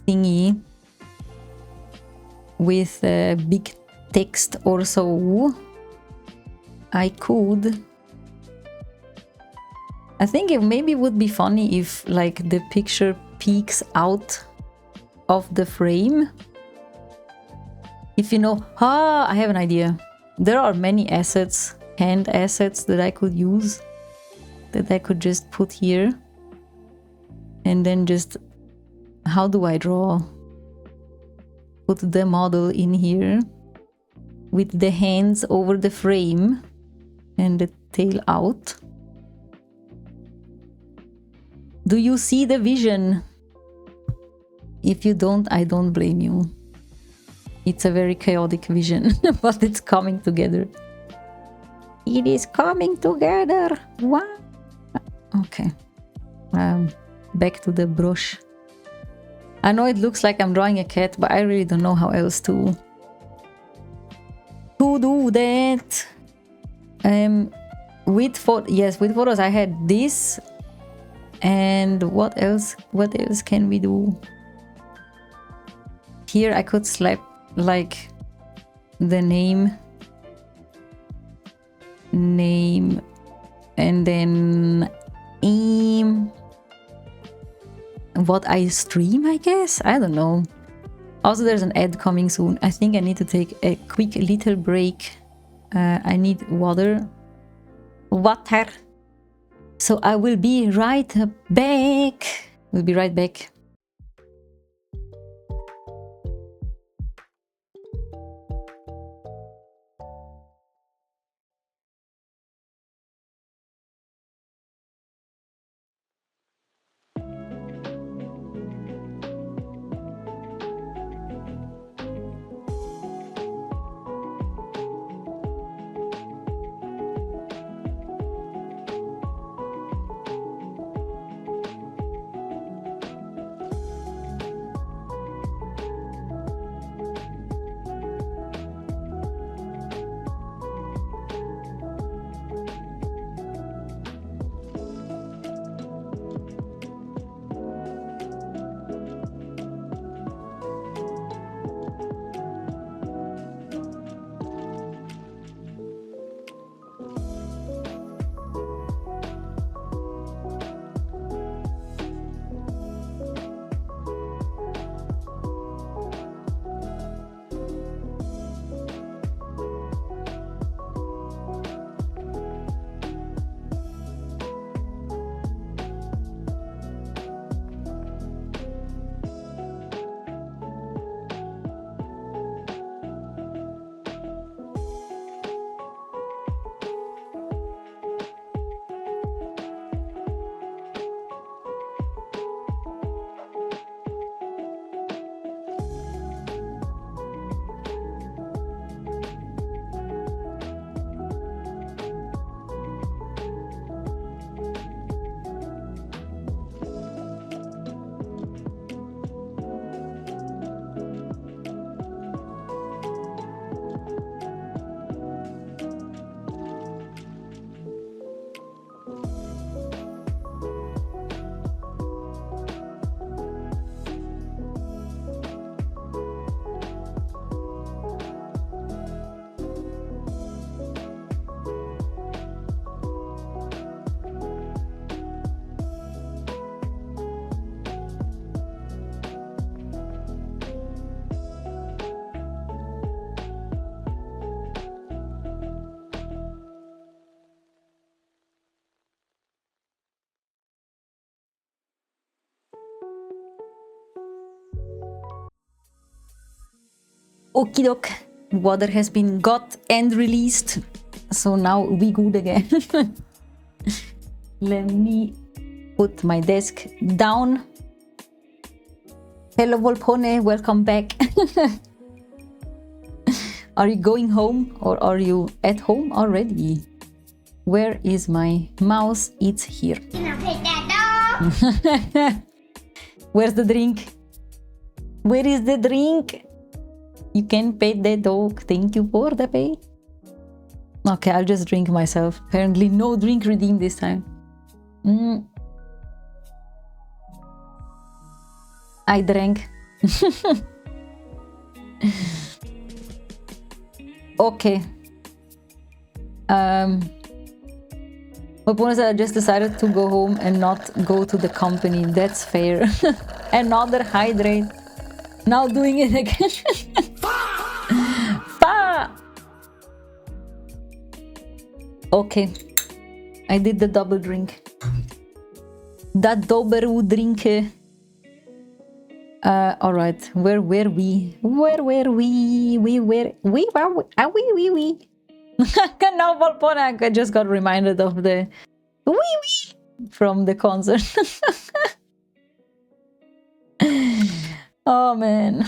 S1: thingy with a big text or so, I could... I think it maybe would be funny if like the picture peeks out of the frame. If you know, I have an idea. There are many assets, hand assets that I could use, that I could just put here. And then just, how do I draw? Put the model in here with the hands over the frame and the tail out. Do you see the vision? If you don't, I don't blame you. It's a very chaotic vision, but it's coming together. It is coming together. What? Okay. Back to the brush. I know it looks like I'm drawing a cat, but I really don't know how else to do that. With photos I had this. And what else can we do? Here I could slap like the name and then what I stream, I guess. I don't know. Also, there's an ad coming soon. I think I need to take a quick little break. I need water. So I will be right back. We'll be right back. Okie doke. Water has been got and released. So now we good again. Let me put my desk down. Hello Volpone, welcome back. Are you going home or are you at home already? Where is my mouse? It's here.
S2: Can I pet that dog?
S1: Where's the drink? Where is the drink? You can pet the dog. Thank you for the pet. Okay, I'll just drink myself. Apparently no drink redeemed this time. I drank. Okay. But I just decided to go home and not go to the company. That's fair. Another hydrate. Now doing it again. Okay. I did the double drink. That double drink. All right. Where were we? Where were we? We. Now Volpona, I just got reminded of the wee from the concert. Oh man.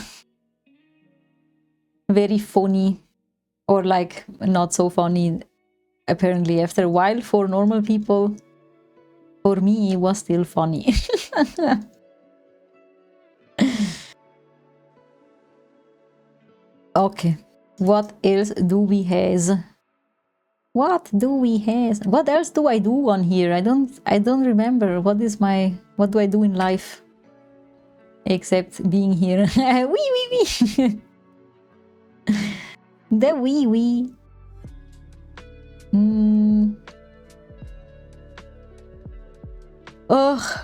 S1: Very funny. Or like not so funny. Apparently after a while for normal people. For me it was still funny. Okay. What else do we have? What do we have? What else do I do on here? I don't remember. What do I do in life? Except being here. Wee. The wee. Ugh.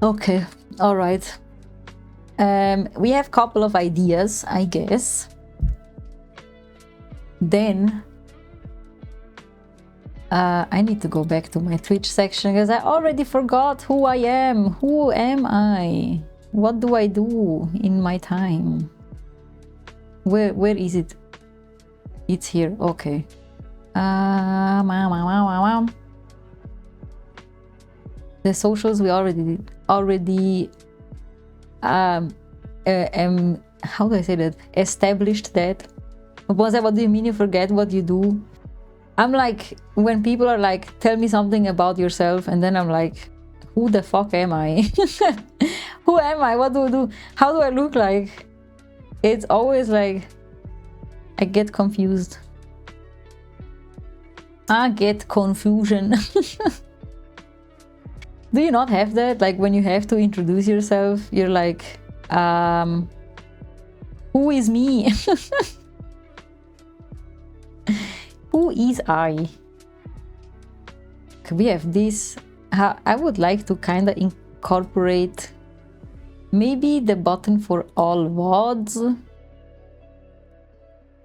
S1: Okay. All right. We have a couple of ideas, I guess. Then I need to go back to my Twitch section because I already forgot who I am. Who am I? What do I do in my time? Where is it? It's here. Okay. The socials we already how do I say that? Established that. What do you mean you forget what you do? I'm like, when people are like, tell me something about yourself, and then I'm like, who the fuck am I? Who am I? What do I do? How do I look like? It's always like, I get confused. I get confusion. Do you not have that? Like when you have to introduce yourself, you're like, who is me? Who is I? We have this. I would like to kind of incorporate maybe the button for all VODs.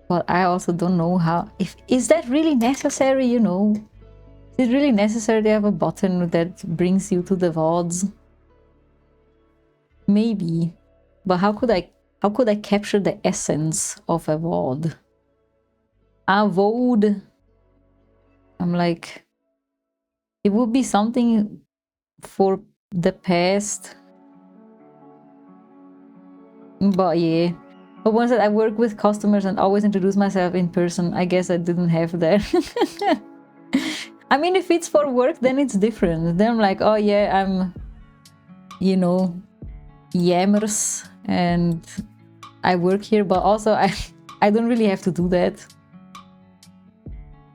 S1: But I also don't know how. Is that really necessary, you know? Is it really necessary to have a button that brings you to the VODs? Maybe. But how could I capture the essence of a VOD? A VOD. I'm like, it would be something for the past. But yeah. But once that I work with customers and always introduce myself in person, I guess I didn't have that. I mean, if it's for work, then it's different. Then I'm like, oh yeah, I'm, you know, Yammers and I work here, but also I don't really have to do that.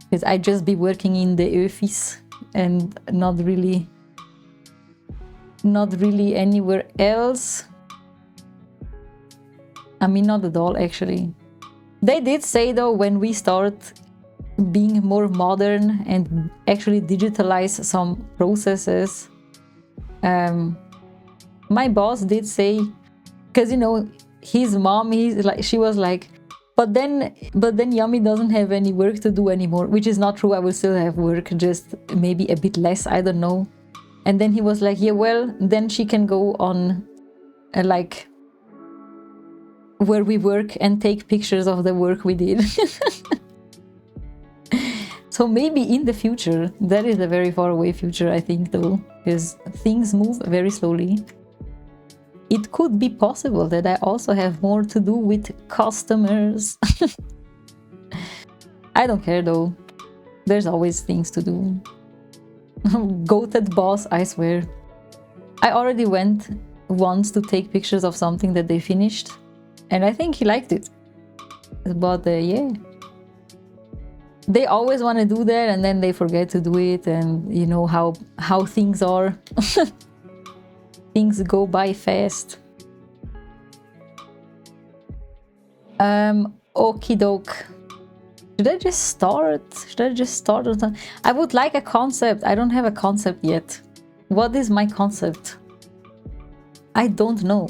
S1: Because I just be working in the office and not really anywhere else. I mean, not at all, actually. They did say, though, when we start being more modern and actually digitalize some processes, my boss did say, because, you know, his mom, she was like, but then Yummy doesn't have any work to do anymore, which is not true. I will still have work, just maybe a bit less, I don't know. And then he was like, yeah, well, then she can go on like where we work and take pictures of the work we did. So maybe in the future, that is a very far away future, I think, though, because things move very slowly. It could be possible that I also have more to do with customers. I don't care, though. There's always things to do. Goated boss, I swear. I already went once to take pictures of something that they finished, and I think he liked it. But yeah. They always want to do that and then they forget to do it, and you know how things are. Things go by fast. Okie doke. Should I just start? I would like a concept. I don't have a concept yet. What is my concept? I don't know.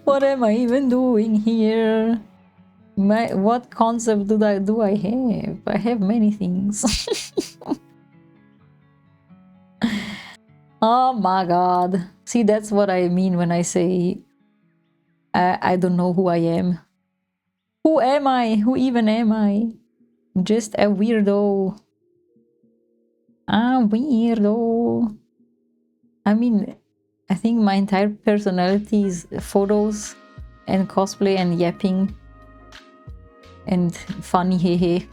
S1: What am I even doing here? What concept do I have? I have many things. Oh my god. See, that's what I mean when I say I don't know who I am. Who am I? Who even am I? Just a weirdo. A weirdo. I mean, I think my entire personality is photos and cosplay and yapping and funny hehe.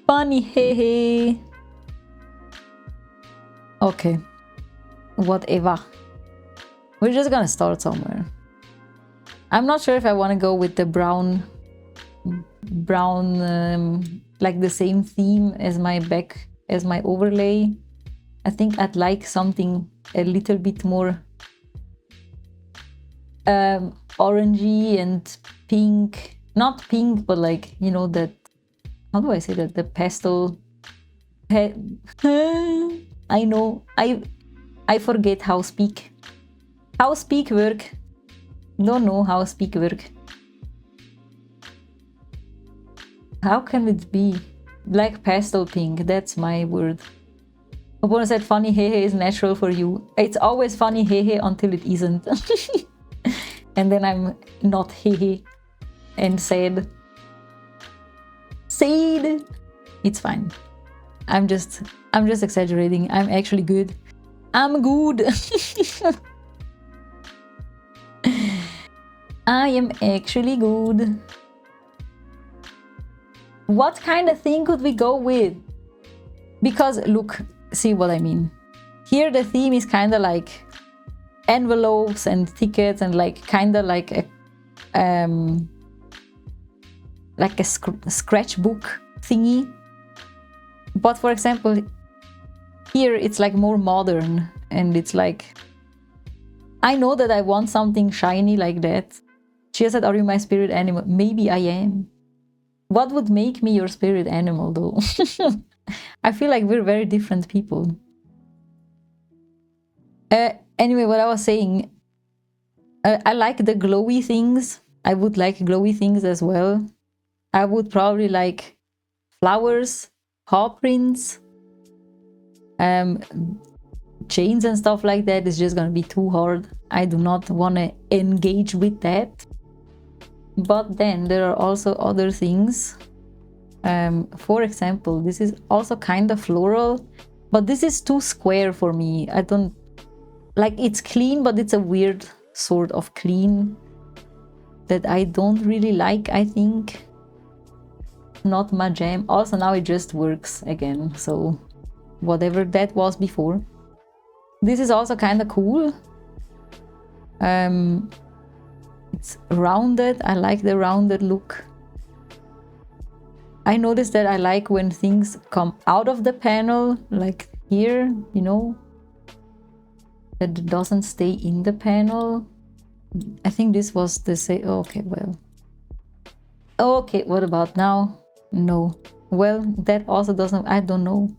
S1: Funny hehe. Okay. Whatever. We're just gonna start somewhere. I'm not sure if I want to go with the brown, like the same theme as my overlay. I think I'd like something a little bit more orangey and pink. Not pink, but like, you know, that, how do I say that? The pastel. I know. I forget how speak work. Don't know how speak work. How can it be? Black pastel pink, that's my word. Opponent said funny hehe is natural for you. It's always funny hehe until it isn't. And then I'm not hehe and sad. Sad. It's fine. I'm just exaggerating. I'm actually good. I'm good. I am actually good. What kind of thing could we go with? Because look, see what I mean. Here the theme is kind of like envelopes and tickets and like kind of like a scratchbook thingy. But for example, here it's like more modern, and it's like, I know that I want something shiny like that. She said, are you my spirit animal? Maybe I am. What would make me your spirit animal though? I feel like we're very different people. Anyway, what I was saying, I like the glowy things. I would like glowy things as well. I would probably like flowers, paw prints, chains and stuff like that is just gonna be too hard. I do not want to engage with that. But then there are also other things. For example, this is also kind of floral, but this is too square for me. I don't like, it's clean, but it's a weird sort of clean that I don't really like, I think. Not my jam. Also now it just works again, so whatever that was before. This is also kind of cool. It's rounded. I like the rounded look. I noticed that I like when things come out of the panel, like here, you know, that it doesn't stay in the panel. I think this was the same. Okay, well. Okay, what about now? No. Well, that also doesn't, I don't know.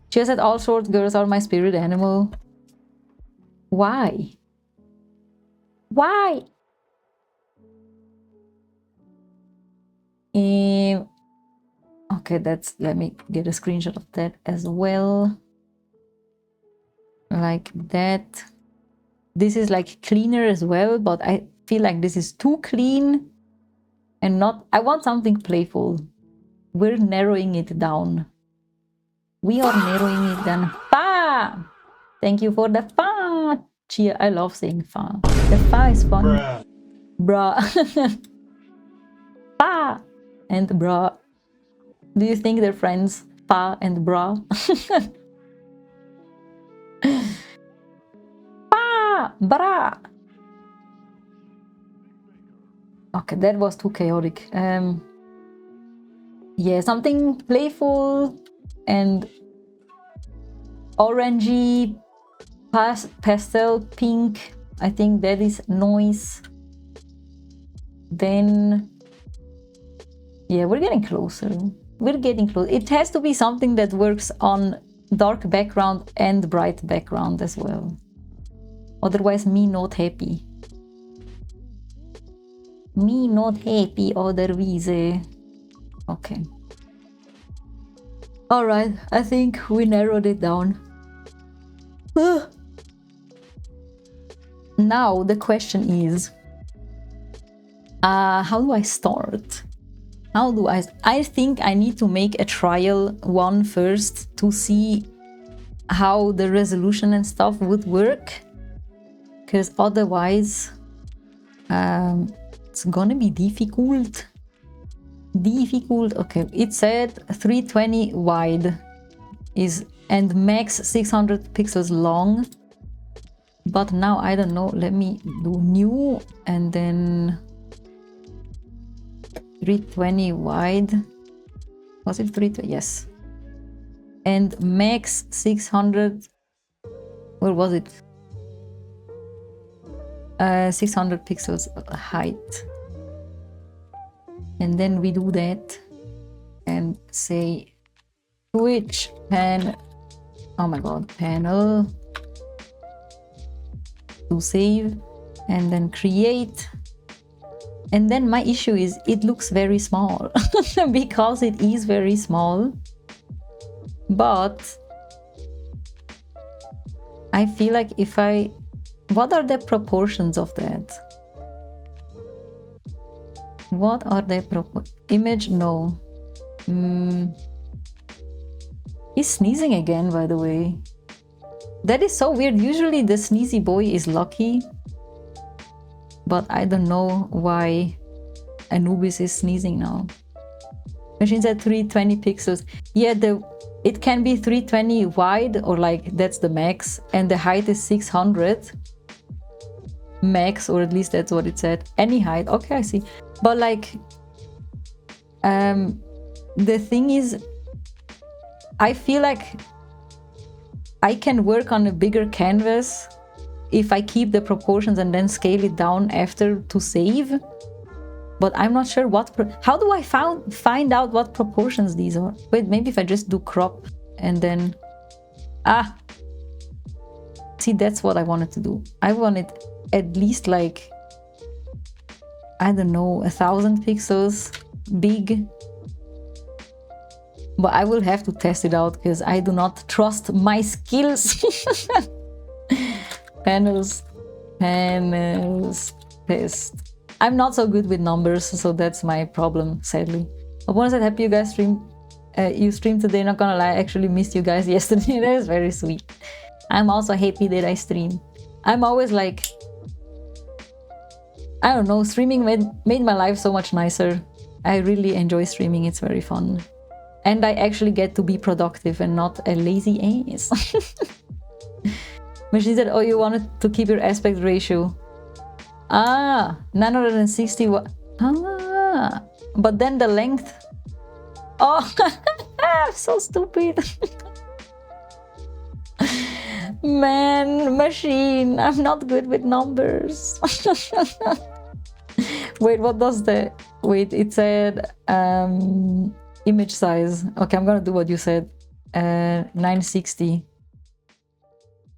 S1: She said all short girls are my spirit animal. Why? Why? Okay, let me get a screenshot of that as well. Like that. this is like cleaner as well, but I feel like this is too clean and not, I want something playful. We're narrowing it down. We are narrowing it down. Fa! Thank you for the fa! Chia, I love saying fa. The fa is fun. Bruh. Fa and bruh. Do you think they're friends? Fa and bruh? Fa! Bra! Okay, that was too chaotic. Yeah, something playful and orangey, pastel pink. I think that is noise. Then, yeah, we're getting closer. We're getting close. It has to be something that works on dark background and bright background as well. Otherwise, me not happy. Me not happy otherwise. Okay. All right, I think we narrowed it down. Now the question is, how do I start? How do I think I need to make a trial one first to see how the resolution and stuff would work, because otherwise it's gonna be difficult. Okay, it said 320 wide is and max 600 pixels long, but now I don't know. Let me do new and then 320 wide. Was it 320? Yes. And max 600. Where was it? 600 pixels height. And then we do that and say switch pan. Oh my god, panel to save and then create. And then my issue is it looks very small because it is very small. But I feel like if I... What are the proportions of that? What are the image? No. He's sneezing again, by the way. That is so weird. Usually the sneezy boy is lucky. But I don't know why Anubis is sneezing now. Machines at 320 pixels. Yeah, it can be 320 wide, or like that's the max, and the height is 600 max, or at least that's what it said. Any height. Okay, I see. But like the thing is, I feel like I can work on a bigger canvas if I keep the proportions and then scale it down after to save. But I'm not sure what... How do I find out what proportions these are? Wait, maybe if I just do crop and then... Ah! See, that's what I wanted to do. I wanted at least like... I don't know, 1000 pixels big. But I will have to test it out because I do not trust my skills. Panels, test. I'm not so good with numbers, so that's my problem, sadly. But once I'm happy you guys you streamed today, not gonna lie, I actually missed you guys yesterday. That is very sweet. I'm also happy that I stream. I'm always like, I don't know, streaming made my life so much nicer. I really enjoy streaming, it's very fun. And I actually get to be productive and not a lazy ass. But she said, oh, you wanted to keep your aspect ratio. Ah, 960. Ah, but then the length. Oh, I'm so stupid. Man, machine, I'm not good with numbers. Wait, what does the... Wait, it said image size. Okay, I'm gonna do what you said. 960.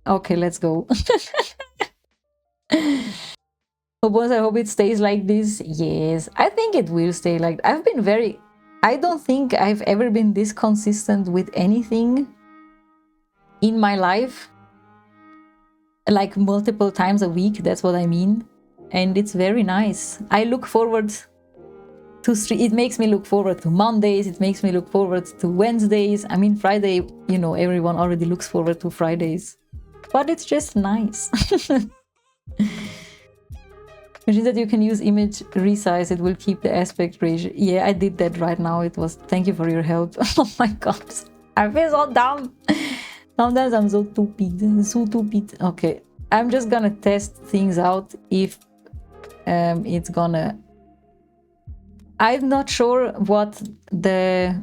S1: Okay, let's go. I hope it stays like this. Yes, I think it will stay like... I don't think I've ever been this consistent with anything in my life. like multiple times a week, that's what I mean. And it's very nice. I look forward to it makes me look forward to Mondays, it makes me look forward to Wednesdays. I mean, Friday, you know, everyone already looks forward to Fridays. But it's just nice. Which is that you can use image resize, it will keep the aspect ratio. Yeah, I did that right now. It was, thank you for your help. Oh my god, I feel so dumb. Sometimes I'm so stupid. Okay, I'm just gonna test things out if it's gonna... I'm not sure what the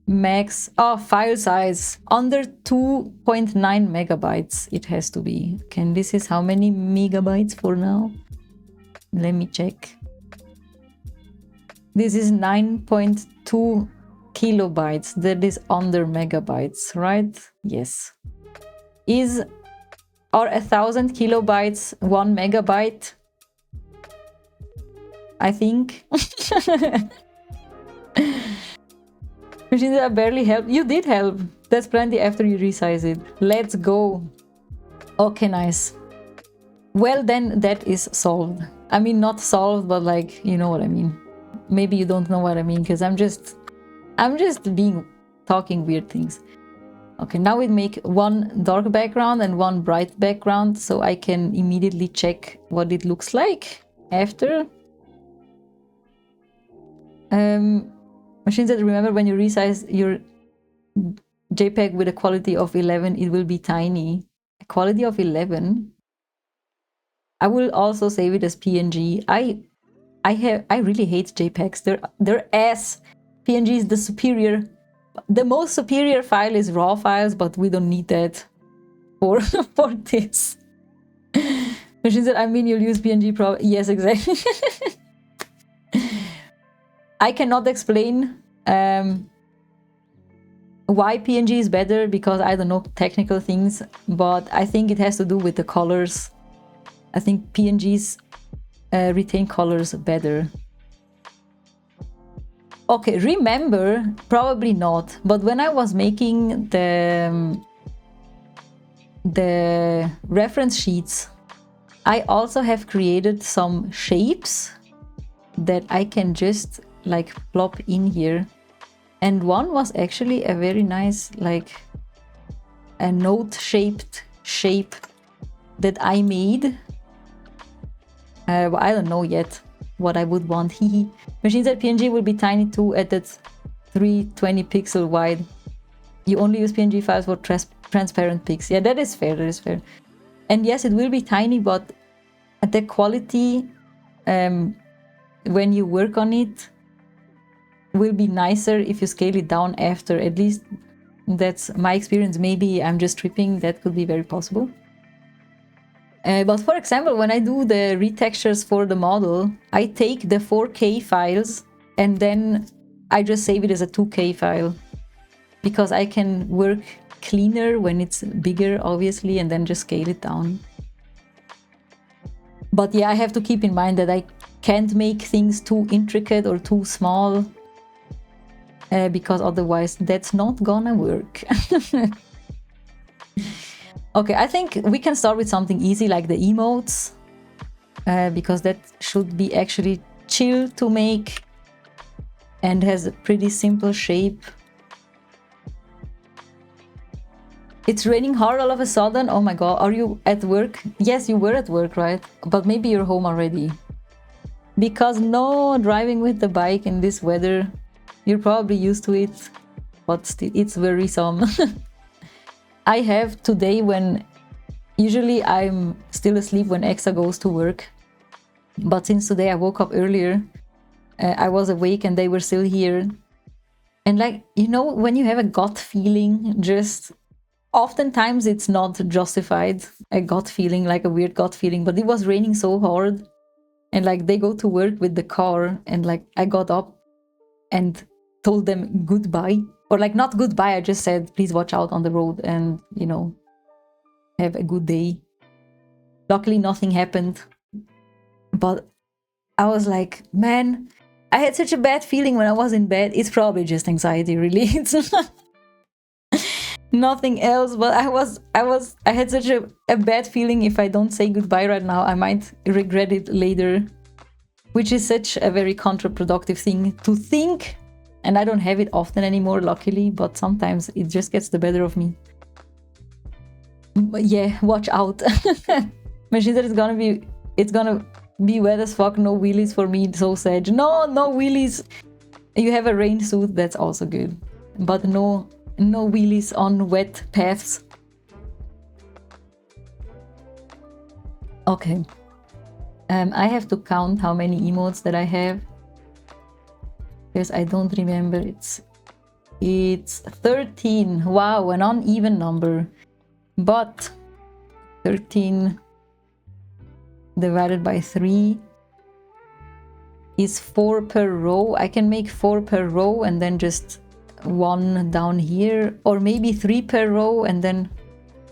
S1: max... Oh, file size. Under 2.9 megabytes it has to be. Okay, and this is how many megabytes for now? Let me check. This is 9.2 kilobytes. That is under megabytes, right? Yes. Is... or 1,000 kilobytes 1 megabyte? I think. Machines that barely help. You did help. That's plenty after you resize it. Let's go. Okay, nice. Well, then that is solved. I mean, not solved, but like, you know what I mean. Maybe you don't know what I mean, because I'm just talking weird things. Okay, now we make one dark background and one bright background, so I can immediately check what it looks like after. Machines that remember when you resize your JPEG with a quality of 11, it will be tiny. A quality of 11? I will also save it as PNG. I really hate JPEGs. They're ass. PNG is the most superior file is raw files, but we don't need that for for this. Machines that, I mean, you'll use PNG probably. Yes, exactly. I cannot explain why PNG is better, because I don't know technical things, but I think it has to do with the colors. I think PNGs retain colors better. Okay, remember, probably not, but when I was making the reference sheets, I also have created some shapes that I can just like plop in here, and one was actually a very nice, like a note shaped shape that I made. I don't know yet what I would want. Machines that PNG will be tiny too at that 320 pixel wide. You only use PNG files for transparent pics. Yeah, that is fair, that is fair. And yes, it will be tiny, but the quality when you work on it will be nicer if you scale it down after. At least that's my experience. Maybe I'm just tripping, that could be very possible. But for example, when I do the retextures for the model, I take the 4K files and then I just save it as a 2K file, because I can work cleaner when it's bigger, obviously, and then just scale it down. But yeah, I have to keep in mind that I can't make things too intricate or too small, because otherwise that's not gonna work. Okay, I think we can start with something easy like the emotes, because that should be actually chill to make and has a pretty simple shape. It's raining hard all of a sudden. Oh my god, are you at work? Yes, you were at work, right? But maybe you're home already. Because no driving with the bike in this weather, you're probably used to it, but still, it's worrisome. I have today, when usually I'm still asleep when Exa goes to work, but since today I woke up earlier, I was awake and they were still here. And like, you know, when you have a gut feeling, just oftentimes it's not justified, a gut feeling, like a weird gut feeling, but it was raining so hard, and like they go to work with the car, and like I got up and told them goodbye. Or like, not goodbye, I just said, please watch out on the road and, you know, have a good day. Luckily, nothing happened. But I was like, man, I had such a bad feeling when I was in bed. It's probably just anxiety, really. It's Nothing else, but I had such a bad feeling. If I don't say goodbye right now, I might regret it later, which is such a very counterproductive thing to think. And I don't have it often anymore, luckily, but sometimes it just gets the better of me. But yeah, watch out. Machine said it's gonna be wet as fuck. No wheelies for me. So sad. No wheelies. You have a rain suit, that's also good, but no wheelies on wet paths. Okay. I have to count how many emotes that I have, because I don't remember. It's 13. Wow, an uneven number. But 13 divided by 3 is 4 per row. I can make 4 per row and then just 1 down here, or maybe 3 per row and then...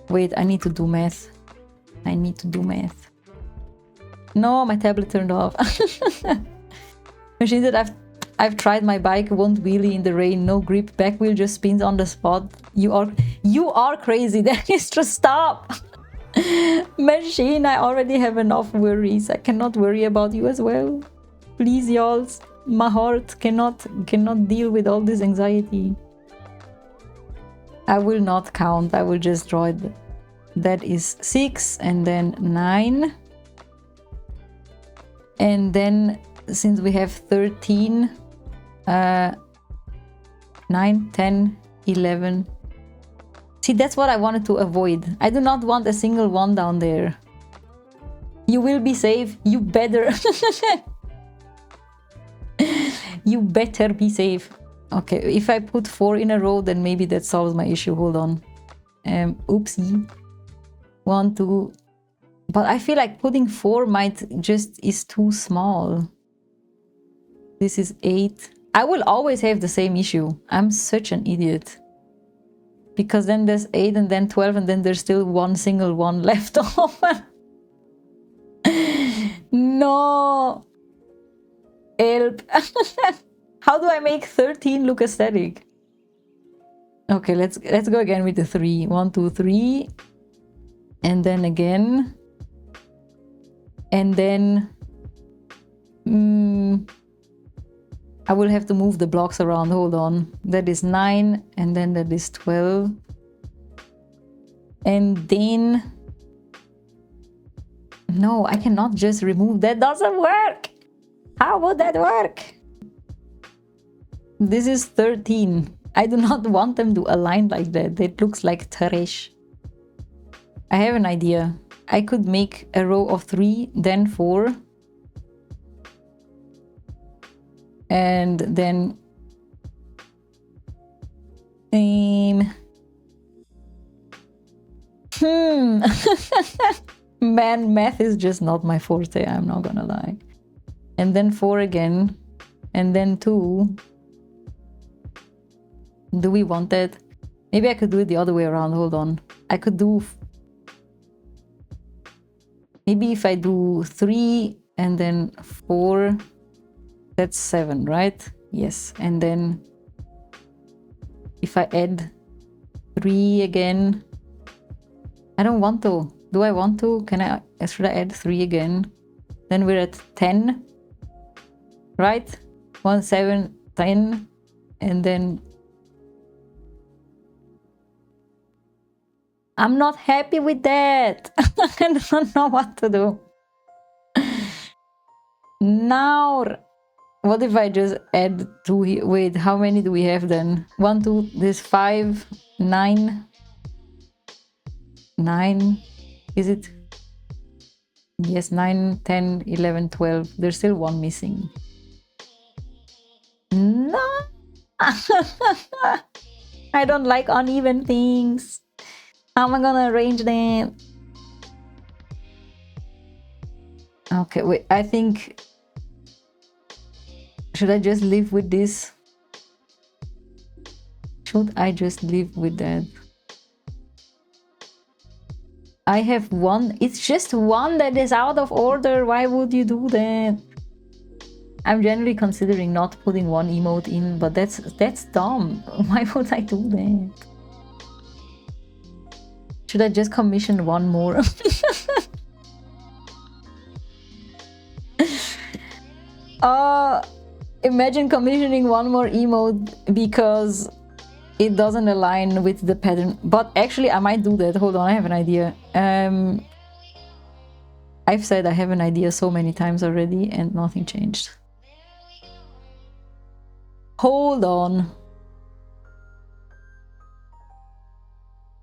S1: Wait, I need to do math. No, my tablet turned off. Machine said I've tried my bike, won't wheelie in the rain, no grip, back wheel just spins on the spot. You are crazy. That is just stop. Machine, I already have enough worries. I cannot worry about you as well. Please, y'all. My heart cannot deal with all this anxiety. I will not count. I will just draw it. That is 6 and then 9. And then since we have 13, 9, 10, 11. See, that's what I wanted to avoid. I do not want a single one down there. You will be safe. You better. You better be safe. Okay, if I put 4 in a row, then maybe that solves my issue. Hold on. Oopsie. 1, 2. But I feel like putting 4 is too small. This is 8. I will always have the same issue. I'm such an idiot. Because then there's 8 and then 12 and then there's still one single one left over. No. Help. How do I make 13 look aesthetic? Okay, let's go again with the 3. 1, 2, 3. And then again. And then I will have to move the blocks around. Hold on. That is 9 and then that is 12. And then no, I cannot just remove. That doesn't work. How would that work? This is 13. I do not want them to align like that. That looks like trash. I have an idea. I could make a row of 3, then 4. And then... Man, math is just not my forte, I'm not gonna lie. And then 4 again. And then 2. Do we want that? Maybe I could do it the other way around. Hold on. I could do... Maybe if I do 3 and then 4, that's 7, right? Yes. And then if I add 3 again, I don't want to. Do I want to? Should I add 3 again? Then we're at 10, right? 1, 7, 10, and then I'm not happy with that. I don't know what to do. Now, what if I just add 2 here? Wait, how many do we have then? 1, 2, this 5, 9. 9, is it? Yes, 9, 10, 11, 12. There's still 1 missing. No! I don't like uneven things. How am I gonna arrange that? Okay, wait, I think... Should I just live with this? Should I just live with that? I have 1. It's just 1 that is out of order. Why would you do that? I'm generally considering not putting 1 emote in, but that's dumb. Why would I do that? Should I just commission one more? Imagine commissioning one more emote because it doesn't align with the pattern. But actually, I might do that. Hold on, I have an idea. I've said I have an idea so many times already and nothing changed. Hold on.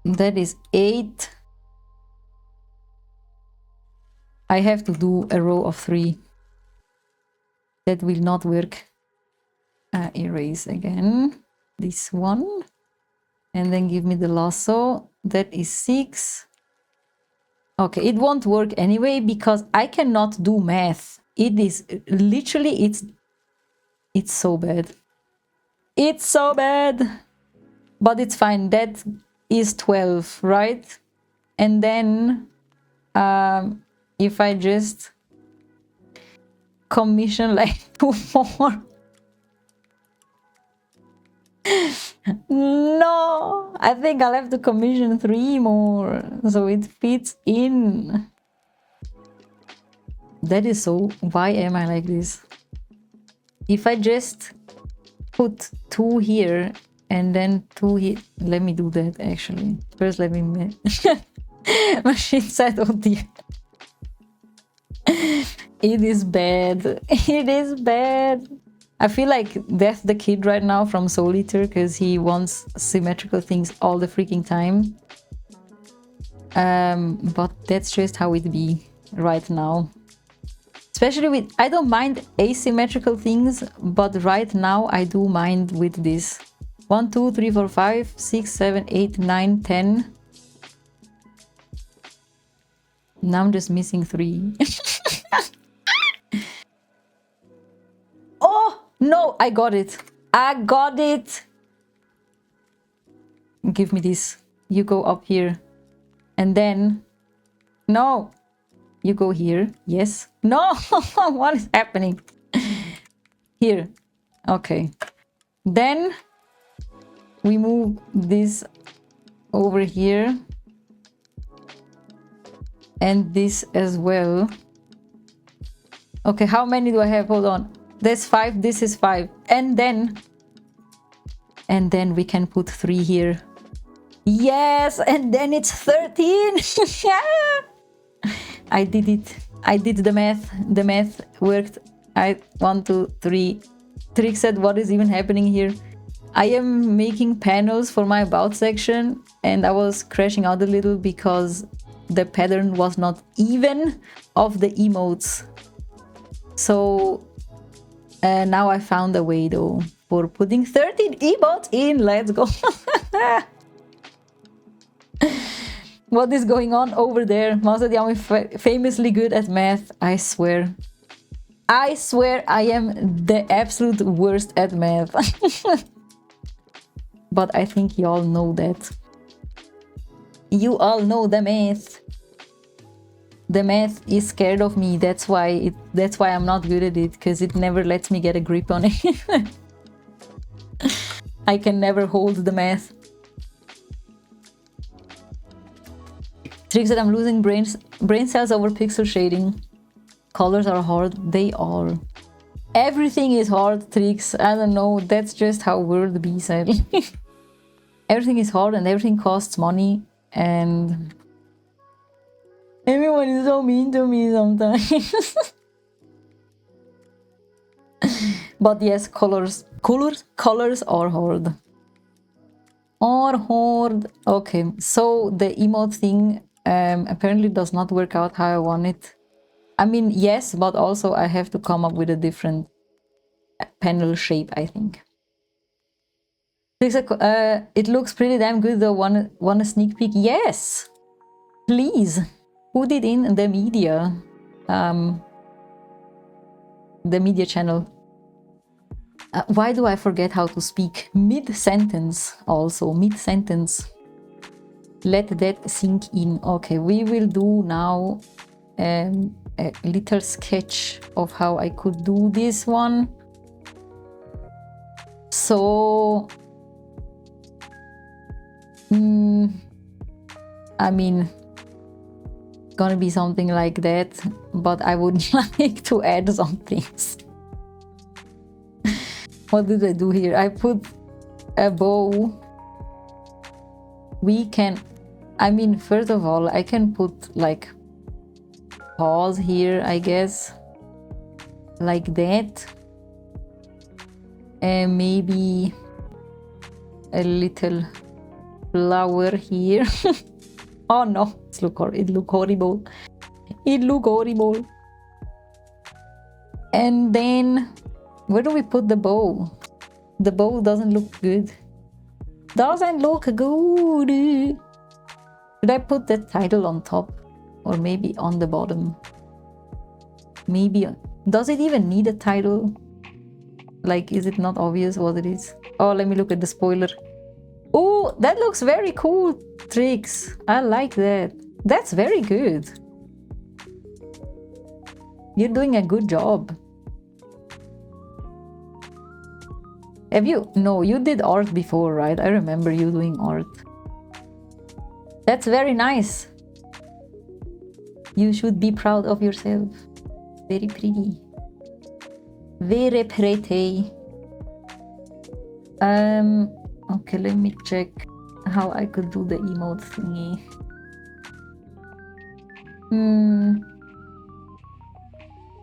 S1: That is 8. I have to do a row of 3. That will not work. Erase again. This one. And then give me the lasso. That is 6. Okay, it won't work anyway because I cannot do math. It is literally, it's so bad. It's so bad. But it's fine. That is 12, right? And then if I just commission like 2 more. No, I think I'll have to commission 3 more so it fits in. That is so... Why am I like this? If I just put 2 here and then 2 here... Let me do that actually. First let me... Machine said, oh dear. It is bad. It is bad. I feel like Death the Kid right now from Soul Eater because he wants symmetrical things all the freaking time. But that's just how it be right now. Especially with... I don't mind asymmetrical things, but right now I do mind with this. 1, 2, 3, 4, 5, 6, 7, 8, 9, 10. Now I'm just missing 3. Oh! No, I got it. I got it. Give me this. You go up here. And then... No. You go here. Yes. No! What is happening? Here. Okay. Then we move this over here. And this as well. Okay, how many do I have? Hold on. That's 5, this is 5. And then we can put 3 here. Yes, and then it's 13. I did it. I did the math. The math worked. 1, 2, 3. Trick said, what is even happening here? I am making panels for my about section and I was crashing out a little because the pattern was not even of the emotes. So now I found a way though for putting 13 emotes in. Let's go. What is going on over there? Master Diami famously good at math. I swear. I swear I am the absolute worst at math. But I think you all know that. You all know the math. The math is scared of me. That's why I'm not good at it, because it never lets me get a grip on it. I can never hold the math. Trick said I'm losing brain cells over pixel shading. Colors are hard. They are. Everything is hard, Tricks. I don't know. That's just how world be, sadly. Everything is hard and everything costs money. And everyone is so mean to me sometimes. But yes, colors are hard. Are hard. Okay, so the emote thing apparently does not work out how I want it. I mean, yes, but also I have to come up with a different panel shape, I think. It looks pretty damn good though. Want a sneak peek? Yes! Please! Put it in the media. The media channel. Why do I forget how to speak? Mid-sentence also. Mid-sentence. Let that sink in. Okay, we will do now a little sketch of how I could do this one. So I mean, gonna be something like that, but I would like to add some things. What did I do here? I put a bow. We can, I mean, first of all, I can put like paws here, I guess, like that, and maybe a little flower here. Oh no, it look horrible. It look horrible. And then where do we put the bow? The bow doesn't look good. Doesn't look good. Should I put the title on top or maybe on the bottom? Maybe. Does it even need a title? Like, is it not obvious what it is? Oh, let me look at the spoiler. Oh, that looks very cool, Trix. I like that. That's very good. You're doing a good job. Have you? No, you did art before, right? I remember you doing art. That's very nice. You should be proud of yourself. Very pretty. Very pretty. Okay, let me check how I could do the emote thingy.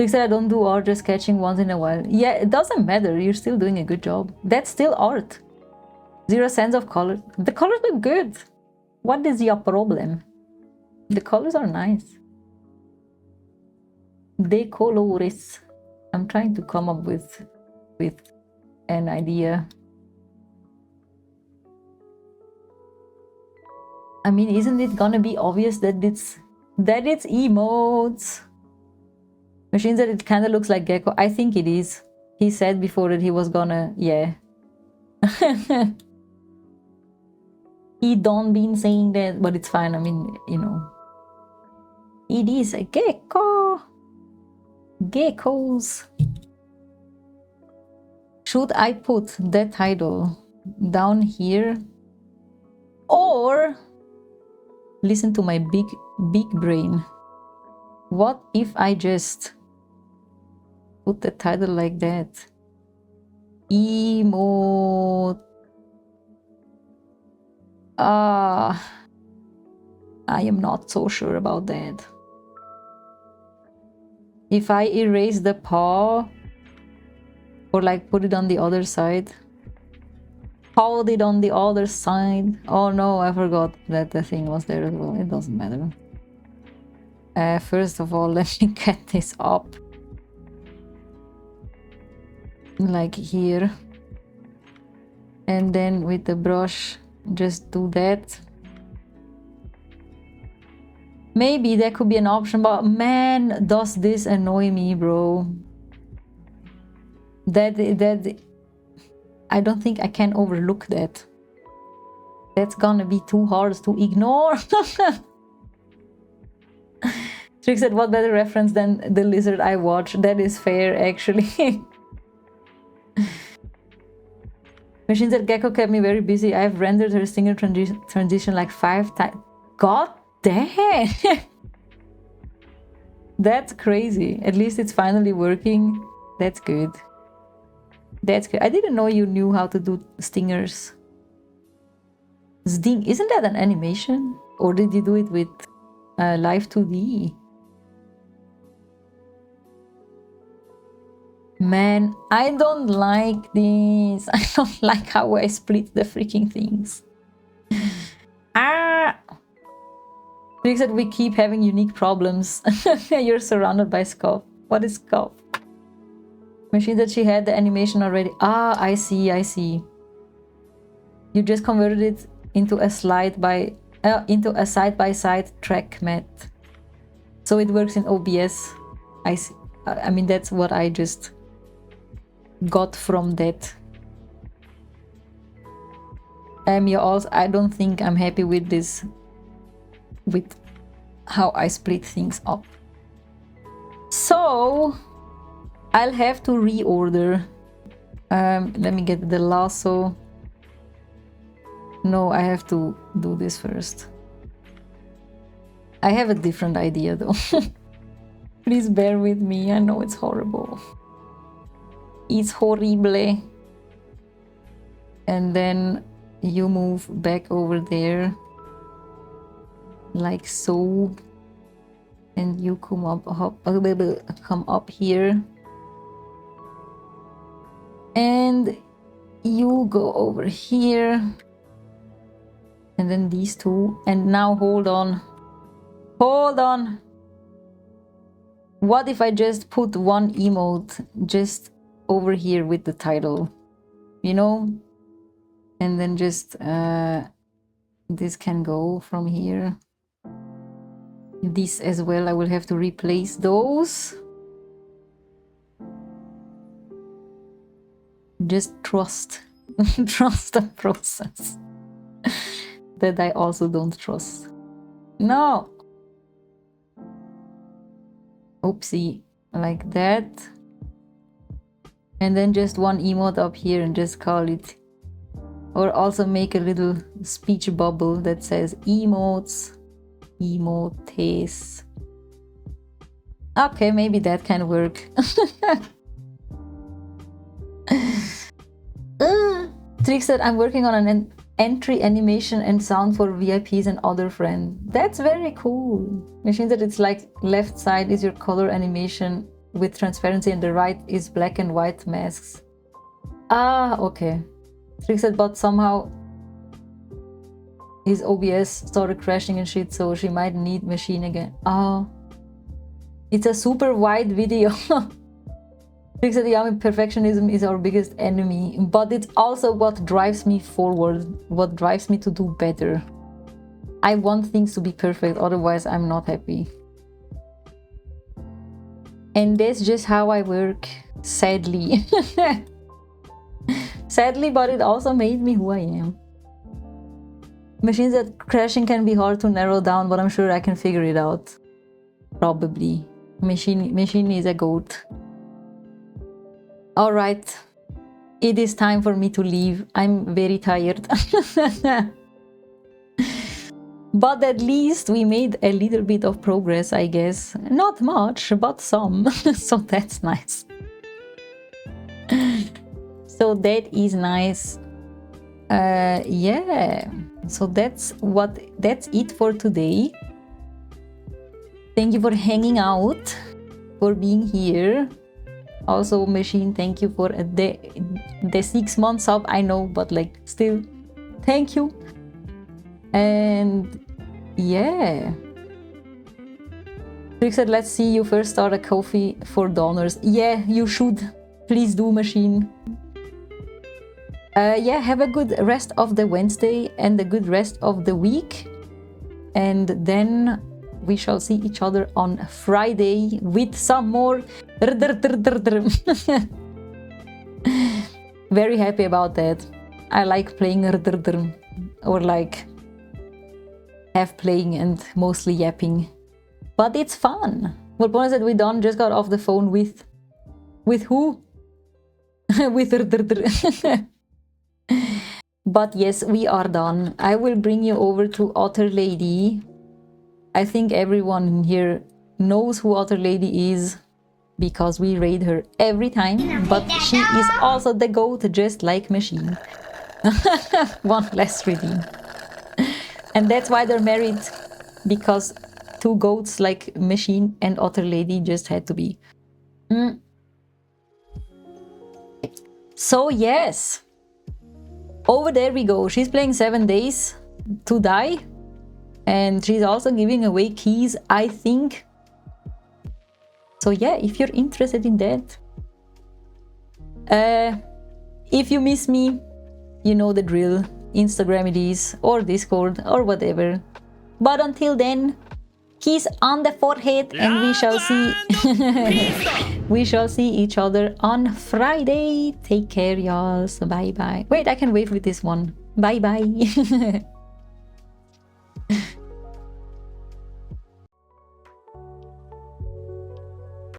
S1: She said I don't do art, just sketching once in a while. Yeah, it doesn't matter. You're still doing a good job. That's still art. 0 sense of color. The colors look good. What is your problem? The colors are nice. De colores. I'm trying to come up with an idea. I mean, isn't it gonna be obvious that it's emotes? Machine said it kind of looks like Gecko. I think it is. He said before that he was gonna, yeah. He don't been saying that, but it's fine. I mean, you know. It is a gecko. Geckos. Should I put the title down here? Or listen to my big brain. What if I just put the title like that? Emote. I am not so sure about that. If I erase the paw or like put it on the other side. Hold it on the other side. Oh no, I forgot that the thing was there as well. It doesn't matter. First of all, let me get this up. Like here. And then with the brush, just do that. Maybe that could be an option, but man, does this annoy me, bro. That I don't think I can overlook that. That's gonna be too hard to ignore. Trick said, what better reference than the lizard I watched? That is fair, actually. Machine said, Gecko kept me very busy. I've rendered her stinger transition like 5 times. God damn! That's crazy. At least it's finally working. That's good. That's good. I didn't know you knew how to do stingers. Sting, isn't that an animation? Or did you do it with Live 2D? Man, I don't like this. I don't like how I split the freaking things. Ah! Rick said we keep having unique problems. You're surrounded by scuff. What is scuff? Machine that she had the animation already. Ah, I see, I see. You just converted it into a side-by-side track mat. So it works in OBS. I see. I mean, that's what I just got from that. I don't think I'm happy with this, with how I split things up. So I'll have to reorder. Let me get the lasso. No, I have to do this first. I have a different idea though. Please bear with me. I know it's horrible. It's horrible. And then you move back over there. Like so. And you come up here. And you go over here. And then these two. And now hold on. Hold on. What if I just put one emote just over here with the title? You know? And then just this can go from here. This as well, I will have to replace those. Just trust. Trust the process. That I also don't trust. No! Oopsie. Like that. And then just one emote up here and just call it. Or also make a little speech bubble that says emotes. Emotes. Okay, maybe that can work. Trick said I'm working on an entry animation and sound for VIPs and other friends. That's very cool. Machine that it's like left side is your color animation with transparency and the right is black and white masks. Ah, okay. Trick said, but somehow his OBS started crashing and shit, so she might need machine again. Oh. It's a super wide video. Trick said, yeah, perfectionism is our biggest enemy, but it's also what drives me forward, what drives me to do better. I want things to be perfect, otherwise I'm not happy. And that's just how I work, sadly. Sadly, but it also made me who I am. Machines that crashing can be hard to narrow down, but I'm sure I can figure it out. Probably. Machine is a goat. Alright. It is time for me to leave. I'm very tired. But at least we made a little bit of progress, I guess. Not much, but some. So that's nice. So that is nice. Yeah. So that's it for today. Thank you for hanging out, for being here. Also, Machine, thank you for the 6 months up. I know, but like still, thank you. And yeah. Rick said, let's see you first start a coffee for donors. Yeah, you should. Please do, Machine. Yeah, have a good rest of the Wednesday and a good rest of the week. And then we shall see each other on Friday with some more. Very happy about that. I like playing or like have playing and mostly yapping. But it's fun. What bonus that we done? Just got off the phone with who? With But yes, we are done. I will bring you over to Otter Lady. I think everyone here knows who Otter Lady is because we raid her every time. But she is also the goat, just like Machine. One less redeem. And that's why they're married, because two goats like Machine and Otter Lady just had to be. So yes. Over there we go. She's playing 7 days to die. And she's also giving away keys, I think. So yeah, if you're interested in that. If you miss me, you know the drill. Instagram it is, or Discord, or whatever. But until then, kiss on the forehead, and we shall see. We shall see each other on Friday. Take care, y'all. So bye bye. Wait, I can wave with this one. Bye bye.